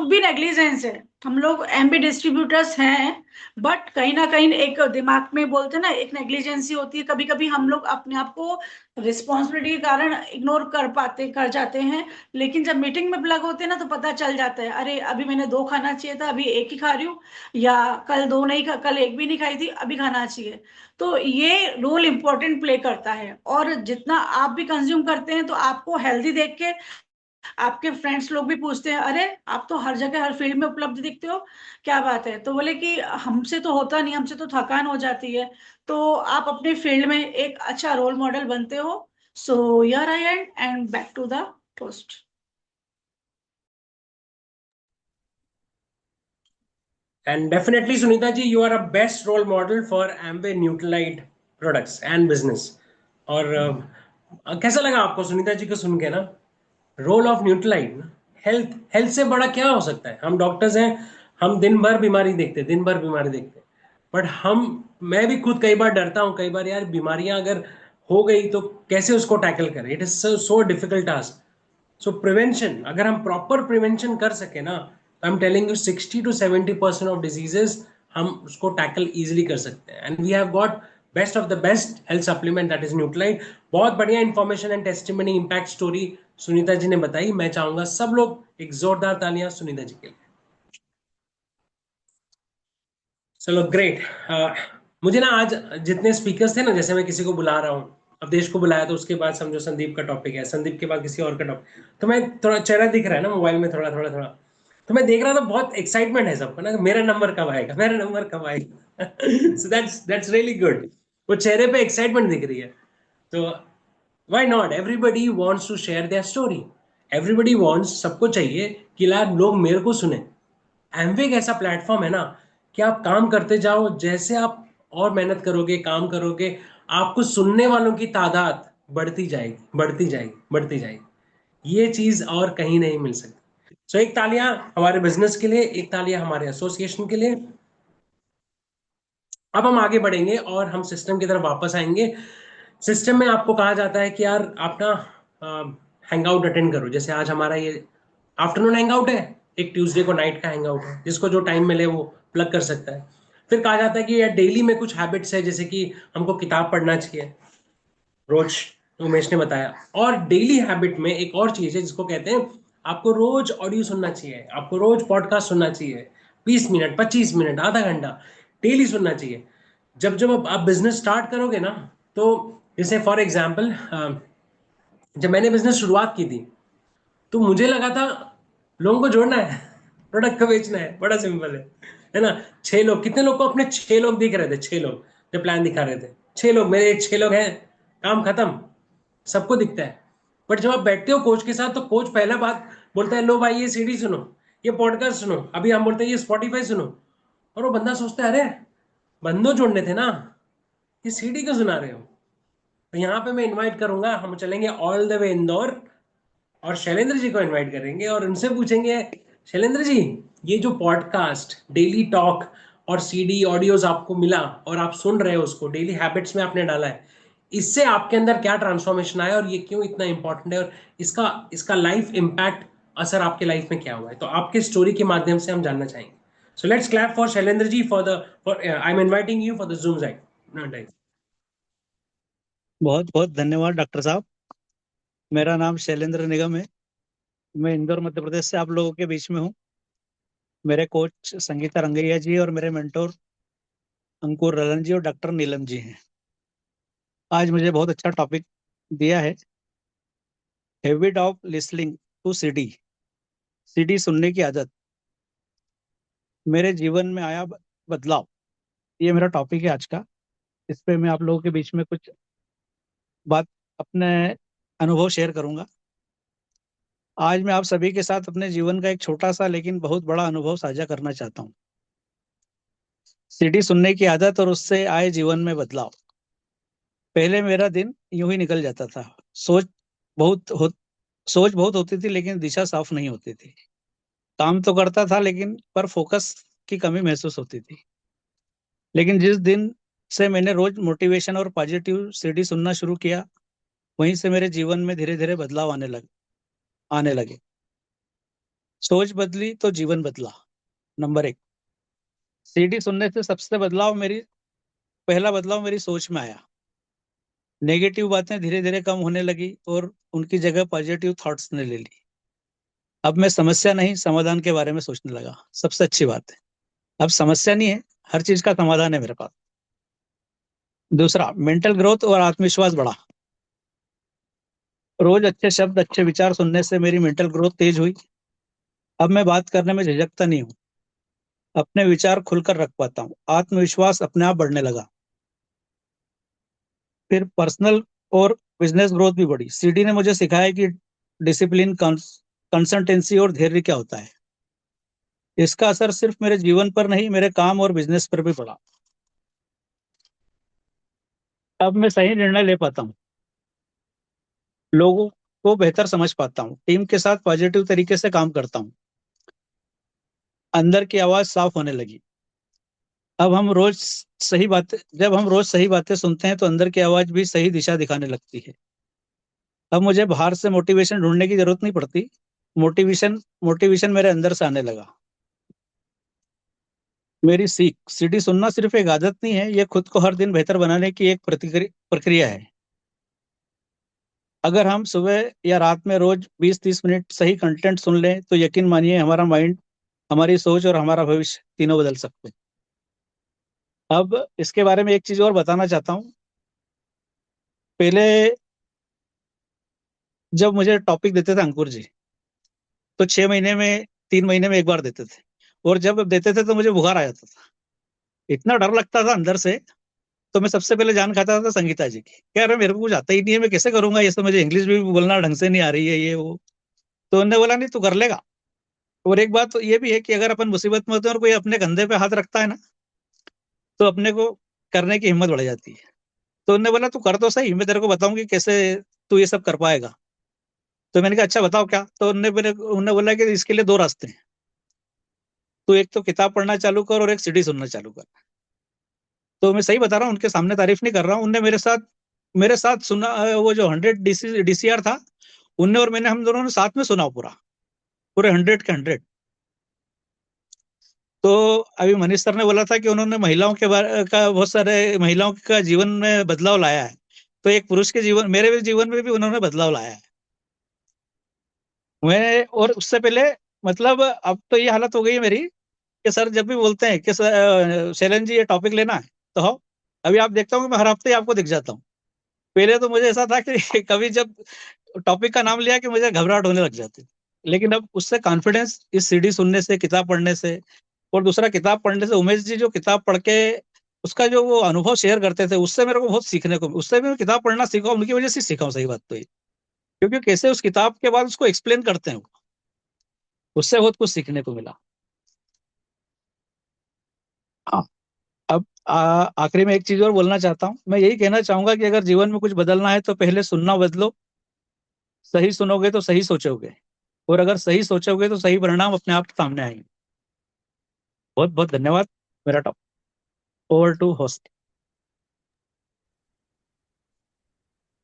S9: भी नेग्लिजेंस है, हम लोग एमबी डिस्ट्रीब्यूटर्स हैं, बट कहीं ना कहीं एक दिमाग में बोलते हैं ना, एक नेग्लिजेंसी होती है, कभी कभी हम लोग अपने आप को रिस्पॉन्सिबिलिटी के कारण इग्नोर कर जाते हैं। लेकिन जब मीटिंग में प्लग होते हैं ना तो पता चल जाता है, अरे अभी मैंने 2 खाना चाहिए था, अभी 1 ही खा रही हूँ, या कल 2 नहीं कल 1 भी नहीं खाई थी, अभी खाना चाहिए। तो ये रोल इंपॉर्टेंट प्ले करता है, और जितना आप भी कंज्यूम करते हैं तो आपको हेल्दी देख के आपके फ्रेंड्स लोग भी पूछते हैं, अरे आप तो हर जगह हर फील्ड में उपलब्ध दिखते हो, क्या बात है? तो बोले कि हमसे तो होता नहीं, हमसे तो थकान हो जाती है, तो आप अपने फील्ड में एक अच्छा रोल मॉडल बनते हो। So here I and back to the post.
S1: And definitely, Sunita ji, you are a best role model for Amway Nutralite products and business. और कैसा लगा आपको सुनीता जी को सुन के ना? Role of Nutrilite, health health से बड़ा क्या हो सकता है? हम डॉक्टर्स हैं, हम दिन भर बीमारी देखते, दिन भर बीमारी देखते, बट मैं भी खुद कई बार डरता हूँ, कई बार यार बीमारियां अगर हो गई तो कैसे उसको टैकल करें? It is so difficult task. So prevention, अगर हम प्रॉपर प्रिवेंशन कर सके ना, I am telling you 60 to 70% of diseases हम उसको टैकल इजिली कर सकते हैं। And we have got best of the best health supplement that is Nutrilite. बहुत बढ़िया information and testimony impact story Sunita ji ने बताई। मैं चाहूंगा सब लोग एक जोरदार तालियां सुनीता जी के लिए। चलो ग्रेट। मुझे ना आज जितने स्पीकर्स थे ना, जैसे मैं किसी को बुला रहा हूँ, अवधेश को बुलाया तो उसके बाद समझो संदीप का टॉपिक है, संदीप के बाद किसी और का टॉपिक, तो मैं थोड़ा चेहरा दिख रहा है ना मोबाइल में थोड़ा थोड़ा थोड़ा, तो मैं देख रहा था बहुत एक्साइटमेंट है सबको ना, मेरा नंबर कब आएगा, मेरा नंबर कब आएगा। So that's really good. वो चेहरे पे एक्साइटमेंट दिख रही है। तो why not, everybody wants to share their story, everybody wants, सबको चाहिए कि यार लोग मेरे को सुने। एमवे एक ऐसा प्लेटफॉर्म है ना कि आप काम करते जाओ, जैसे आप और मेहनत करोगे, काम करोगे, आपको सुनने वालों की तादाद बढ़ती जाएगी, बढ़ती जाएगी, बढ़ती जाएगी। ये चीज और कहीं नहीं मिल सकती। सो एक तालियां हमारे बिजनेस के लिए, एक तालियां हमारे एसोसिएशन के लिए। अब हम आगे बढ़ेंगे और हम सिस्टम की तरफ वापस आएंगे। सिस्टम में आपको कहा जाता है कि यार आप ना हैंग आउट अटेंड करो। जैसे आज हमारा ये आफ्टरनून हैंग आउट है, एक ट्यूसडे को नाइट का हैंग आउट है, जिसको जो टाइम मिले वो प्लग कर सकता है। फिर कहा जाता है कि यार डेली में कुछ हैबिट्स है, जैसे कि हमको किताब पढ़ना चाहिए, रोज उमेश ने बताया। और डेली हैबिट में एक और चीज है जिसको कहते हैं आपको रोज ऑडियो सुनना चाहिए, आपको रोज पॉडकास्ट सुनना चाहिए, 20 मिनट, 25 मिनट, आधा घंटा डेली सुनना चाहिए। जब जब आप बिजनेस स्टार्ट करोगे ना, तो जैसे फॉर एग्जाम्पल जब मैंने बिजनेस शुरुआत की थी तो मुझे लगा था लोगों को जोड़ना है, प्रोडक्ट को बेचना है, बड़ा सिंपल है ना। 6 लोग, कितने लोग को अपने 6 लोग दिख रहे थे? 6 लोग जो प्लान दिखा रहे थे, 6 लोग, मेरे 6 लोग हैं, काम खत्म, सबको दिखता है। बट जब आप बैठते हो कोच के साथ तो कोच पहला बात बोलता है, लो भाई ये सीडी सुनो, ये पॉडकास्ट सुनो, अभी हम बोलते हैं ये स्पॉटिफाई सुनो, और वो बंदा सोचता है अरे बंदो जोड़ने थे ना, ये सीडी क्यों सुना रहे हो? तो यहाँ पे मैं इनवाइट करूंगा, हम चलेंगे ऑल द वे इंदौर और शैलेंद्र जी को इनवाइट करेंगे और उनसे पूछेंगे, शैलेंद्र जी ये जो पॉडकास्ट, डेली टॉक और सीडी ऑडियोज आपको मिला और आप सुन रहे हो, उसको डेली हैबिट्स में आपने डाला है, इससे आपके अंदर क्या ट्रांसफॉर्मेशन आया और ये क्यों इतना इंपॉर्टेंट है, और इसका इसका लाइफ इम्पैक्ट असर आपके लाइफ में क्या हुआ है, तो आपके स्टोरी के माध्यम से हम जानना चाहेंगे। So let's clap for Shailendra ji for I am inviting you for the Zoom dive.
S10: बहुत बहुत धन्यवाद डॉक्टर साहब। मेरा नाम शैलेंद्र निगम है। मैं इंदौर मध्य प्रदेश से आप लोगों के बीच में हूँ। मेरे कोच संगीता रंगैया जी और मेरे मेंटोर अंकुर रलन जी और डॉक्टर नीलम जी हैं। आज मुझे बहुत अच्छा टॉपिक दिया है, habit of listening to CD, CD सुनने की आदत, मेरे जीवन में आया बदलाव। ये मेरा टॉपिक है आज का। इस पे मैं आप लोगों के बीच में कुछ बात, अपने अनुभव शेयर करूंगा। आज मैं आप सभी के साथ अपने जीवन का एक छोटा सा लेकिन बहुत बड़ा अनुभव साझा करना चाहता हूँ। सीडी सुनने की आदत और उससे आए जीवन में बदलाव। पहले मेरा दिन यूं ही निकल जाता था। सोच बहुत हो सोच बहुत होती थी लेकिन दिशा साफ नहीं होती थी। काम तो करता था लेकिन पर फोकस की कमी महसूस होती थी। लेकिन जिस दिन से मैंने रोज मोटिवेशन और पॉजिटिव सीडी सुनना शुरू किया, वहीं से मेरे जीवन में धीरे धीरे बदलाव आने लगे। सोच बदली तो जीवन बदला। नंबर 1, सीडी सुनने से सबसे पहला बदलाव मेरी सोच में आया। नेगेटिव बातें धीरे धीरे कम होने लगी और उनकी जगह पॉजिटिव थॉट्स ने ले ली। अब मैं समस्या नहीं, समाधान के बारे में सोचने लगा। सबसे अच्छी बात है, अब समस्या नहीं है, हर चीज का समाधान है मेरे पास। दूसरा, मेंटल ग्रोथ और आत्मविश्वास बढ़ा। रोज अच्छे शब्द, अच्छे विचार सुनने से मेरी मेंटल ग्रोथ तेज हुई। अब मैं बात करने में झिझकता नहीं हूँ, अपने विचार खुलकर रख पाता हूँ। आत्मविश्वास अपने आप बढ़ने लगा। फिर पर्सनल और बिजनेस ग्रोथ भी बढ़ी। सीडी ने मुझे सिखाया कि डिसिप्लिन, कंसिस्टेंसी और धैर्य क्या होता है। इसका असर सिर्फ मेरे जीवन पर नहीं, मेरे काम और बिजनेस पर भी पड़ा। अब मैं सही निर्णय ले पाता हूँ, लोगों को बेहतर समझ पाता हूँ, टीम के साथ पॉजिटिव तरीके से काम करता हूँ। अंदर की आवाज साफ होने लगी। अब हम रोज जब हम रोज सही बातें सुनते हैं तो अंदर की आवाज भी सही दिशा दिखाने लगती है। अब मुझे बाहर से मोटिवेशन ढूंढने की जरूरत नहीं पड़ती। मोटिवेशन मेरे अंदर से आने लगा। मेरी सीख, सीडी सुनना सिर्फ एक आदत नहीं है, ये खुद को हर दिन बेहतर बनाने की एक प्रक्रिया है। अगर हम सुबह या रात में रोज 20-30 मिनट सही कंटेंट सुन लें तो यकीन मानिए हमारा माइंड, हमारी सोच और हमारा भविष्य तीनों बदल सकते हैं। अब इसके बारे में एक चीज और बताना चाहता हूँ। पहले जब मुझे टॉपिक देते थे अंकुर जी, तो 6 महीने में, 3 महीने में एक बार देते थे, और जब देते थे तो मुझे बुखार आ जाता था। इतना डर लगता था अंदर से। तो मैं सबसे पहले जान खाता था संगीता जी की। कह रहे मेरे को कुछ आता ही नहीं है, मैं कैसे करूंगा ये सब, मुझे इंग्लिश भी बोलना ढंग से नहीं आ रही है, ये वो। तो उन्होंने बोला नहीं, तू कर लेगा। और एक बात तो ये भी है कि अगर अपन मुसीबत में होते हैं और कोई अपने कंधे पे हाथ रखता है ना, तो अपने को करने की हिम्मत बढ़ जाती है। तो उन्होंने बोला तू कर तो सही, मैं तेरे को बताऊंगी कैसे तू ये सब कर पाएगा। तो मैंने कहा अच्छा बताओ क्या। तो उन्होंने बोला कि इसके लिए 2 रास्ते हैं, तू एक तो किताब पढ़ना चालू कर और एक सीडी सुनना चालू कर। तो मैं सही बता रहा हूँ, उनके सामने तारीफ नहीं कर रहा हूँ। उनने मेरे साथ सुना, वो जो 100 डीसीआर था, उनने और मैंने, हम दोनों ने साथ में सुना पूरे 100 के 100। तो अभी मनीष सर ने बोला था कि उन्होंने महिलाओं के बारे का, बहुत सारे महिलाओं का जीवन में बदलाव लाया है। तो एक पुरुष के जीवन, मेरे भी जीवन में भी उन्होंने बदलाव लाया है। मैं, और उससे पहले, मतलब अब तो ये हालत हो गई है मेरी कि सर जब भी बोलते हैं कि शैलन जी ये टॉपिक लेना है तो हो, अभी आप देखता हूँ मैं हर हफ्ते आपको दिख जाता हूँ। पहले तो मुझे ऐसा था कि कभी जब टॉपिक का नाम लिया कि मुझे घबराहट होने लग जाती, लेकिन अब उससे कॉन्फिडेंस, इस सीडी सुनने से, किताब पढ़ने से, और दूसरा किताब पढ़ने से, उमेश जी जो किताब पढ़ के उसका जो वो अनुभव शेयर करते थे, उससे मेरे को बहुत सीखने को, उससे भी मैं किताब पढ़ना सीखा, उनकी वजह से सीखा हूँ। सही बात तो ये, क्योंकि कैसे उस किताब के बाद उसको एक्सप्लेन करते हैं वो, उससे बहुत कुछ सीखने को मिला। हाँ, अब आखिरी में एक चीज और बोलना चाहता हूँ। मैं यही कहना चाहूंगा कि अगर जीवन में कुछ बदलना है तो पहले सुनना बदलो। सही सुनोगे तो सही सोचोगे, और अगर सही सोचोगे तो सही परिणाम अपने आप सामने आएंगे। बहुत बहुत धन्यवाद। मेरा टॉप ओवर टू होस्ट।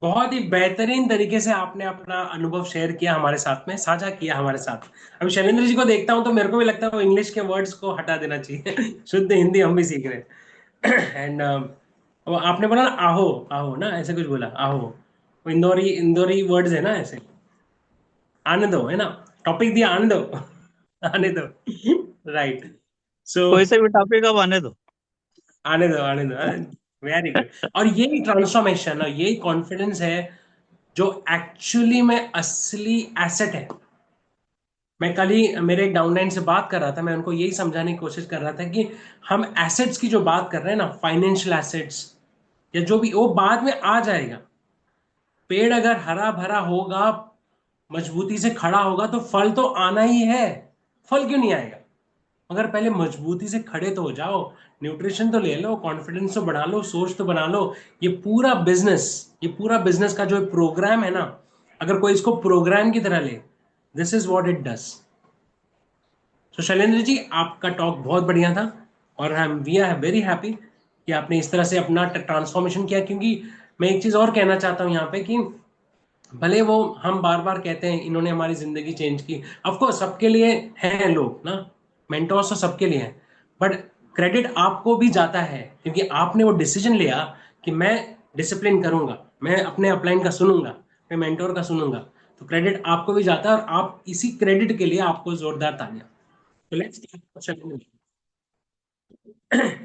S1: बहुत ही बेहतरीन तरीके से आपने अपना अनुभव शेयर किया हमारे साथ में, साझा किया हमारे साथ। अभी शैलेंद्र जी को देखता हूं तो मेरे को भी लगता है वो इंग्लिश के वर्ड्स को हटा देना चाहिए। शुद्ध हिंदी हम भी सीख रहे हैं। एंड आपने बोला ना आहो, आहो ना, ऐसे कुछ बोला, आहो, वो इंदौरी इंदौरी वर्ड्स है ना ऐसे। आने दो है ना, टॉपिक दिया, आने दो। आने दो। राइट। सो
S10: कोई से भी टॉपिक अब आने दो।
S1: आने दो आने दो। Very good. और यही ट्रांसफॉर्मेशन और यही कॉन्फिडेंस है जो एक्चुअली में असली एसेट है। मैं कल ही मेरे एक डाउनलाइन से बात कर रहा था, मैं उनको यही समझाने की कोशिश कर रहा था कि हम एसेट्स की जो बात कर रहे हैं ना, फाइनेंशियल एसेट्स या जो भी, वो बाद में आ जाएगा। पेड़ अगर हरा भरा होगा, मजबूती से खड़ा होगा, तो फल तो आना ही है। फल क्यों नहीं आएगा? मगर पहले मजबूती से खड़े तो हो जाओ, न्यूट्रिशन तो ले लो, कॉन्फिडेंस तो बढ़ा लो, सोच तो बना लो। ये पूरा बिजनेस का जो प्रोग्राम है ना, अगर कोई इसको प्रोग्राम की तरह ले, this is what it does. तो शैलेंद्र जी, आपका टॉक बहुत बढ़िया था और हम वी आर वेरी हैप्पी कि आपने इस तरह से अपना ट्रांसफॉर्मेशन किया। क्योंकि मैं एक चीज और कहना चाहता हूँ यहाँ पे कि भले वो हम बार बार कहते हैं इन्होंने हमारी जिंदगी चेंज की, ऑफ कोर्स सबके लिए हैं लोग ना, मेंटोर्स तो सबके लिए हैं, बट क्रेडिट आपको भी जाता है क्योंकि आपने वो डिसीजन लिया कि मैं डिसिप्लिन करूंगा, मैं अपने अपलाइन का सुनूंगा, मैं मेंटोर का सुनूंगा। तो क्रेडिट आपको भी जाता है और आप इसी क्रेडिट के लिए आपको जोरदार तालियां। तो लेट्स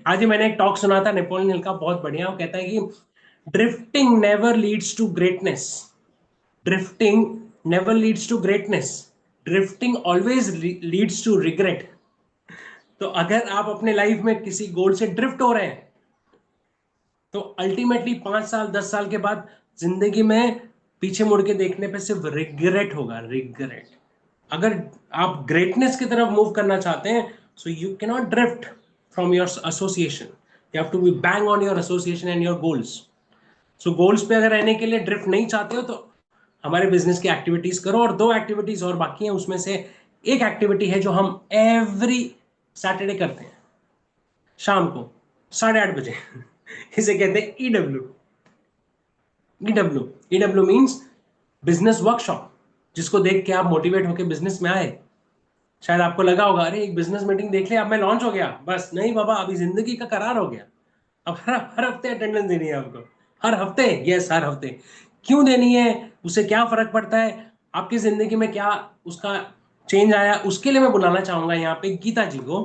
S1: आज ही मैंने एक टॉक सुना था नेपोलियन हिल का, बहुत बढ़िया। वो कहता है कि drifting never leads to greatness, drifting never leads to greatness, drifting always leads to regret. तो अगर आप अपने लाइफ में किसी गोल से ड्रिफ्ट हो रहे हैं, तो अल्टीमेटली 5 साल 10 साल के बाद जिंदगी में पीछे मुड़ के देखने पे सिर्फ रिग्रेट होगा, रिग्रेट। अगर आप ग्रेटनेस की तरफ मूव करना चाहते हैं, so you can not drift from your association, you have to be bang on your association and your goals. So goals पे अगर रहने के लिए ड्रिफ्ट नहीं चाहते हो, तो हमारे बिजनेस की एक्टिविटीज करो। और 2 एक्टिविटीज और बाकी हैं, उसमें से एक एक्टिविटी है जो हम एवरी सैटरडे करते हैं शाम को 8:30 बजे। इसे कहते हैं EW. EW EW means business workshop, जिसको देख के आप मोटिवेट होकर बिजनेस में आए। शायद आपको लगा होगा अरे एक बिजनेस मीटिंग देख लिया, अब मैं लॉन्च हो गया, बस नहीं बाबा, अभी जिंदगी का करार हो गया। अब हर हर हफ्ते अटेंडेंस देनी है आपको, हर हफ्ते। यस, हर हफ्ते। क्यों देनी है? उससे क्या फर्क पड़ता है? आपकी जिंदगी में क्या उसका चेंज आया? उसके लिए मैं बुलाना चाहूंगा यहाँ पे गीता जी को,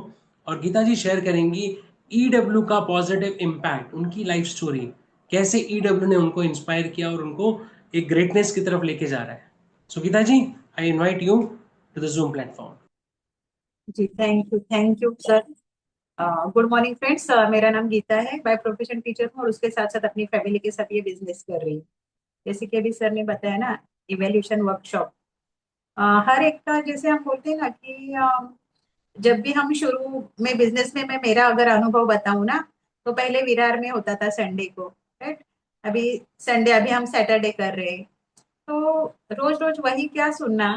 S1: और गीता जी शेयर करेंगी ईडब्ल्यू का पॉजिटिव इम्पैक्ट, उनकी लाइफ स्टोरी, कैसे ईडब्ल्यू ने उनको इंस्पायर किया और उनको एक ग्रेटनेस की तरफ लेके जा रहा है। So Geeta ji, I invite you to the Zoom platform.
S11: जी, thank you sir. Good morning friends, मेरा नाम गीता है, बाय प्रोफेशन टीचर हूँ और उसके साथ साथ अपनी फैमिली के साथ ये बिजनेस कर रही हूँ। जैसे कि अभी सर ने बताया ना, इवैल्यूएशन वर्कशॉप हर एक का, जैसे हम बोलते हैं ना कि जब भी हम शुरू में बिजनेस में, मैं मेरा अगर अनुभव बताऊं ना, तो पहले विरार में होता था संडे को, राइट। अभी संडे, अभी हम सैटरडे कर रहे हैं, तो रोज रोज वही क्या सुनना,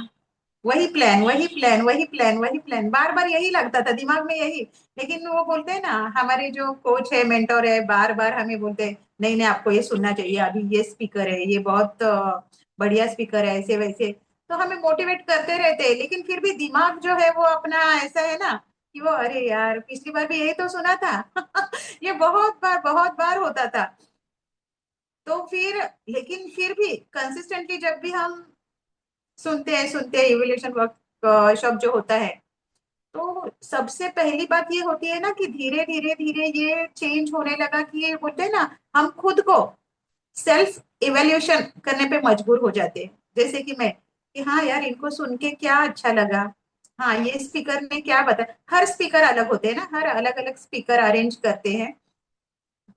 S11: वही प्लान वही प्लान वही प्लान वही प्लान, बार बार यही लगता था दिमाग में यही। लेकिन वो बोलते हैं ना, हमारे जो कोच है, मेंटोर है, बार बार हमें बोलते हैं नहीं नहीं आपको ये सुनना चाहिए, अभी ये स्पीकर है, ये बहुत बढ़िया स्पीकर है, ऐसे वैसे। तो हमें मोटिवेट करते रहते हैं, लेकिन फिर भी दिमाग जो है वो अपना ऐसा है ना कि वो, अरे यार पिछली बार भी यही तो सुना था। ये बहुत बार होता था। तो फिर, लेकिन फिर भी कंसिस्टेंटली जब भी हम सुनते हैं इवोल्यूशन वर्कशॉप जो होता है, तो सबसे पहली बात ये होती है ना कि धीरे धीरे धीरे ये चेंज होने लगा कि ये बोलते हैं ना, हम खुद को सेल्फ इवेल्यूशन करने पे मजबूर हो जाते हैं। जैसे कि मैं, कि हाँ यार इनको सुन के क्या अच्छा लगा, हाँ ये स्पीकर ने क्या बताया। हर स्पीकर अलग होते हैं ना, हर अलग अलग स्पीकर अरेंज करते हैं,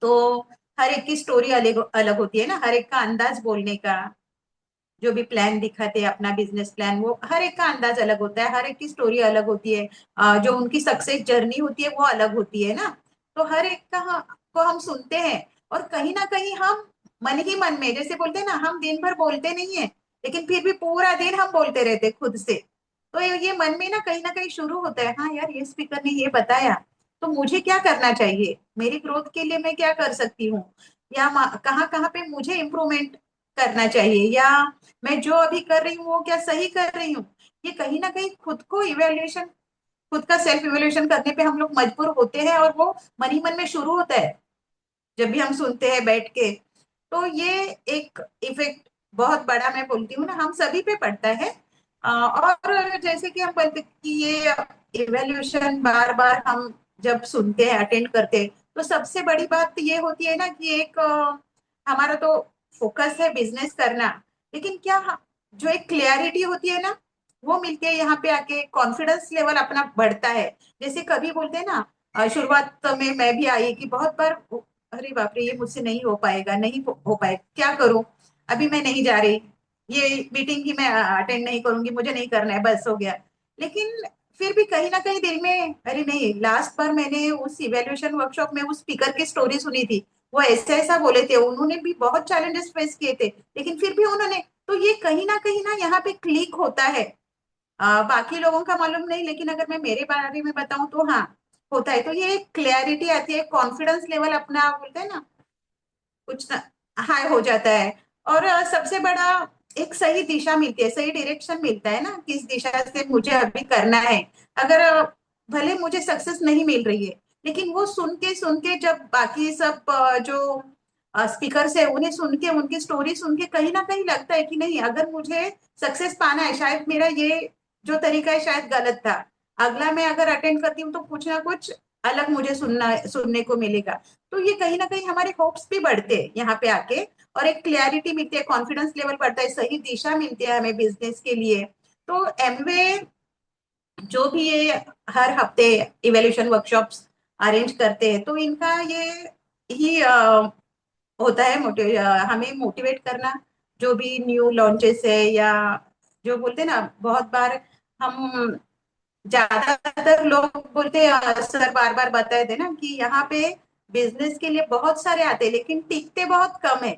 S11: तो हर एक की स्टोरी अलग अलग होती है ना, हर एक का अंदाज बोलने का, जो भी प्लान दिखाते हैं अपना बिजनेस प्लान, वो हर एक का अंदाज अलग होता है, हर एक की स्टोरी अलग होती है, जो उनकी सक्सेस जर्नी होती है वो अलग होती है ना। तो हर एक का को हम सुनते हैं, और कहीं ना कहीं हम मन ही मन में, जैसे बोलते हैं ना, हम दिन भर बोलते नहीं है, लेकिन फिर भी पूरा दिन हम बोलते रहते खुद से। तो ये मन में ना कहीं शुरू होता है, हाँ यार ये स्पीकर ने ये बताया, तो मुझे क्या करना चाहिए, मेरी ग्रोथ के लिए मैं क्या कर सकती हूँ, या कहाँ कहाँ पे मुझे इम्प्रूवमेंट करना चाहिए, या मैं जो अभी कर रही हूँ वो क्या सही कर रही हूँ। ये कहीं ना कहीं खुद को इवेल्युएशन, खुद का सेल्फ इवेल्युएशन करने पे हम लोग मजबूर होते हैं, और वो मन ही मन में शुरू होता है जब भी हम सुनते हैं बैठ के। तो ये एक इफेक्ट बहुत बड़ा, मैं बोलती हूँ ना, हम सभी पे पड़ता है। और जैसे कि हम बोलते कि ये इवेल्युएशन बार बार हम जब सुनते हैं, अटेंड करते हैं, तो सबसे बड़ी बात ये होती है ना कि एक हमारा तो फोकस है बिजनेस करना, लेकिन क्या जो एक क्लियरिटी होती है ना वो मिलती है यहाँ पे आके, कॉन्फिडेंस लेवल अपना बढ़ता है। जैसे कभी बोलते हैं ना शुरुआत में मैं भी आई कि बहुत बार अरे बाप रे ये मुझसे नहीं हो पाएगा, नहीं हो पाएगा, क्या करूं, अभी मैं नहीं जा रही, ये मीटिंग ही मैं अटेंड नहीं करूंगी, मुझे नहीं करना है, बस हो गया। लेकिन फिर भी कहीं ना कहीं दिल में अरे नहीं, लास्ट बार मैंने उस इवेल्युएशन वर्कशॉप में उस स्पीकर की स्टोरी सुनी थी, वो ऐसा ऐसा बोले थे, उन्होंने भी बहुत चैलेंजेस फेस किए थे, लेकिन फिर भी उन्होंने, तो ये कहीं ना यहाँ पे क्लिक होता है। बाकी लोगों का मालूम नहीं, लेकिन अगर मैं मेरे बारे में बताऊं तो हाँ होता है। तो ये एक क्लैरिटी आती है, कॉन्फिडेंस लेवल अपना बोलते हैं ना कुछ हाई हो जाता है। और सबसे बड़ा एक सही दिशा मिलती है, सही डायरेक्शन मिलता है ना, किस दिशा से मुझे अभी करना है। अगर भले मुझे सक्सेस नहीं मिल रही है, लेकिन वो सुन के जब बाकी सब जो स्पीकर्स है उन्हें सुन के, उनकी स्टोरी सुन के कहीं ना कहीं लगता है कि नहीं, अगर मुझे सक्सेस पाना है, शायद मेरा ये जो तरीका है शायद गलत था, अगला मैं अगर अटेंड करती हूँ तो कुछ ना कुछ अलग मुझे सुनने को मिलेगा। तो ये कहीं ना कहीं हमारे होप्स भी बढ़ते हैं यहाँ पे आके, और एक क्लैरिटी मिलती है, कॉन्फिडेंस लेवल बढ़ता है, सही दिशा मिलती है हमें बिजनेस के लिए। तो एमवे जो भी ये हर हफ्ते इवेल्यूशन वर्कशॉप्स अरेंज करते हैं, तो इनका ये ही होता है हमें मोटिवेट करना, जो भी न्यू लॉन्चेस है या जो बोलते हैं ना, बहुत बार हम, ज्यादातर लोग बोलते हैं सर बार बार बताए थे ना कि यहाँ पे बिजनेस के लिए बहुत सारे आते हैं लेकिन टिकते बहुत कम है,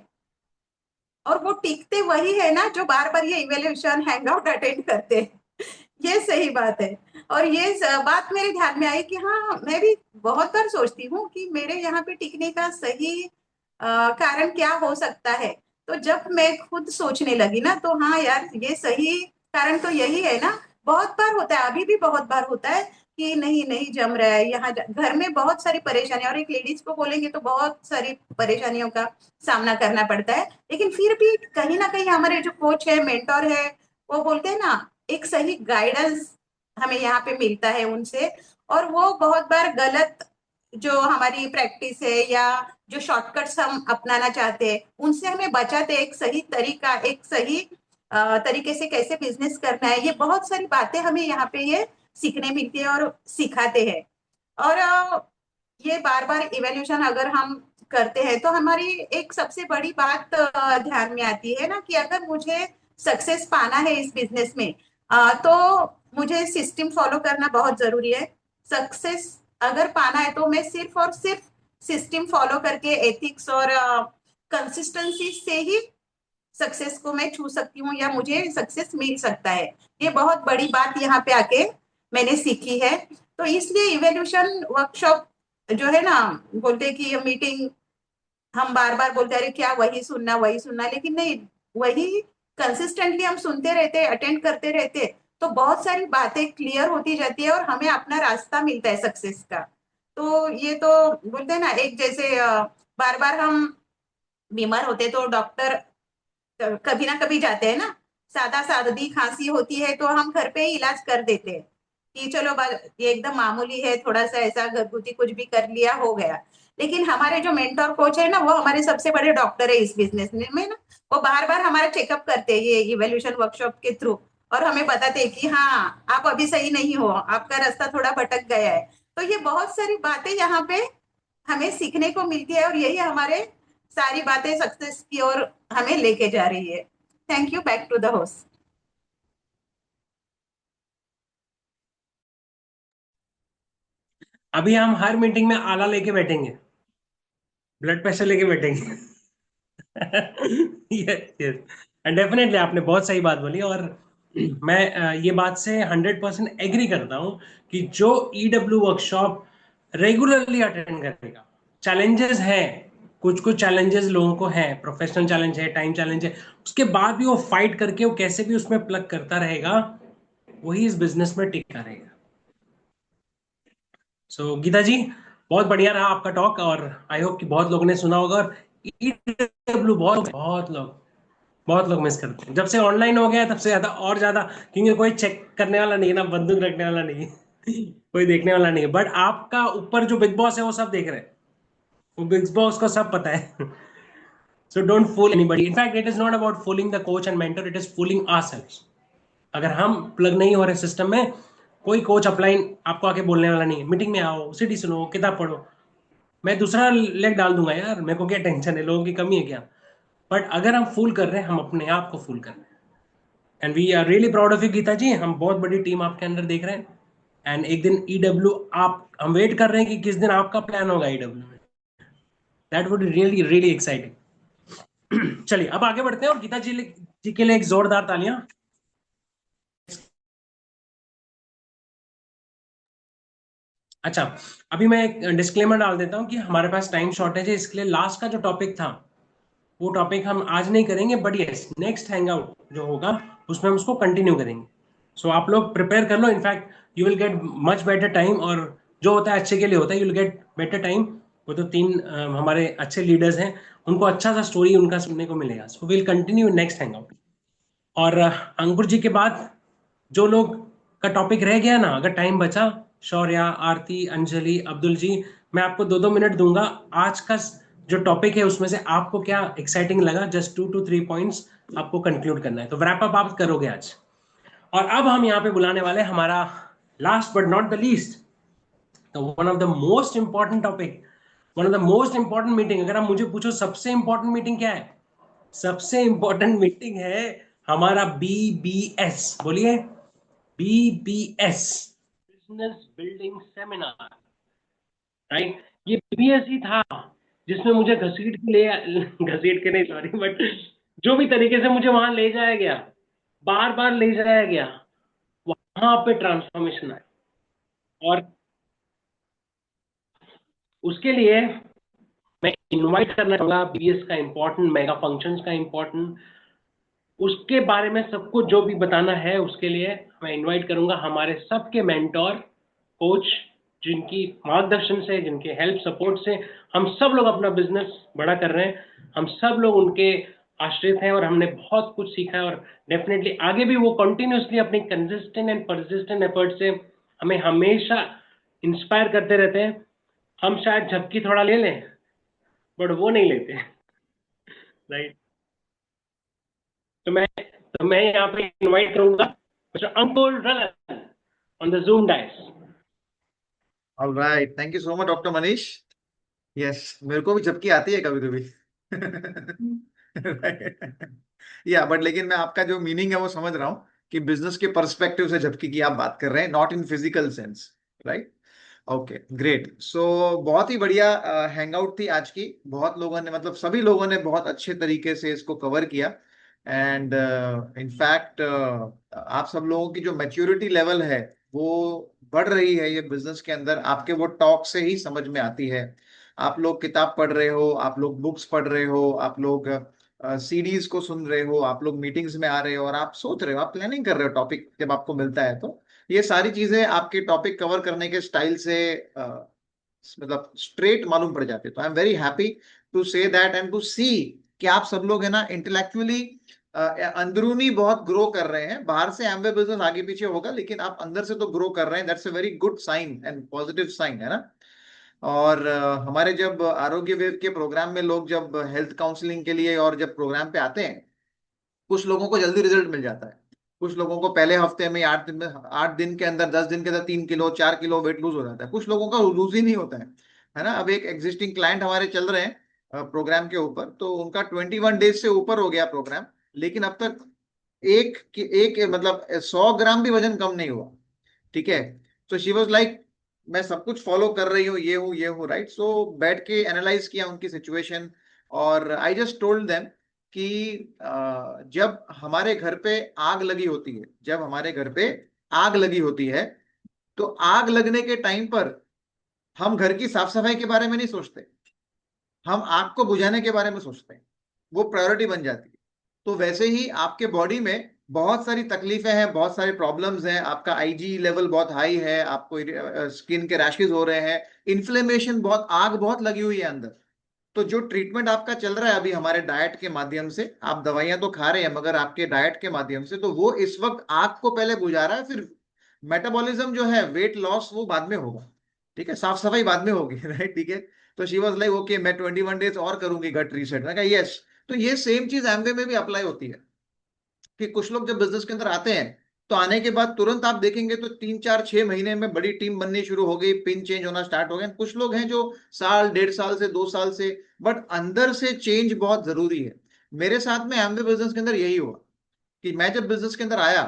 S11: और वो टिकते वही है ना जो बार बार ये इवेल्यूशन हैंगआउट अटेंड करते हैं। ये सही बात है। और ये बात मेरे ध्यान में आई कि हाँ मैं भी बहुत बार सोचती हूँ कि मेरे यहाँ पे टिकने का सही कारण क्या हो सकता है। तो जब मैं खुद सोचने लगी ना, तो हाँ यार ये सही कारण तो यही है ना। बहुत बार होता है, अभी भी बहुत बार होता है कि नहीं नहीं जम रहा है, यहाँ घर में बहुत सारी परेशानियां, और एक लेडीज को बोलेंगे तो बहुत सारी परेशानियों का सामना करना पड़ता है, लेकिन फिर भी कहीं ना कहीं हमारे जो कोच है, मेंटोर है, वो बोलते हैं ना एक सही गाइडेंस हमें यहाँ पे मिलता है उनसे। और वो बहुत बार गलत जो हमारी प्रैक्टिस है या जो शॉर्टकट्स हम अपनाना चाहते हैं उनसे हमें बचाते हैं, एक सही तरीका, एक सही तरीके से कैसे बिजनेस करना है, ये बहुत सारी बातें हमें यहाँ पे ये सीखने मिलती है और सिखाते हैं। और ये बार बार इवेल्यूशन अगर हम करते हैं तो हमारी एक सबसे बड़ी बात ध्यान में आती है ना कि अगर मुझे सक्सेस पाना है इस बिजनेस में, तो मुझे सिस्टम फॉलो करना बहुत जरूरी है। सक्सेस अगर पाना है तो मैं सिर्फ और सिर्फ सिस्टम फॉलो करके, एथिक्स और कंसिस्टेंसी से ही सक्सेस को मैं छू सकती हूँ या मुझे सक्सेस मिल सकता है। ये बहुत बड़ी बात यहाँ पे आके मैंने सीखी है। तो इसलिए इवेल्यूशन वर्कशॉप जो है ना, बोलते हैं कि ये मीटिंग, हम बार बार बोलते हैं अरे क्या वही सुनना, लेकिन नहीं, वही कंसिस्टेंटली हम सुनते रहते, अटेंड करते रहते, तो बहुत सारी बातें क्लियर होती जाती है और हमें अपना रास्ता मिलता है सक्सेस का। तो ये तो बोलते हैं ना, एक जैसे बार बार हम बीमार होते तो डॉक्टर कभी ना कभी जाते हैं ना, सादा सादी खांसी होती है तो हम घर पे ही इलाज कर देते हैं कि चलो ये एकदम मामूली है, थोड़ा सा ऐसा घरगुती कुछ भी कर लिया हो गया। लेकिन हमारे जो मेंटोर कोच है ना, वो हमारे सबसे बड़े डॉक्टर है इस बिजनेस में ना, वो बार बार हमारा चेकअप करते हैं ये इवेल्यूशन वर्कशॉप के थ्रू, और हमें बताते हैं कि हाँ आप अभी सही नहीं हो, आपका रास्ता थोड़ा भटक गया है। तो ये बहुत सारी बातें यहाँ पे हमें सीखने को मिलती है, और यही हमारे सारी बातें सक्सेस की ओर हमें लेके जा रही है। Thank you, back to the host.
S1: अभी हम हर मीटिंग में आला लेके बैठेंगे, ब्लड प्रेशर लेके बैठेंगे। यस यस, एंड डेफिनेटली आपने बहुत सही बात बोली, और मैं ये बात से 100% एग्री करता हूँ कि जो ईडब्ल्यू वर्कशॉप रेगुलरली अटेंड करेगा, चैलेंजेस हैं, कुछ कुछ चैलेंजेस लोगों को हैं, प्रोफेशनल चैलेंज है, टाइम चैलेंज है, उसके बाद भी वो फाइट करके वो कैसे भी उसमें प्लग करता रहेगा, वही इस बिजनेस में टिका रहेगा। सो गीता जी, बहुत बढ़िया रहा आपका टॉक, और आई होप कि बहुत लोगों ने सुना होगा। और ईडब्ल्यू बहुत लोग मिस करते हैं, जब से ऑनलाइन हो गया है तब से ज्यादा और ज्यादा, क्योंकि कोई चेक करने वाला नहीं है ना, बंदूक रखने वाला नहीं है, कोई देखने वाला नहीं है, बट आपका ऊपर जो बिग बॉस है वो सब देख रहे हैं, वो बिग बॉस को सब पता है। So don't fool anybody. In fact it is not about fooling the coach and mentor, it is fooling ourselves. अगर हम प्लग नहीं हो रहे सिस्टम में, कोई कोच अपलाइन आपको आके बोलने वाला नहीं है, मीटिंग में आओ, सीडी सुनो, किताब पढ़ो। मैं दूसरा लेग डाल दूंगा यार, मेरे को क्या टेंशन है, लोगों की कमी है क्या। बट अगर हम फूल कर रहे हैं, हम अपने आप को फूल कर रहे हैं। And we are really proud of you Geeta ji, हम बहुत बड़ी टीम आपके अंदर देख रहे हैं। एंड एक दिन ईडब्ल्यू आप, हम वेट कर रहे हैं कि किस दिन आपका प्लान होगा ईडब्ल्यू में। That would really really exciting. चलिए अब आगे बढ़ते हैं, और गीता जी के लिए एक जोरदार तालियां। अच्छा, अभी मैं एक डिस्क्लेमर डाल देता हूं कि हमारे पास टाइम शॉर्टेज है, इसके लिए लास्ट का जो टॉपिक था वो टॉपिक हम आज नहीं करेंगे, बट यस नेक्स्ट हैंगआउट जो होगा उसमें हम उसको कंटिन्यू करेंगे। सो आप लोग प्रिपेयर कर लो, in fact you will get much better time, और जो होता है अच्छे के लिए होता है, you will get better time. वो तो तीन हमारे अच्छे लीडर्स हैं, उनको अच्छा सा स्टोरी उनका सुनने को मिलेगा। So will continue next hangout. और अंकुर जी के बाद जो लोग का टॉपिक रह गया ना, अगर टाइम बचा, शौर्या, आरती, अंजलि, अब्दुल जी, मैं आपको 2-2 मिनट दूंगा। आज का जो टॉपिक है उसमें से आपको क्या एक्साइटिंग लगा, जस्ट 2 to 3 पॉइंट्स आपको कंक्लूड करना है, तो रैप अप आप करोगे आज। और अब हम यहाँ पे बुलाने वाले हमारा last but not the least, तो one of the most important topic, one of the most important meeting. अगर आप मुझे पूछो सबसे इंपॉर्टेंट मीटिंग क्या है, सबसे इंपॉर्टेंट मीटिंग है हमारा BBS। बोलिए, BBS, business building seminar, right. ये BBS ही था जिसमें मुझे घसीट के नहीं, सॉरी, बट जो भी तरीके से मुझे वहां ले जाया गया, बार बार ले जाया गया, वहां पे ट्रांसफॉर्मेशन आया। और उसके लिए मैं इनवाइट करना चाहूंगा BBS का इंपॉर्टेंट, मेगा फंक्शंस का इंपॉर्टेंट, उसके बारे में सबको जो भी बताना है, उसके लिए मैं इनवाइट करूंगा हमारे सबके मेंटोर, कोच, जिनकी मार्गदर्शन से, जिनके हेल्प सपोर्ट से हम सब लोग अपना बिजनेस बड़ा कर रहे हैं। हम सब लोग उनके आश्रित हैं और हमने बहुत कुछ सीखा है, और डेफिनेटली आगे भी वो कंटिन्यूसली अपनी कंसिस्टेंट एंड परसिस्टेंट एफर्ट से हमें हमेशा इंस्पायर करते रहते हैं। हम शायद झपकी थोड़ा ले लें, बट वो नहीं लेते, राइट। तो मैं यहाँ पे इनवाइट करूंगा मिस्टर अंकुर रलन on the zoom dice.
S3: All right, thank you so much, Dr. Manish. Yes, मेरे को भी झपकी आती है कभी कभी। या बट लेकिन मैं आपका जो मीनिंग है वो समझ रहा हूँ कि बिजनेस के पर्सपेक्टिव से झपकी की आप बात कर रहे हैं, not in physical sense, right. Okay, great. So बहुत ही बढ़िया हैंगआउट थी आज की। बहुत लोगों ने, मतलब सभी लोगों ने बहुत अच्छे तरीके से इसको कवर किया। एंड इनफैक्ट आप सब लोगों की जो मैच्योरिटी लेवल है वो बढ़ रही है ये बिजनेस के अंदर, आपके वो टॉक से ही समझ में आती है। आप लोग किताब पढ़ रहे हो, आप लोग बुक्स पढ़ रहे हो, आप लोग सीडीज को सुन रहे हो, आप लोग मीटिंग्स में आ रहे हो, और आप सोच रहे हो, आप प्लानिंग कर रहे हो टॉपिक जब आपको मिलता है, तो ये सारी चीजें आपके टॉपिक कवर करने के स्टाइल से मतलब स्ट्रेट मालूम पड़ जाते। तो I am very happy to say that and to see कि आप सब लोग है ना इंटेलेक्चुअली अंदरूनी बहुत ग्रो कर रहे हैं। बाहर से एमवे बिजनेस आगे पीछे होगा, लेकिन आप अंदर से तो ग्रो कर रहे हैं। That's a very good sign and positive sign, है ना। और हमारे जब आरोग्य वेव के प्रोग्राम में लोग जब हेल्थ काउंसलिंग के लिए और जब प्रोग्राम पे आते हैं, कुछ लोगों को जल्दी रिजल्ट मिल जाता है, कुछ लोगों को पहले हफ्ते में 8 दिन के अंदर 10 दिन के अंदर 3 किलो 4 किलो वेट लूज हो जाता है, कुछ लोगों का लूज ही नहीं होता है ना। अब एक एग्जिस्टिंग क्लाइंट हमारे चल रहे हैं प्रोग्राम के ऊपर, तो उनका 21 डेज से ऊपर हो गया प्रोग्राम, लेकिन अब तक एक मतलब 100 ग्राम भी वजन कम नहीं हुआ। ठीक है, तो शी वॉज लाइक मैं सब कुछ फॉलो कर रही हूँ, ये हूँ, राइट। सो बैठ के एनालाइज किया उनकी सिचुएशन, और आई जस्ट टोल्ड देम कि जब हमारे घर पे आग लगी होती है, जब हमारे घर पे आग लगी होती है, तो आग लगने के टाइम पर हम घर की साफ सफाई के बारे में नहीं सोचते, हम आग को बुझाने के बारे में सोचते हैं, वो प्रायोरिटी बन जाती है। तो वैसे ही आपके बॉडी में बहुत सारी तकलीफें हैं, बहुत सारे प्रॉब्लम्स हैं, आपका आईजी लेवल बहुत हाई है, आपको स्किन के रैशेज हो रहे हैं, इन्फ्लेमेशन बहुत, आग बहुत लगी हुई है अंदर। तो जो ट्रीटमेंट आपका चल रहा है अभी हमारे डाइट के माध्यम से, आप दवाइयां तो खा रहे हैं मगर आपके डाइट के माध्यम से, तो वो इस वक्त आग को पहले बुझा रहा है, फिर मेटाबॉलिज्म जो है, वेट लॉस, वो बाद में होगा। ठीक है, साफ सफाई बाद में होगी, राइट। ठीक है, तो शी वाज लाइक ओके मैं 21 डेज और करूंगी गट रीसेट। मैं कहा यस। तो ये सेम चीज एमवे में भी अप्लाई होती है कि कुछ लोग जब बिजनेस के अंदर आते हैं तो आने के बाद तुरंत आप देखेंगे तो 3 4 6 महीने में बड़ी टीम बननी शुरू हो गई, पिन चेंज होना स्टार्ट हो गया। कुछ लोग हैं जो साल 1.5 साल से 2 साल से, बट अंदर से चेंज बहुत जरूरी है। मेरे साथ में एमवे बिजनेस के अंदर यही हुआ कि मैं जब बिजनेस के अंदर आया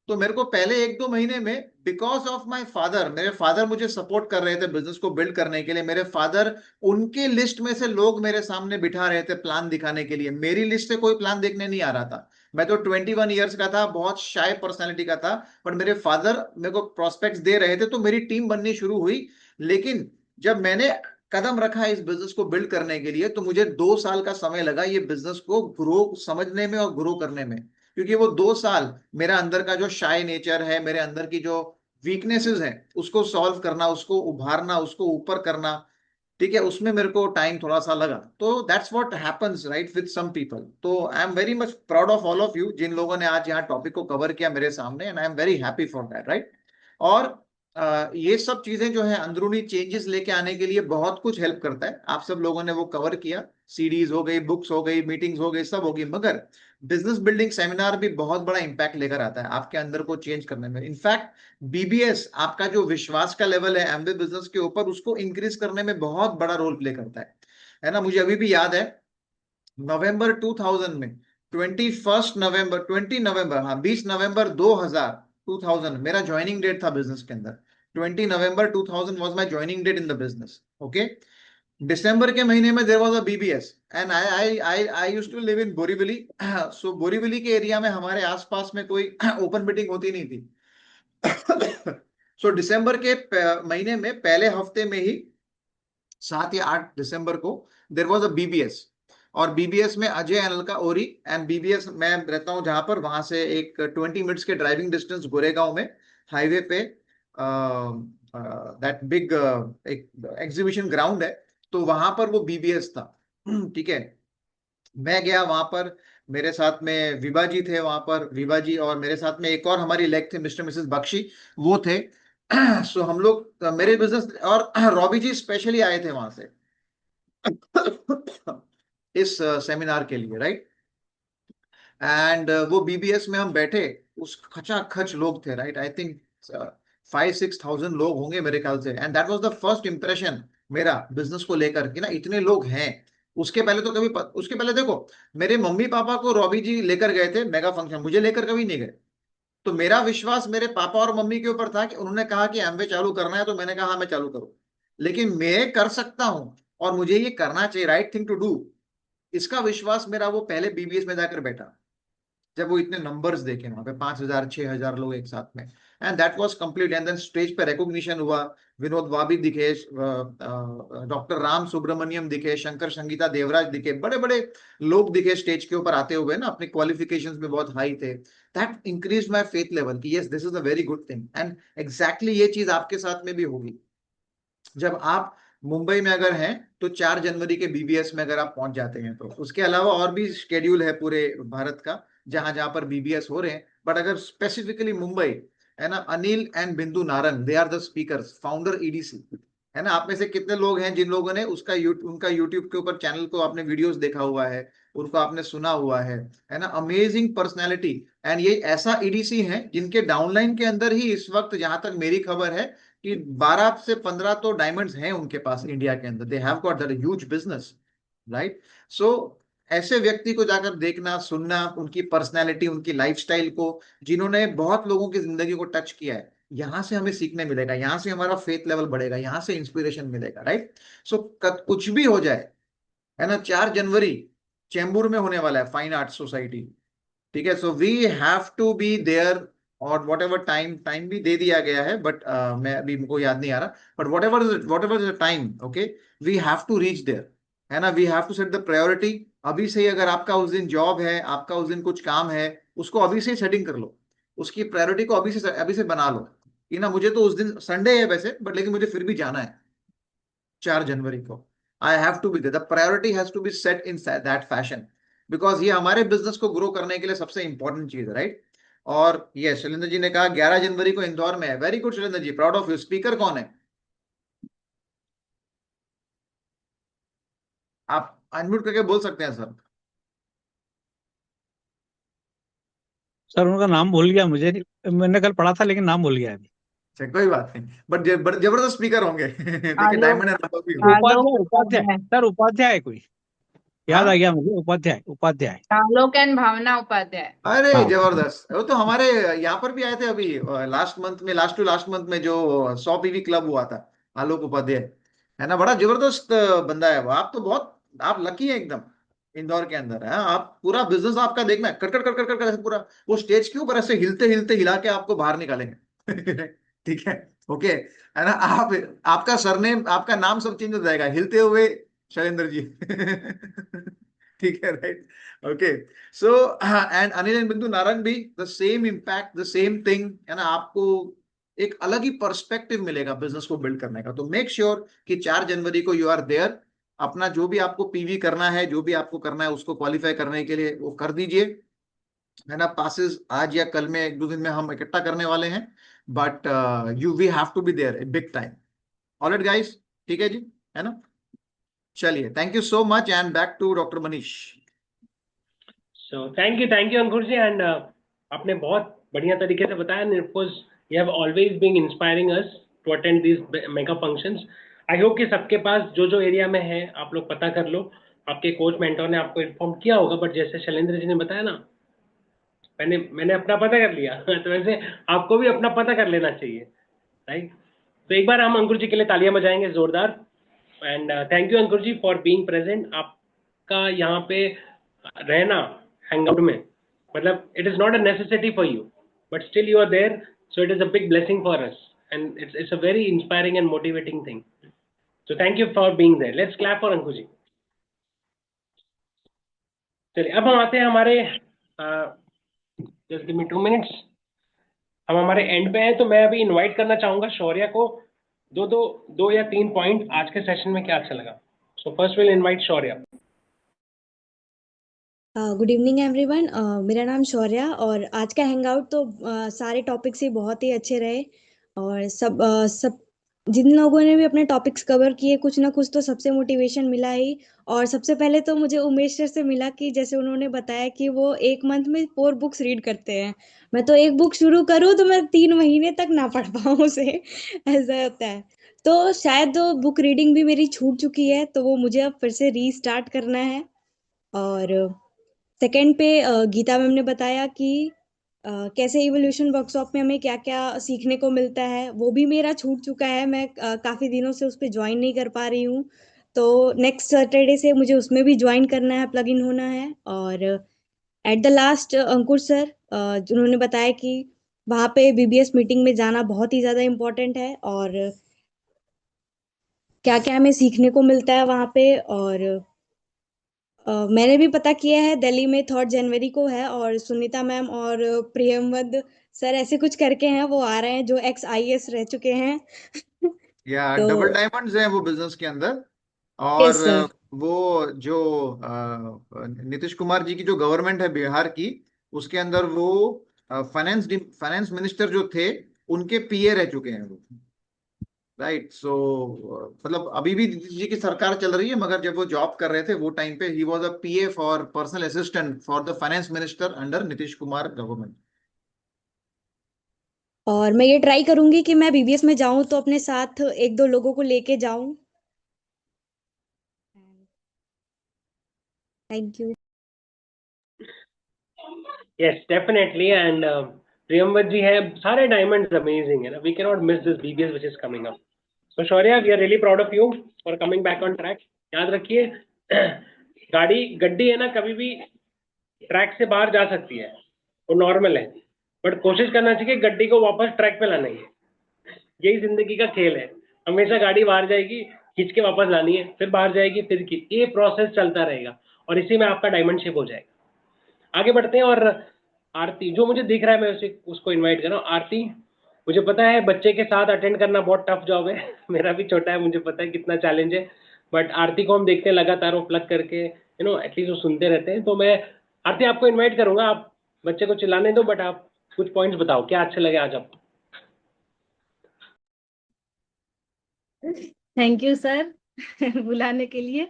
S3: तो मेरे को पहले 1 2 महीने में बिकॉज ऑफ माय फादर, मेरे फादर मुझे सपोर्ट कर रहे थे बिजनेस को बिल्ड करने के लिए। मेरे फादर उनके लिस्ट में से लोग मेरे सामने बिठा रहे थे प्लान दिखाने के लिए, मेरी लिस्ट से कोई प्लान देखने नहीं आ रहा था। मैं तो 21 ईयर्स का था, बहुत शाय पर्सनैलिटी का था, बट मेरे फादर मेरे को प्रोस्पेक्ट्स दे रहे थे तो मेरी टीम बननी शुरू हुई। लेकिन जब मैंने कदम रखा इस बिजनेस को बिल्ड करने के लिए तो मुझे 2 साल का समय लगा ये बिजनेस को ग्रो समझने में और ग्रो करने में। क्योंकि वो 2 साल मेरा अंदर का जो शाय नेचर है, मेरे अंदर की जो वीकनेसेस हैं उसको सॉल्व करना, उसको उभारना, उसको ऊपर करना, ठीक है, उसमें मेरे को टाइम थोड़ा सा लगा। तो that's what happens right with some people. तो I am very much proud of all of you जिन लोगों ने आज यहाँ टॉपिक को कवर किया मेरे सामने, and I am very happy for that right. और ये सब चीजें जो है अंदरूनी चेंजेस लेके आने के लिए बहुत कुछ हेल्प करता है। आप सब लोगों ने वो कवर किया, सीडीज हो गई, बुक्स हो गई, मीटिंग्स हो गई, सब होगी, मगर बिजनेस बिल्डिंग सेमिनार भी बहुत बड़ा इंपैक्ट लेकर आता है आपके अंदर को चेंज करने में। इनफैक्ट बीबीएस आपका जो विश्वास का लेवल है एमबी बिजनेस के ऊपर उसको इंक्रीज करने में बहुत बड़ा रोल प्ले करता है ना। मुझे अभी भी याद है नवंबर 2000 में 21 नवंबर 20 नवंबर, हाँ 20 नवंबर 2000 मेरा ज्वाइनिंग डेट था बिजनेस के अंदर। 20 November 2000 was my joining date in the business. Okay, दिसंबर के महीने में there was a BBS and I used to live in Borivali. So Borivali के एरिया में हमारे आसपास में कोई ओपन मीटिंग होती नहीं थी। सो दिसंबर के महीने में पहले हफ्ते में ही 7 या 8 दिसंबर को देयर वाज अ बीबीएस। और बीबीएस में अजय अनिल का ओरी, एंड बीबीएस मैं रहता हूं जहां पर, वहां से एक 20 मिनट्स के ड्राइविंग डिस्टेंस गोरेगांव में हाईवे पे दैट बिग एक एग्जीबिशन ग्राउंड है, तो वहां पर वो बीबीएस था। ठीक है, मैं गया वहां पर, मेरे साथ में विभा जी थे वहां पर, विभा जी और मेरे साथ में एक और हमारी लेग थे मिस्टर मिसेस बख्शी, वो थे। सो हम लोग मेरे बिजनेस, और रॉबी जी स्पेशली आए थे वहां से इस सेमिनार के लिए राइट। एंड वो बीबीएस में हम बैठे, उस खचाखच लोग थे राइट, आई थिंक 5 6 thousand लोग होंगे मेरे ख्याल से। And that was the first impression मेरा बिजनेस को लेकर कि ना इतने लोग हैं। उसके पहले तो कभी उसके पहले देखो, मेरे मम्मी पापा को रॉबी जी लेकर गए थे मेगा फंक्शन, मुझे लेकर कभी नहीं गए। तो मेरा विश्वास मेरे पापा और मम्मी के ऊपर था कि उन्होंने कहा कि एमवे चालू करना है, तो मैंने कहा हाँ मैं चालू करूँ, लेकिन मैं कर सकता हूं और मुझे ये करना चाहिए, राइट थिंग टू डू, इसका विश्वास मेरा वो पहले बीबीएस में जाकर बैठा, जब वो इतने नंबर्स देखे वहां पे 5,000 6,000 लोग एक साथ में। And that was complete. And then stage पे रिकॉग्निशन हुआ, विनोद वाबी दिखे, डॉक्टर राम सुब्रमण्यम दिखे, शंकर संगीता देवराज दिखे, बड़े बड़े लोग दिखे स्टेज के ऊपर आते हुए ना, अपने क्वालिफिकेशंस में बहुत हाई थे। That increase my faith level कि yes this is a very good thing. And exactly ये चीज आपके साथ में भी होगी जब आप मुंबई में अगर हैं तो 4 जनवरी के बीबीएस में अगर आप पहुंच जाते हैं तो। उसके अलावा और भी शेड्यूल है पूरे भारत का जहां जहां पर बीबीएस हो रहे हैं, बट अगर स्पेसिफिकली मुंबई है ना, Anil and Bindu Narang they are the speakers, founder EDC है ना। आप में से कितने लोग हैं जिन लोगों ने उनका यूट्यूब के ऊपर चैनल को आपने वीडियोस देखा हुआ है, उनको आपने सुना हुआ है ना। Amazing personality. एंड ये ऐसा ईडीसी है जिनके डाउनलाइन के अंदर ही इस वक्त जहां तक मेरी खबर है कि 12 से 15 तो डायमंड्स हैं उनके पास इंडिया के अंदर। They have got that huge business right. So ऐसे व्यक्ति को जाकर देखना, सुनना, उनकी पर्सनैलिटी, उनकी लाइफस्टाइल को, जिन्होंने बहुत लोगों की जिंदगी को टच किया है, यहां से हमें सीखने मिलेगा, यहां से हमारा फेथ लेवल बढ़ेगा, यहां से इंस्पिरेशन मिलेगा राइट। सो कुछ भी हो जाए है ना, 4 जनवरी चेंबूर में होने वाला है फाइन आर्ट सोसाइटी, ठीक है। So we have to be there, और वट एवर टाइम भी दे दिया गया है, बट मैं अभी मुझको याद नहीं आ रहा, but whatever the time, okay, we have to reach there है ना। We have to set the priority. अभी से ही अगर आपका उस दिन जॉब है, आपका उस दिन कुछ काम है, उसको अभी से ही सेटिंग कर लो, उसकी प्रायोरिटी को अभी से बना लो कि ना मुझे तो उस दिन संडे है वैसे, बट लेकिन मुझे फिर भी जाना है 4 जनवरी को। I have to be there, the priority has to be set in that fashion, because ये हमारे बिजनेस को ग्रो करने के लिए सबसे इंपॉर्टेंट चीज है राइट। और ये शैलेंद्र जी ने कहा 11 जनवरी को इंदौर में है, very good Shailendra ji, proud of you. Speaker कौन है? आप अनम्यूट करके बोल सकते हैं सर।
S10: सर उनका नाम भूल गया मुझे, मैंने कल पढ़ा था लेकिन नाम भूल गया अभी।
S3: अच्छा कोई बात नहीं, बट जबरदस्त स्पीकर होंगे। देखिए
S2: आलोक
S3: डायमंड एंड रबर भी होंगे।
S2: आलोक
S10: उपाध्याय उपाध्याय
S2: उपाध्याय।
S10: सर, उपाध्याय कोई याद आ
S3: हाँ
S10: गया मुझे, उपाध्याय उपाध्याय।
S2: आलोक एंड भावना उपाध्याय।
S3: अरे
S10: हाँ
S3: जबरदस्त, वो तो हमारे यहाँ पर भी आए थे अभी लास्ट मंथ में, लास्ट टू लास्ट मंथ में जो 100 पीवी क्लब हुआ था। आलोक उपाध्याय है ना, बड़ा जबरदस्त बंदा है वो। आप तो बहुत आप लकी है एकदम, इंदौर के अंदर है। आप पूरा बिजनेस आपका देखना है, कर कर कर कर कर कर ऐसे पूरा वो स्टेज के ऊपर ऐसे हिलते हिलते हिला के आपको बाहर निकालेंगे। ठीक है, ओके है ना। आप आपका सरनेम आपका नाम सब चेंज हो जाएगा, हिलते हुए शैलेंद्र जी। ठीक है, right, okay. So and Anil and Bindu Narang भी the same impact, the same thing है ना। आपको एक अलग ही पर्सपेक्टिव मिलेगा बिजनेस को बिल्ड करने का। तो मेक श्योर कि 4 जनवरी को यू आर देयर। अपना जो भी आपको पीवी करना है, जो भी आपको करना है उसको क्वालिफाई करने के लिए वो कर दीजिए, है ना। पासिस आज या कल में, 1-2 दिन में हम इकट्ठा करने वाले हैं, but you we have to be there big time. Alright guys, ठीक है जी, है ना। चलिए, thank you so much and back to doctor Manish.
S1: So thank you Ankur ji. And आपने बहुत बढ़िया तरीके से बताया, and of course you have always been inspiring us to attend this mega functions. I hope कि सबके पास जो जो एरिया में है आप लोग पता कर लो, आपके कोच मेंटोर ने आपको इन्फॉर्म किया होगा, बट जैसे शैलेंद्र जी ने बताया ना, मैंने अपना पता कर लिया। तो वैसे आपको भी अपना पता कर लेना चाहिए, राइट। तो एक बार हम अंकुर जी के लिए तालियां बजाएंगे जोरदार। And thank you Ankur ji for being present. आपका यहाँ पे रहना हैंगआउट में, मतलब it is not a necessity for you, but still you are there, so it is a big blessing for us, and it's a very inspiring and motivating thing. So thank you for being there. Let's clap for Ankur ji. चलिए अब हम आते हैं हमारे, just give me 2 minutes, हम हमारे and पे हैं। तो मैं अभी इनवाइट करना चाहूंगा शौर्या को, दो या तीन पॉइंट आज के सेशन में क्या अच्छा लगा। So first will invite Shaurya.
S12: Good evening everyone. मेरा नाम शौर्या, और आज का हैंगआउट तो सारे टॉपिक्स ही बहुत ही अच्छे रहे, और सब जिन लोगों ने भी अपने टॉपिक्स कवर किए, कुछ ना कुछ तो सबसे मोटिवेशन मिला ही। और सबसे पहले तो मुझे उमेश सर से मिला कि जैसे उन्होंने बताया कि वो एक मंथ में 4 बुक्स रीड करते हैं। मैं तो एक बुक शुरू करूँ तो मैं 3 महीने तक ना पढ़ पाऊँ उसे। ऐसा होता है। तो शायद वो बुक रीडिंग भी मेरी छूट चुकी है, तो वो मुझे अब फिर से रीस्टार्ट करना है। और सेकंड पे गीता मैम ने बताया कि कैसे इवोल्यूशन वर्कशॉप में हमें क्या क्या सीखने को मिलता है, वो भी मेरा छूट चुका है। मैं काफ़ी दिनों से उस पर ज्वाइन नहीं कर पा रही हूँ, तो नेक्स्ट सैटरडे से मुझे उसमें भी ज्वाइन करना है, प्लग इन होना है। और at the last Ankur sir जिन्होंने बताया कि वहाँ पे बीबीएस मीटिंग में जाना बहुत ही ज़्यादा इम्पोर्टेंट है, और क्या क्या हमें सीखने को मिलता है वहाँ पे। और मैंने भी पता किया है दिल्ली में 3 जनवरी को है, और सुनीता मैम और प्रियमवद सर ऐसे कुछ करके हैं, वो आ रहे हैं जो एक्स आईएएस रह चुके हैं।
S3: या
S12: तो
S3: डबल डायमंड्स हैं वो बिजनेस के अंदर। और
S12: यस सर।
S3: वो जो नीतीश कुमार जी की जो गवर्नमेंट है बिहार की, उसके अंदर वो फाइनेंस मिनिस्टर जो थे, उनके पीए रह चुके हैं वो, राइट। सो मतलब अभी भी नीतीश जी की सरकार चल रही है, मगर जब वो जॉब कर रहे थे वो टाइम पे he was a PA for personal assistant for the finance minister under Nitish Kumar government.
S12: और मैं ये ट्राई करूंगी कि मैं बीबीएस में जाऊं तो अपने साथ 1-2 लोगों को लेके जाऊं। Thank you.
S1: Yes definitely. And Priyamvat ji है, सारे डायमंड्स अमेजिंग है ना, we can not miss this BBS which is coming up. So Shaurya, we are really proud of you for coming back on track. याद रखिए, गड्डी है ना, कभी भी ट्रैक से बाहर जा सकती है, वो नॉर्मल है, बट कोशिश करना चाहिए गड्डी को वापस ट्रैक पे लाने की। यही जिंदगी का खेल है, हमेशा गाड़ी बाहर जाएगी, खींच के वापस लानी है, फिर बाहर जाएगी, फिर ये प्रोसेस चलता रहेगा, और इसी में आपका डायमंड शिप हो जाएगा। आगे बढ़ते हैं। और आरती, जो मुझे दिख रहा है मैं उसको इनवाइट कर रहा हूँ। आरती, मुझे पता है बच्चे के साथ अटेंड करना बहुत टफ जॉब है। मेरा भी छोटा है, मुझे पता है कितना चैलेंज है, बट आरती को हम देखते हैं लगातार वो प्लग करके एटलीस्ट वो सुनते रहते हैं। तो मैं आरती आपको इन्वाइट करूंगा, आप बच्चे को चिल्लाने दो, बट आप कुछ पॉइंट्स बताओ क्या अच्छे लगे आज आपको।
S13: थैंक यू सर बुलाने के लिए।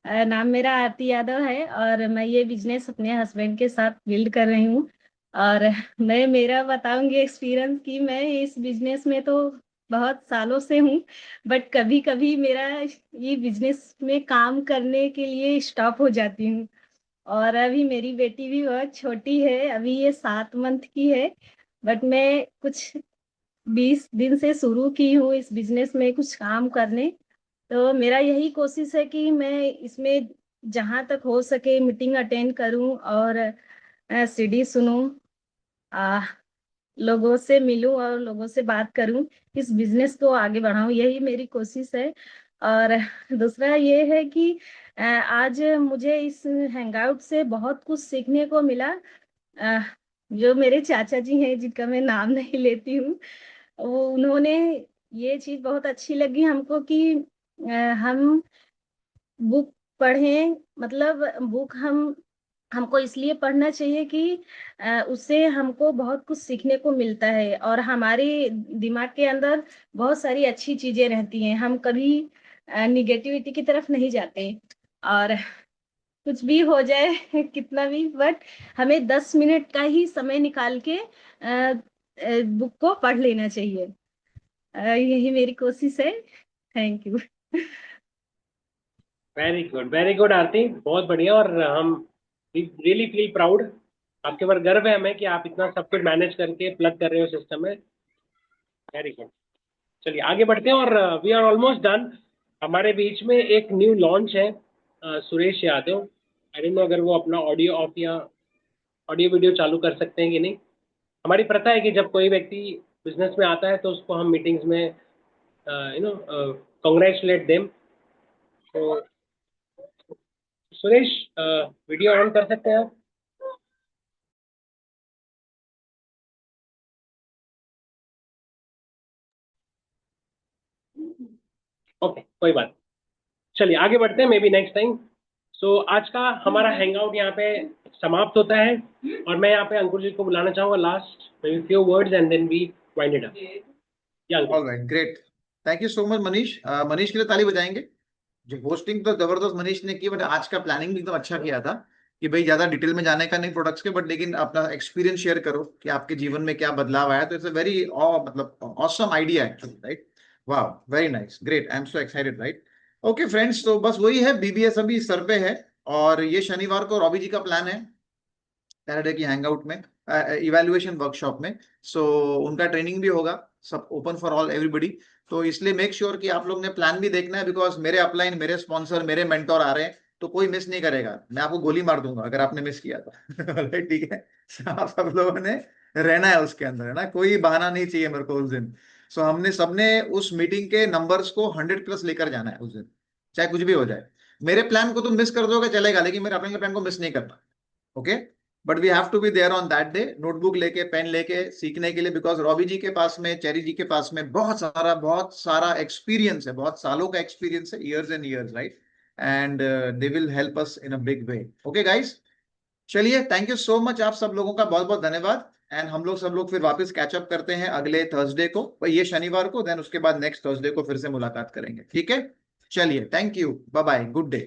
S4: नाम मेरा आरती यादव है और मैं ये बिजनेस अपने हस्बैंड के साथ बिल्ड कर रही हूँ। और मैं मेरा बताऊंगी एक्सपीरियंस कि मैं इस बिजनेस में तो बहुत सालों से हूँ, बट कभी कभी मेरा ये बिजनेस में काम करने के लिए स्टॉप हो जाती हूँ। और अभी मेरी बेटी भी बहुत छोटी है, अभी ये 7 मंथ की है, बट मैं कुछ 20 दिन से शुरू की हूँ इस बिजनेस में कुछ काम करने। तो मेरा यही कोशिश है कि मैं इसमें जहां तक हो सके मीटिंग अटेंड करूं और सीडी सुनूं, आ, लोगों से मिलूं और लोगों से बात करूं, इस बिजनेस को आगे बढ़ाऊं, यही मेरी कोशिश है। और दूसरा ये है कि आज मुझे इस हैंगआउट से बहुत कुछ सीखने को मिला। अ, जो मेरे चाचा जी हैं जिनका मैं नाम नहीं लेती हूँ, वो उन्होंने ये चीज बहुत अच्छी लगी हमको कि हम बुक पढ़ें, मतलब बुक हमको इसलिए पढ़ना चाहिए कि उससे हमको बहुत कुछ सीखने को मिलता है और हमारे दिमाग के अंदर बहुत सारी अच्छी चीजें रहती हैं, हम कभी निगेटिविटी की तरफ नहीं जाते। और कुछ भी हो जाए कितना भी, बट हमें 10 मिनट का ही समय निकाल के बुक को पढ़ लेना चाहिए। यही मेरी कोशिश है। Thank you.
S1: वेरी गुड आरती, बहुत बढ़िया। और हम रियली फील प्राउड, आपके ऊपर गर्व है हमें कि आप इतना सब कुछ मैनेज करके प्लग कर रहे हो सिस्टम में। Very good. चलिए आगे बढ़ते हैं और वी आर ऑलमोस्ट डन। हमारे बीच में एक न्यू लॉन्च है, Suresh Yadav. I don't know अगर वो अपना ऑडियो ऑफ या ऑडियो वीडियो चालू कर सकते हैं कि नहीं। हमारी प्रथा है कि जब कोई व्यक्ति बिजनेस में आता है तो उसको हम मीटिंग्स में कॉन्ग्रेचुलेट देम। तो सुरेश, वीडियो ऑन कर सकते हैं आप? ओके, कोई बात। चलिए आगे बढ़ते हैं, मे बी नेक्स्ट टाइम। सो आज का हमारा हैंगआउट यहाँ पे समाप्त होता है और मैं यहाँ पे अंकुर जी को बुलाना चाहूंगा last, maybe few words and then we wind it up.
S3: Alright, great, thank you so much Manish. Manish के लिए ताली बजाएंगे। जो होस्टिंग तो जबरदस्त मनीष ने की, बट आज का प्लानिंग भी एकदम अच्छा किया था कि भाई ज्यादा डिटेल में जाने का नहीं प्रोडक्ट्स के, बट लेकिन अपना एक्सपीरियंस शेयर करो कि आपके जीवन में क्या बदलाव आया। तो इट्स अ वेरी मतलब ऑसम आइडिया एक्चुअली, राइट? वाह, very nice, great, I am so excited, right? Okay friends, तो बस वही है, बीबीएस अभी सर पे है और ये शनिवार को रॉबी जी का प्लान है सैटरडे की हैंगआउट में, इवैल्यूएशन वर्कशॉप में। सो उनका ट्रेनिंग भी होगा, सब ओपन फॉर ऑल एवरीबॉडी। तो इसलिए मेक श्योर कि आप लोग ने प्लान भी देखना है, बिकॉज मेरे अपलाइन, मेरे स्पॉन्सर, मेरे मेंटोर आ रहे हैं, तो कोई मिस नहीं करेगा। मैं आपको गोली मार दूंगा अगर आपने मिस किया तो ठीक है। आप सब लोगों ने रहना है उसके अंदर, है ना, कोई बहाना नहीं चाहिए मेरे को उस दिन। सो हमने सबने उस मीटिंग के नंबर्स को 100+ लेकर जाना है उस दिन, चाहे कुछ भी हो जाए। मेरे प्लान को तुम मिस कर दोगे चलेगा, लेकिन मेरे अपने प्लान को मिस नहीं करना, okay? But we have to be there on that day, notebook लेके, पेन लेके, सीखने के लिए, बिकॉज रॉबी जी के पास में, चेरी जी के पास में बहुत सारा एक्सपीरियंस है, बहुत सालों का एक्सपीरियंस है, years and years, right? And they will help us in a big way. Okay guys, चलिए, थैंक यू सो मच, आप सब लोगों का बहुत बहुत धन्यवाद। एंड हम लोग सब लोग फिर वापस कैचअप करते हैं अगले थर्सडे को, ये शनिवार को, देन उसके बाद नेक्स्ट थर्सडे को फिर से मुलाकात करेंगे, ठीक है? चलिए, thank you, bye bye, good day.